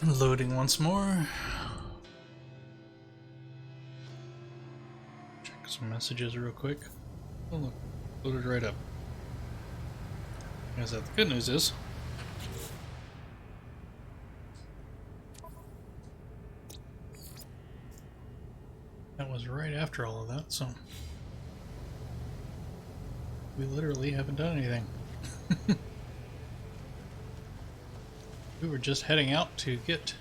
[SPEAKER 2] Loading once more. Check some messages real quick. Oh look, loaded right up. I guess that the good news is that was right after all of that, so we literally haven't done anything. We were just heading out to get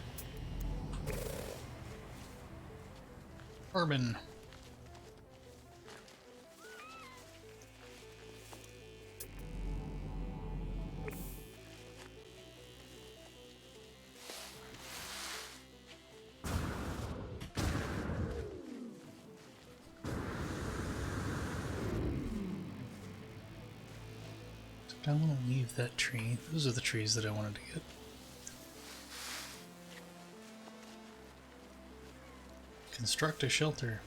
[SPEAKER 2] carbon. I want to leave that tree. Those are the trees that I wanted to get. Construct a shelter.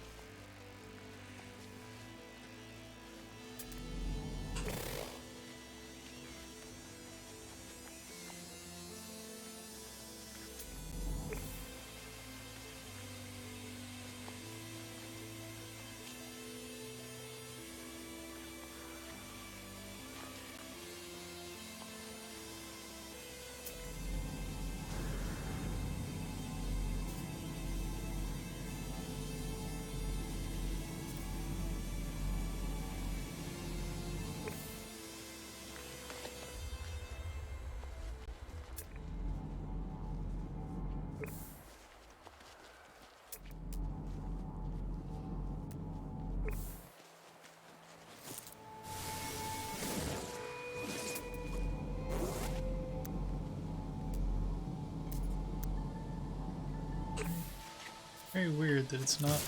[SPEAKER 2] Very weird that it's not.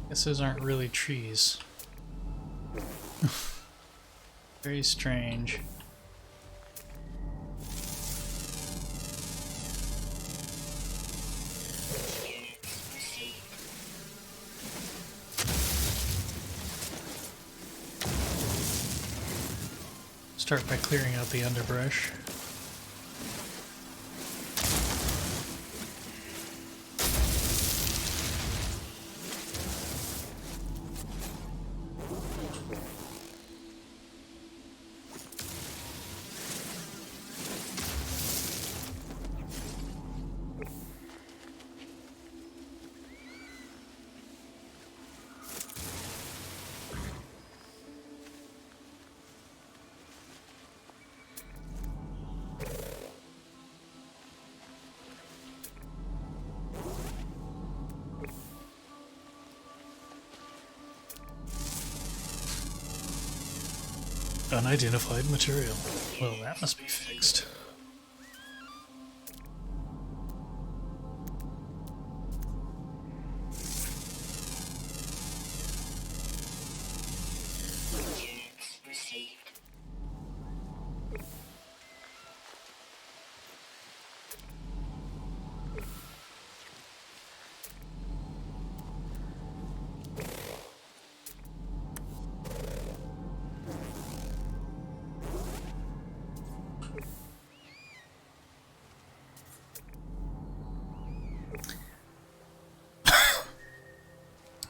[SPEAKER 2] I guess those aren't really trees. Very strange. Start by clearing out the underbrush. Unidentified material. Well, that must be fixed.
[SPEAKER 3] Units received.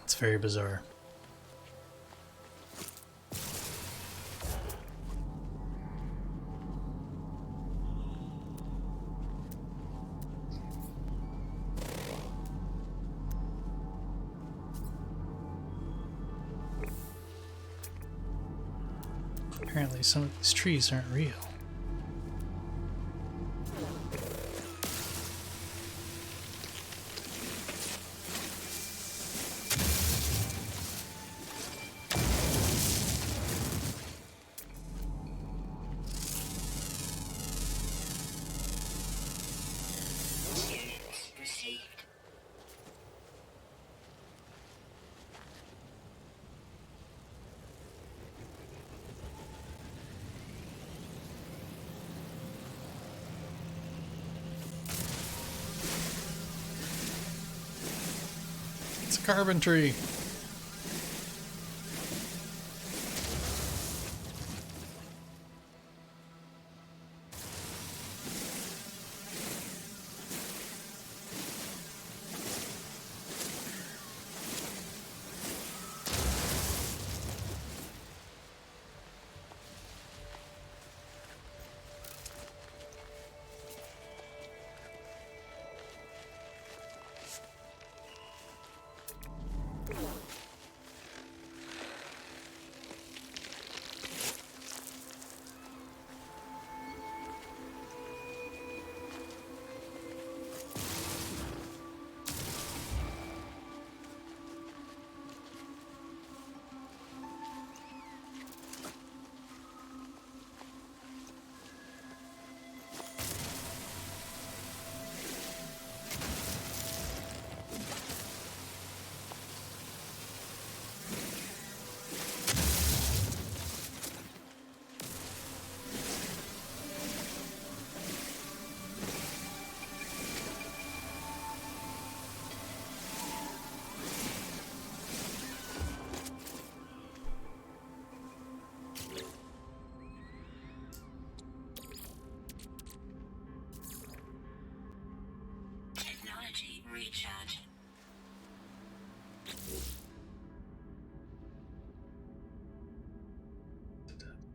[SPEAKER 2] It's very bizarre. Apparently some of these trees aren't real.
[SPEAKER 3] Units received.
[SPEAKER 2] It's a carbon tree.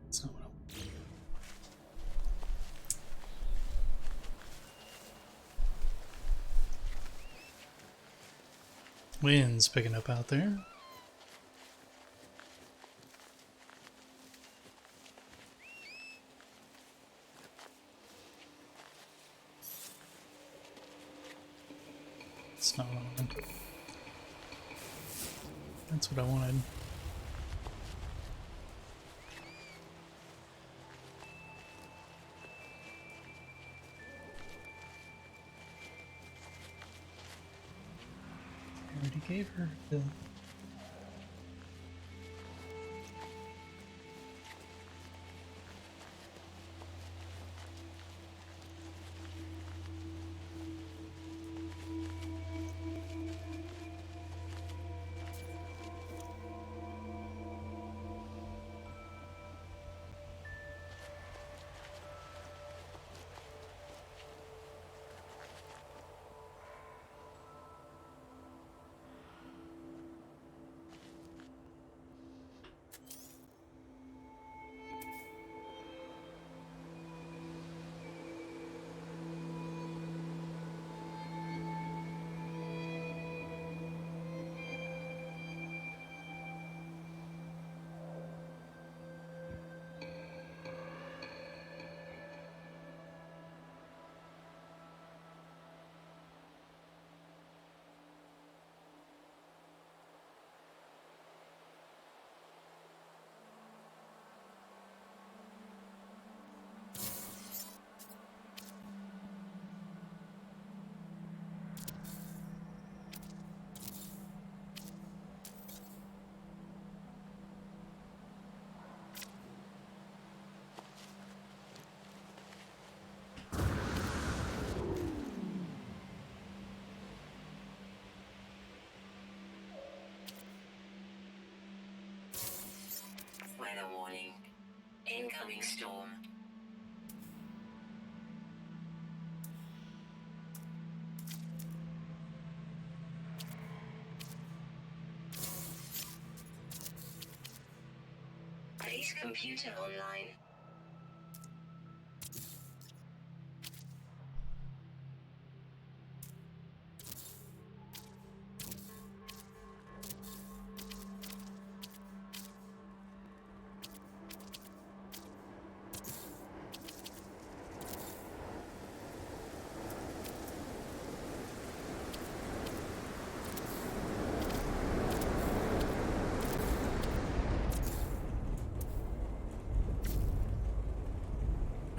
[SPEAKER 2] That's not what I want. Wind's picking up out there. That's not what I wanted. That's what I wanted. I already gave her the...
[SPEAKER 3] Weather warning. Incoming storm. Base computer online.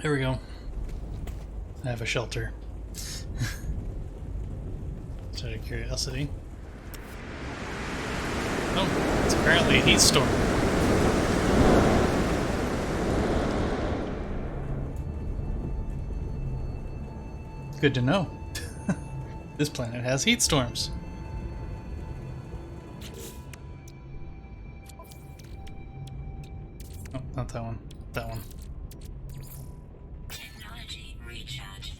[SPEAKER 2] There we go. I have a shelter. Just out of curiosity. Oh, it's apparently a heat storm. Good to know. This planet has heat storms. Oh, not that one. That one.
[SPEAKER 3] Technology recharge.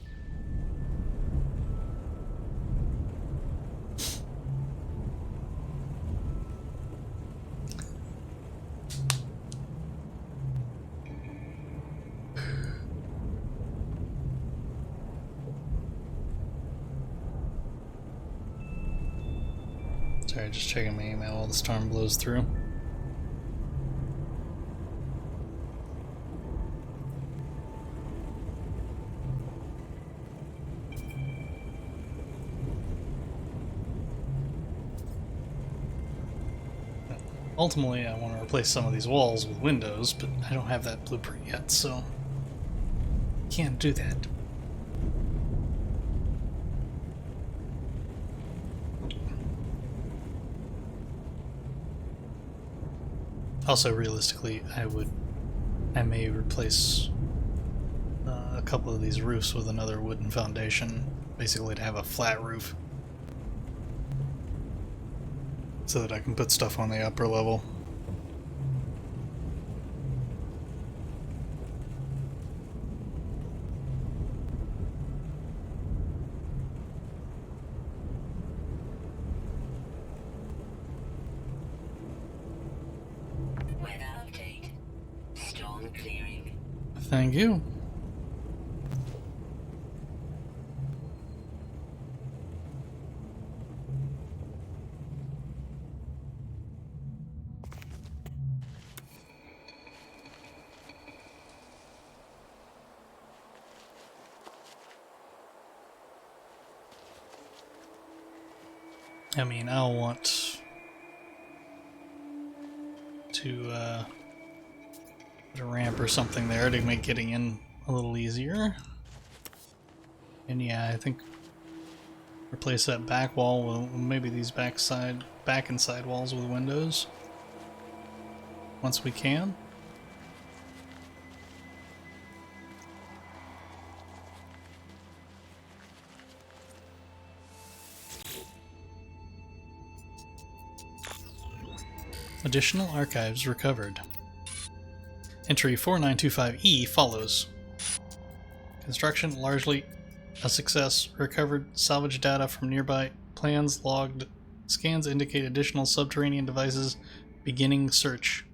[SPEAKER 2] Sorry, just checking my email while the storm blows through. Ultimately, I want to replace some of these walls with windows, but I don't have that blueprint yet, so can't do that. Also, realistically, I may replace a couple of these roofs with another wooden foundation, basically to have a flat roof, so that I can put stuff on the upper level.
[SPEAKER 3] Weather update. Storm clear.
[SPEAKER 2] Thank you. I mean, I'll want to put a ramp or something there to make getting in a little easier. And yeah, I think replace that back wall with maybe these back and side walls with windows once we can. Additional archives recovered. Entry 4925E follows. Construction largely a success. Recovered salvage data from nearby plans logged. Scans indicate additional subterranean devices. Beginning search.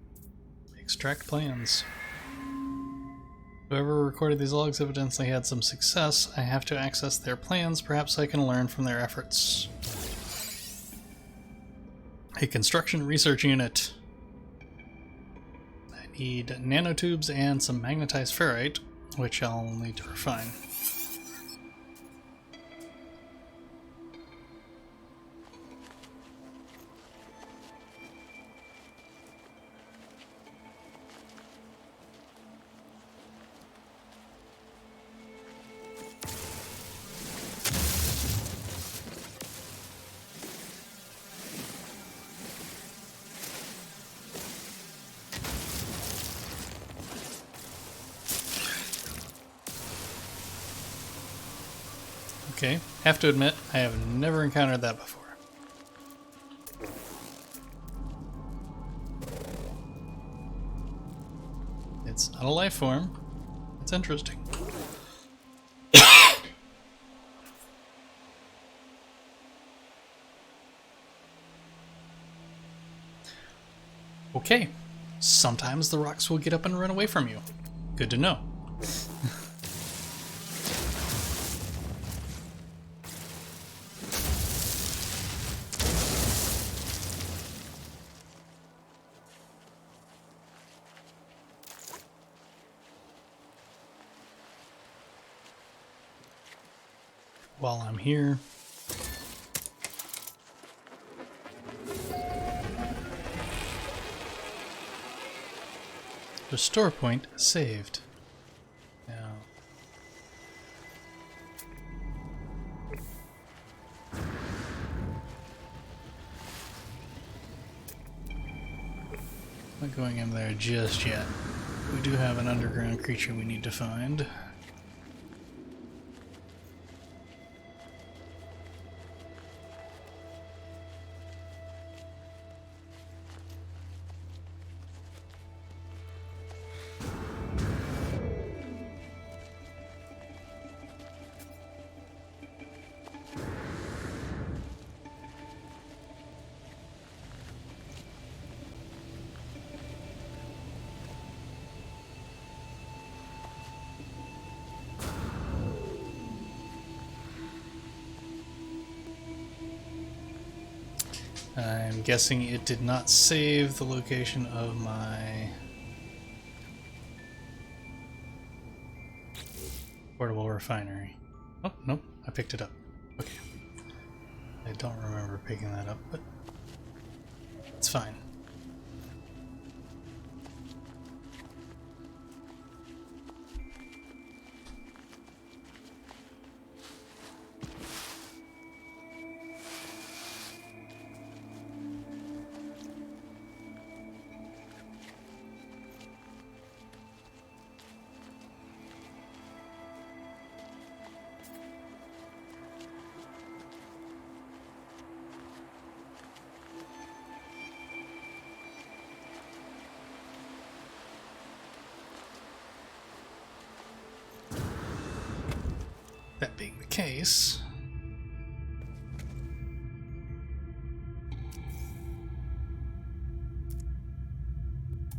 [SPEAKER 2] Extract plans. Whoever recorded these logs evidently had some success. I have to access their plans. Perhaps I can learn from their efforts. A construction research unit. I need nanotubes and some magnetized ferrite, which I'll need to refine. Okay, have to admit, I have never encountered that before. It's not a life form. It's interesting. Okay, sometimes the rocks will get up and run away from you. Good to know. While I'm here, restore point saved. Now, not going in there just yet. We do have an underground creature we need to find. I'm guessing it did not save the location of my portable refinery. Oh, nope, I picked it up. Okay. I don't remember picking that up, but it's fine. That being the case,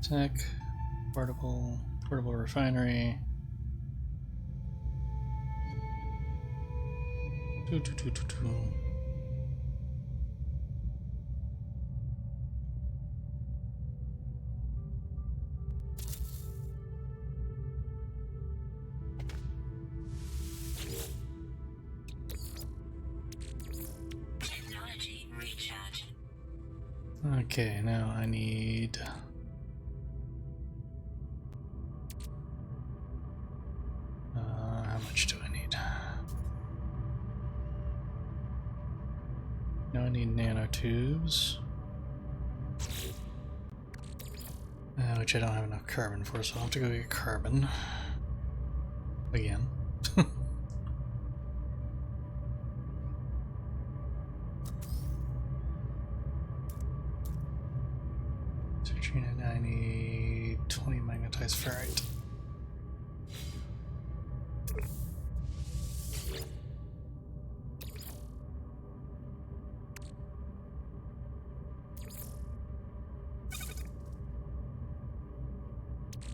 [SPEAKER 2] tech, portable refinery. Doo, doo, doo, doo, doo.
[SPEAKER 3] Technology recharge.
[SPEAKER 2] Okay, now I need. How much do I need? Now I need nanotubes. Which I don't have enough carbon for, so I'll have to go get carbon. Again. Searching it, I need 20 magnetized ferrite.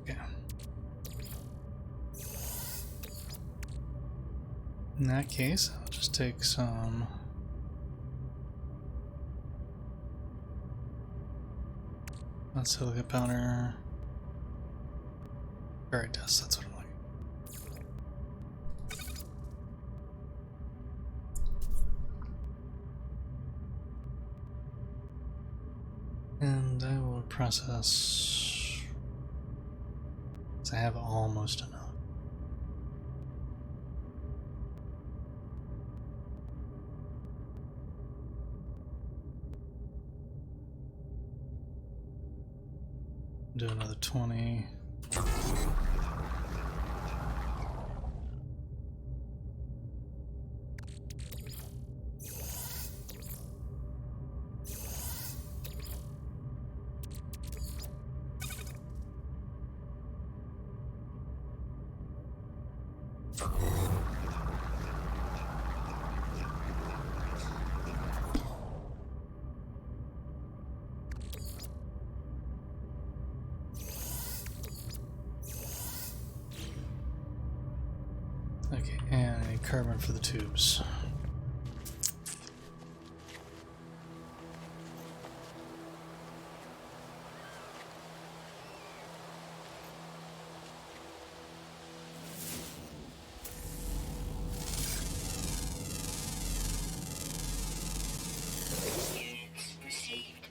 [SPEAKER 2] Okay. In that case, I'll just take some not silica powder. Ferrite dust, that's what I'm looking. And I will process. I have almost enough. Do another 20. Okay, and I need carbon for the tubes.
[SPEAKER 3] Units received.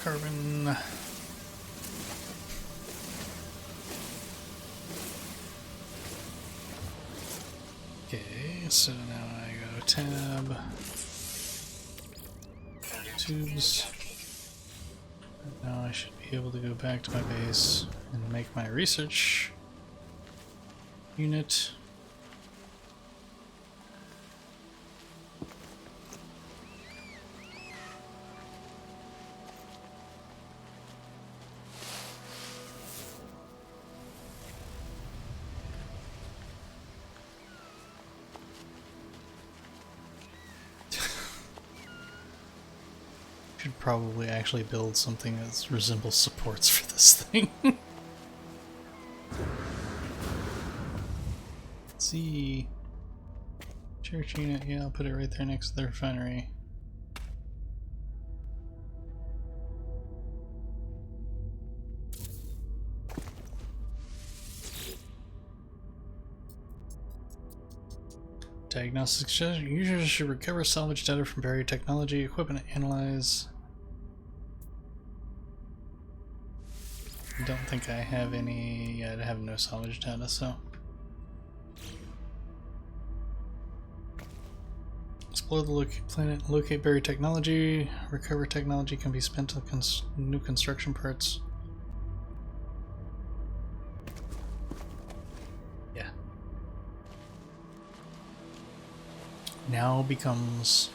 [SPEAKER 2] Carbon. Okay, so now I go tab. Tubes. Now I should be able to go back to my base and make my research unit. Should probably actually build something that resembles supports for this thing. Let's see. Church unit, yeah, I'll put it right there next to the refinery. Diagnostics users should recover salvage data from buried technology, equipment, analyze. I don't think I have any. Yeah, I have no salvage data, so. Explore the planet, locate buried technology. Recover technology can be spent on new construction parts. Yeah. Now becomes.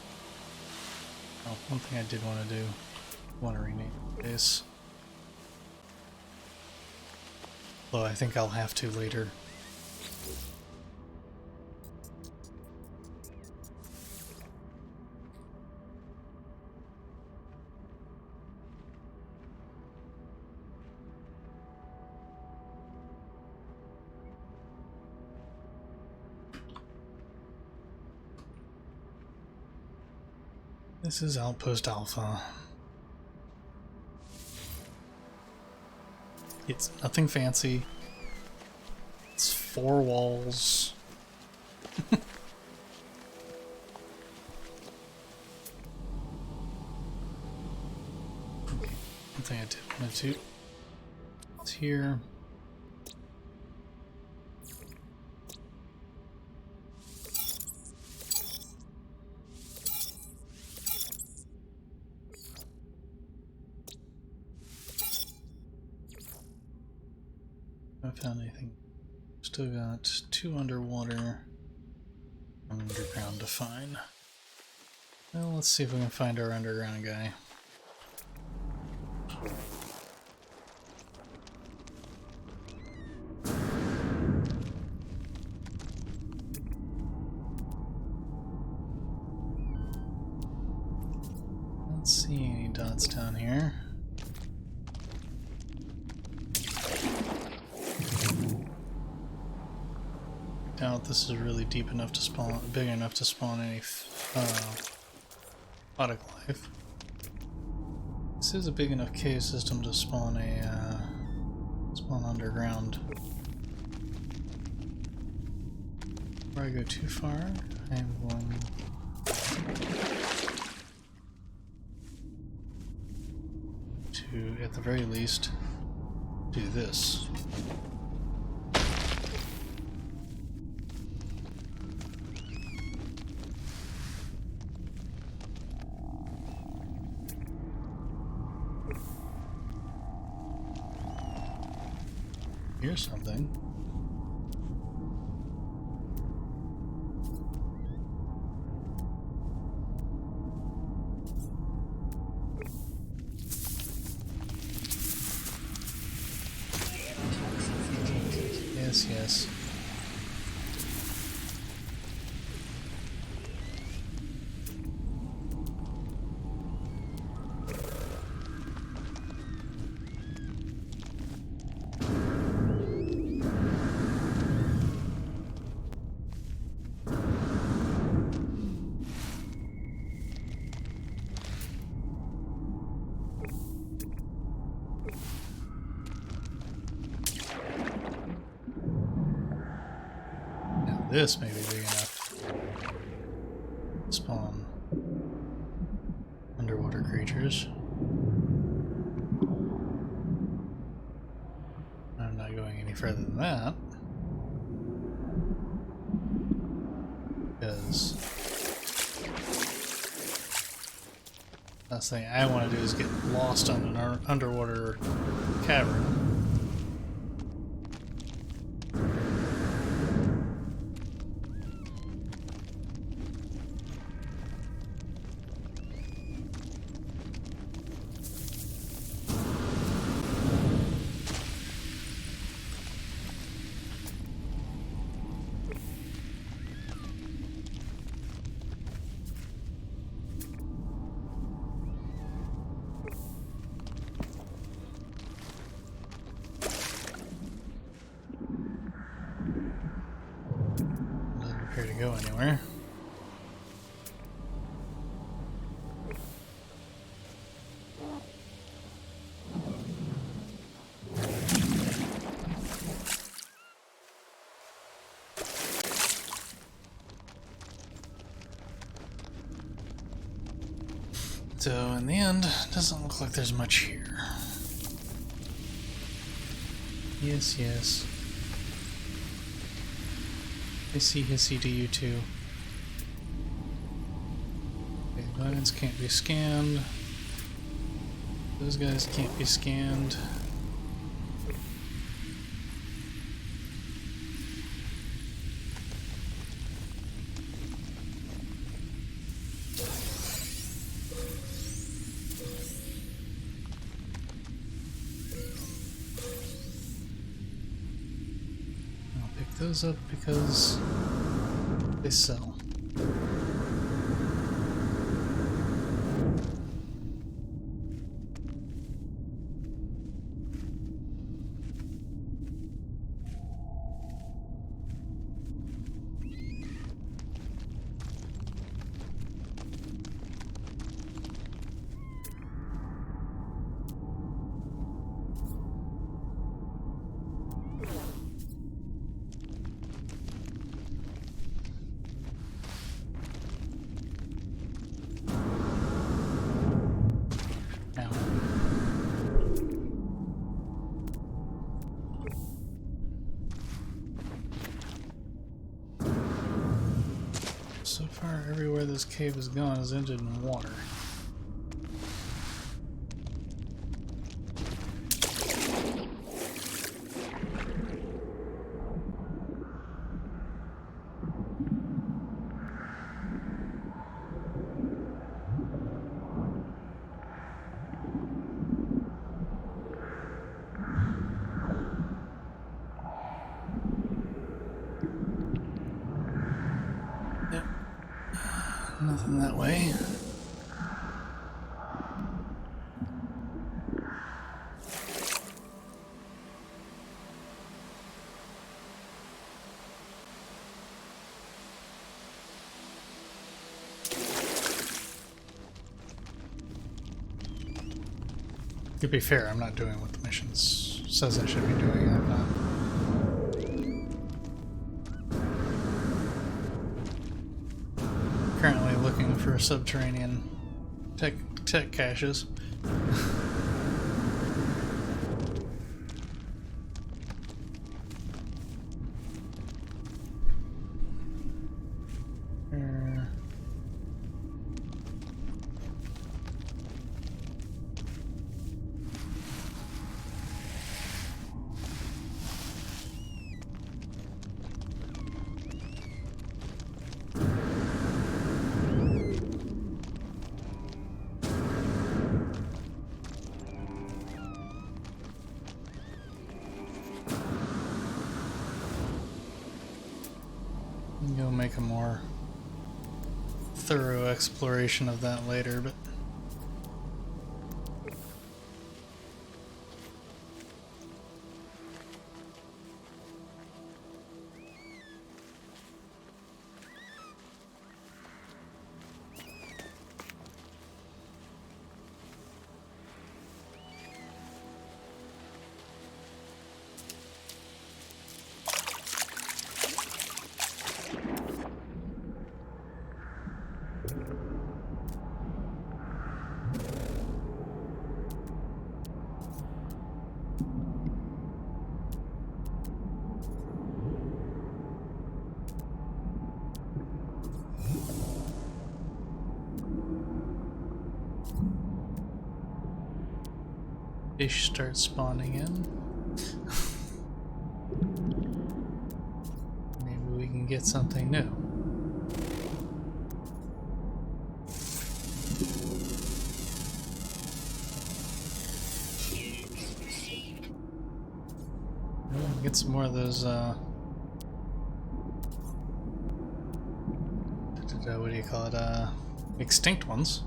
[SPEAKER 2] Oh, one thing I did want to do. I want to rename this. Though I think I'll have to later. This is Outpost Alpha. It's nothing fancy. It's 4 walls. Okay. One thing I did want to do. It's here. Haven't found anything. Still got 2 underwater, underground to find. Well, let's see if we can find our underground guy. Don't see any dots down here. Doubt this is really deep enough to spawn, big enough to spawn any aquatic life. This is a big enough cave system to spawn a spawn underground. Before I go too far, I am going to, at the very least, do this. Here's something. Yes, yes. This may be big enough to spawn underwater creatures. I'm not going any further than that because last thing I want to do is get lost on an underwater cavern. To go anywhere. So in the end, it doesn't look like there's much here. Yes, yes. Hissy hissy to you too. Okay, vines can't be scanned. Those guys can't be scanned. I'll pick those up because they sell. So far, everywhere this cave has gone has ended in water. Nothing that way. To be fair, I'm not doing what the mission says I should be doing. I'm not. Currently looking for subterranean tech caches. Go make a more thorough exploration of that later, but fish start spawning in. Maybe we can get something new. Get some more of those, what do you call it, extinct ones.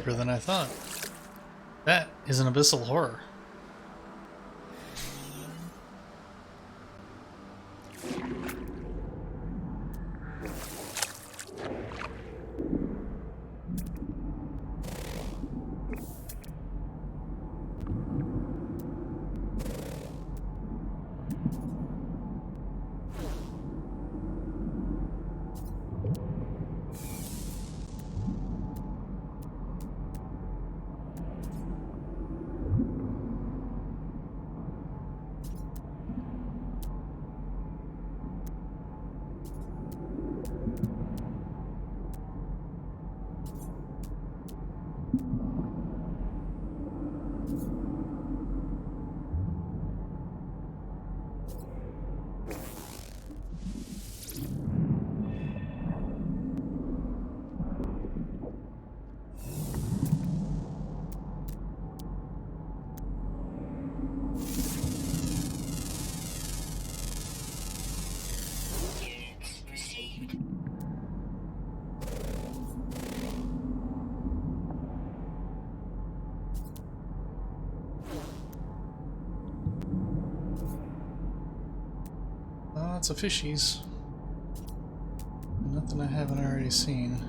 [SPEAKER 2] deeper than I thought. That is an abyssal horror.
[SPEAKER 3] Units received.
[SPEAKER 2] Lots of fishies. Nothing I haven't already seen.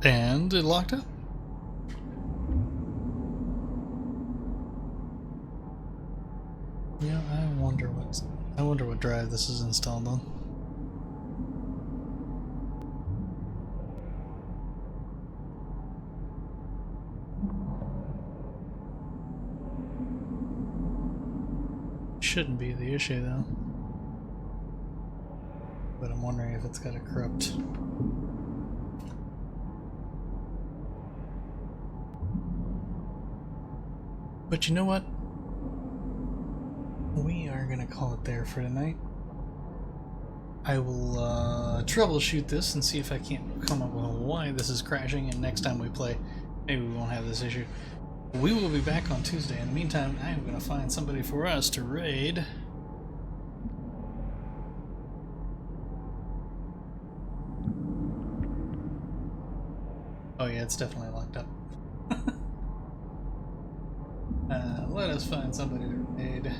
[SPEAKER 2] And it locked up. Yeah, I wonder what drive this is installed on. Shouldn't be the issue though. But I'm wondering if it's got a corrupt. But you know what? We are gonna call it there for tonight. I will troubleshoot this and see if I can't come up with why this is crashing, and next time we play, maybe we won't have this issue. We will be back on Tuesday. In the meantime, I am going to find somebody for us to raid. Oh yeah, it's definitely locked up. Let us find somebody to raid.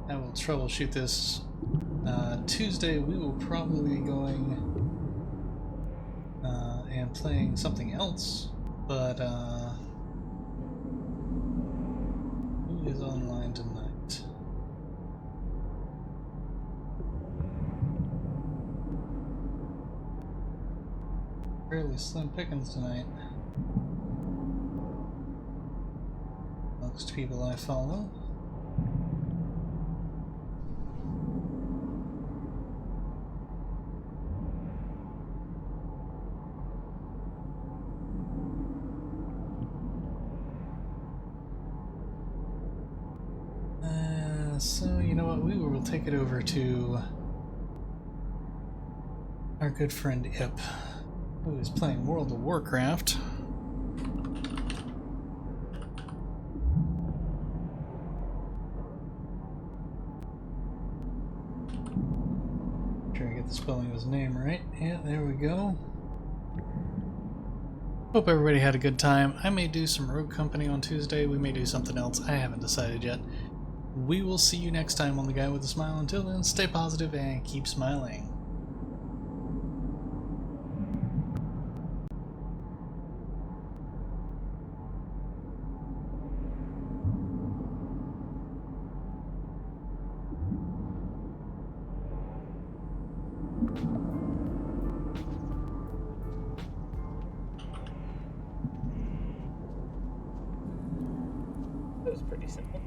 [SPEAKER 2] I will troubleshoot this. Tuesday we will probably be going and playing something else, but who is online tonight? Fairly slim pickings tonight. Most people I follow. So, you know what, we will take it over to our good friend Ip, who is playing World of Warcraft. Make sure I get the spelling of his name right. Yeah, there we go. Hope everybody had a good time. I may do some Rogue Company on Tuesday. We may do something else. I haven't decided yet. We will see you next time on The Guy with a Smile. Until then, stay positive and keep smiling.
[SPEAKER 4] That was pretty simple.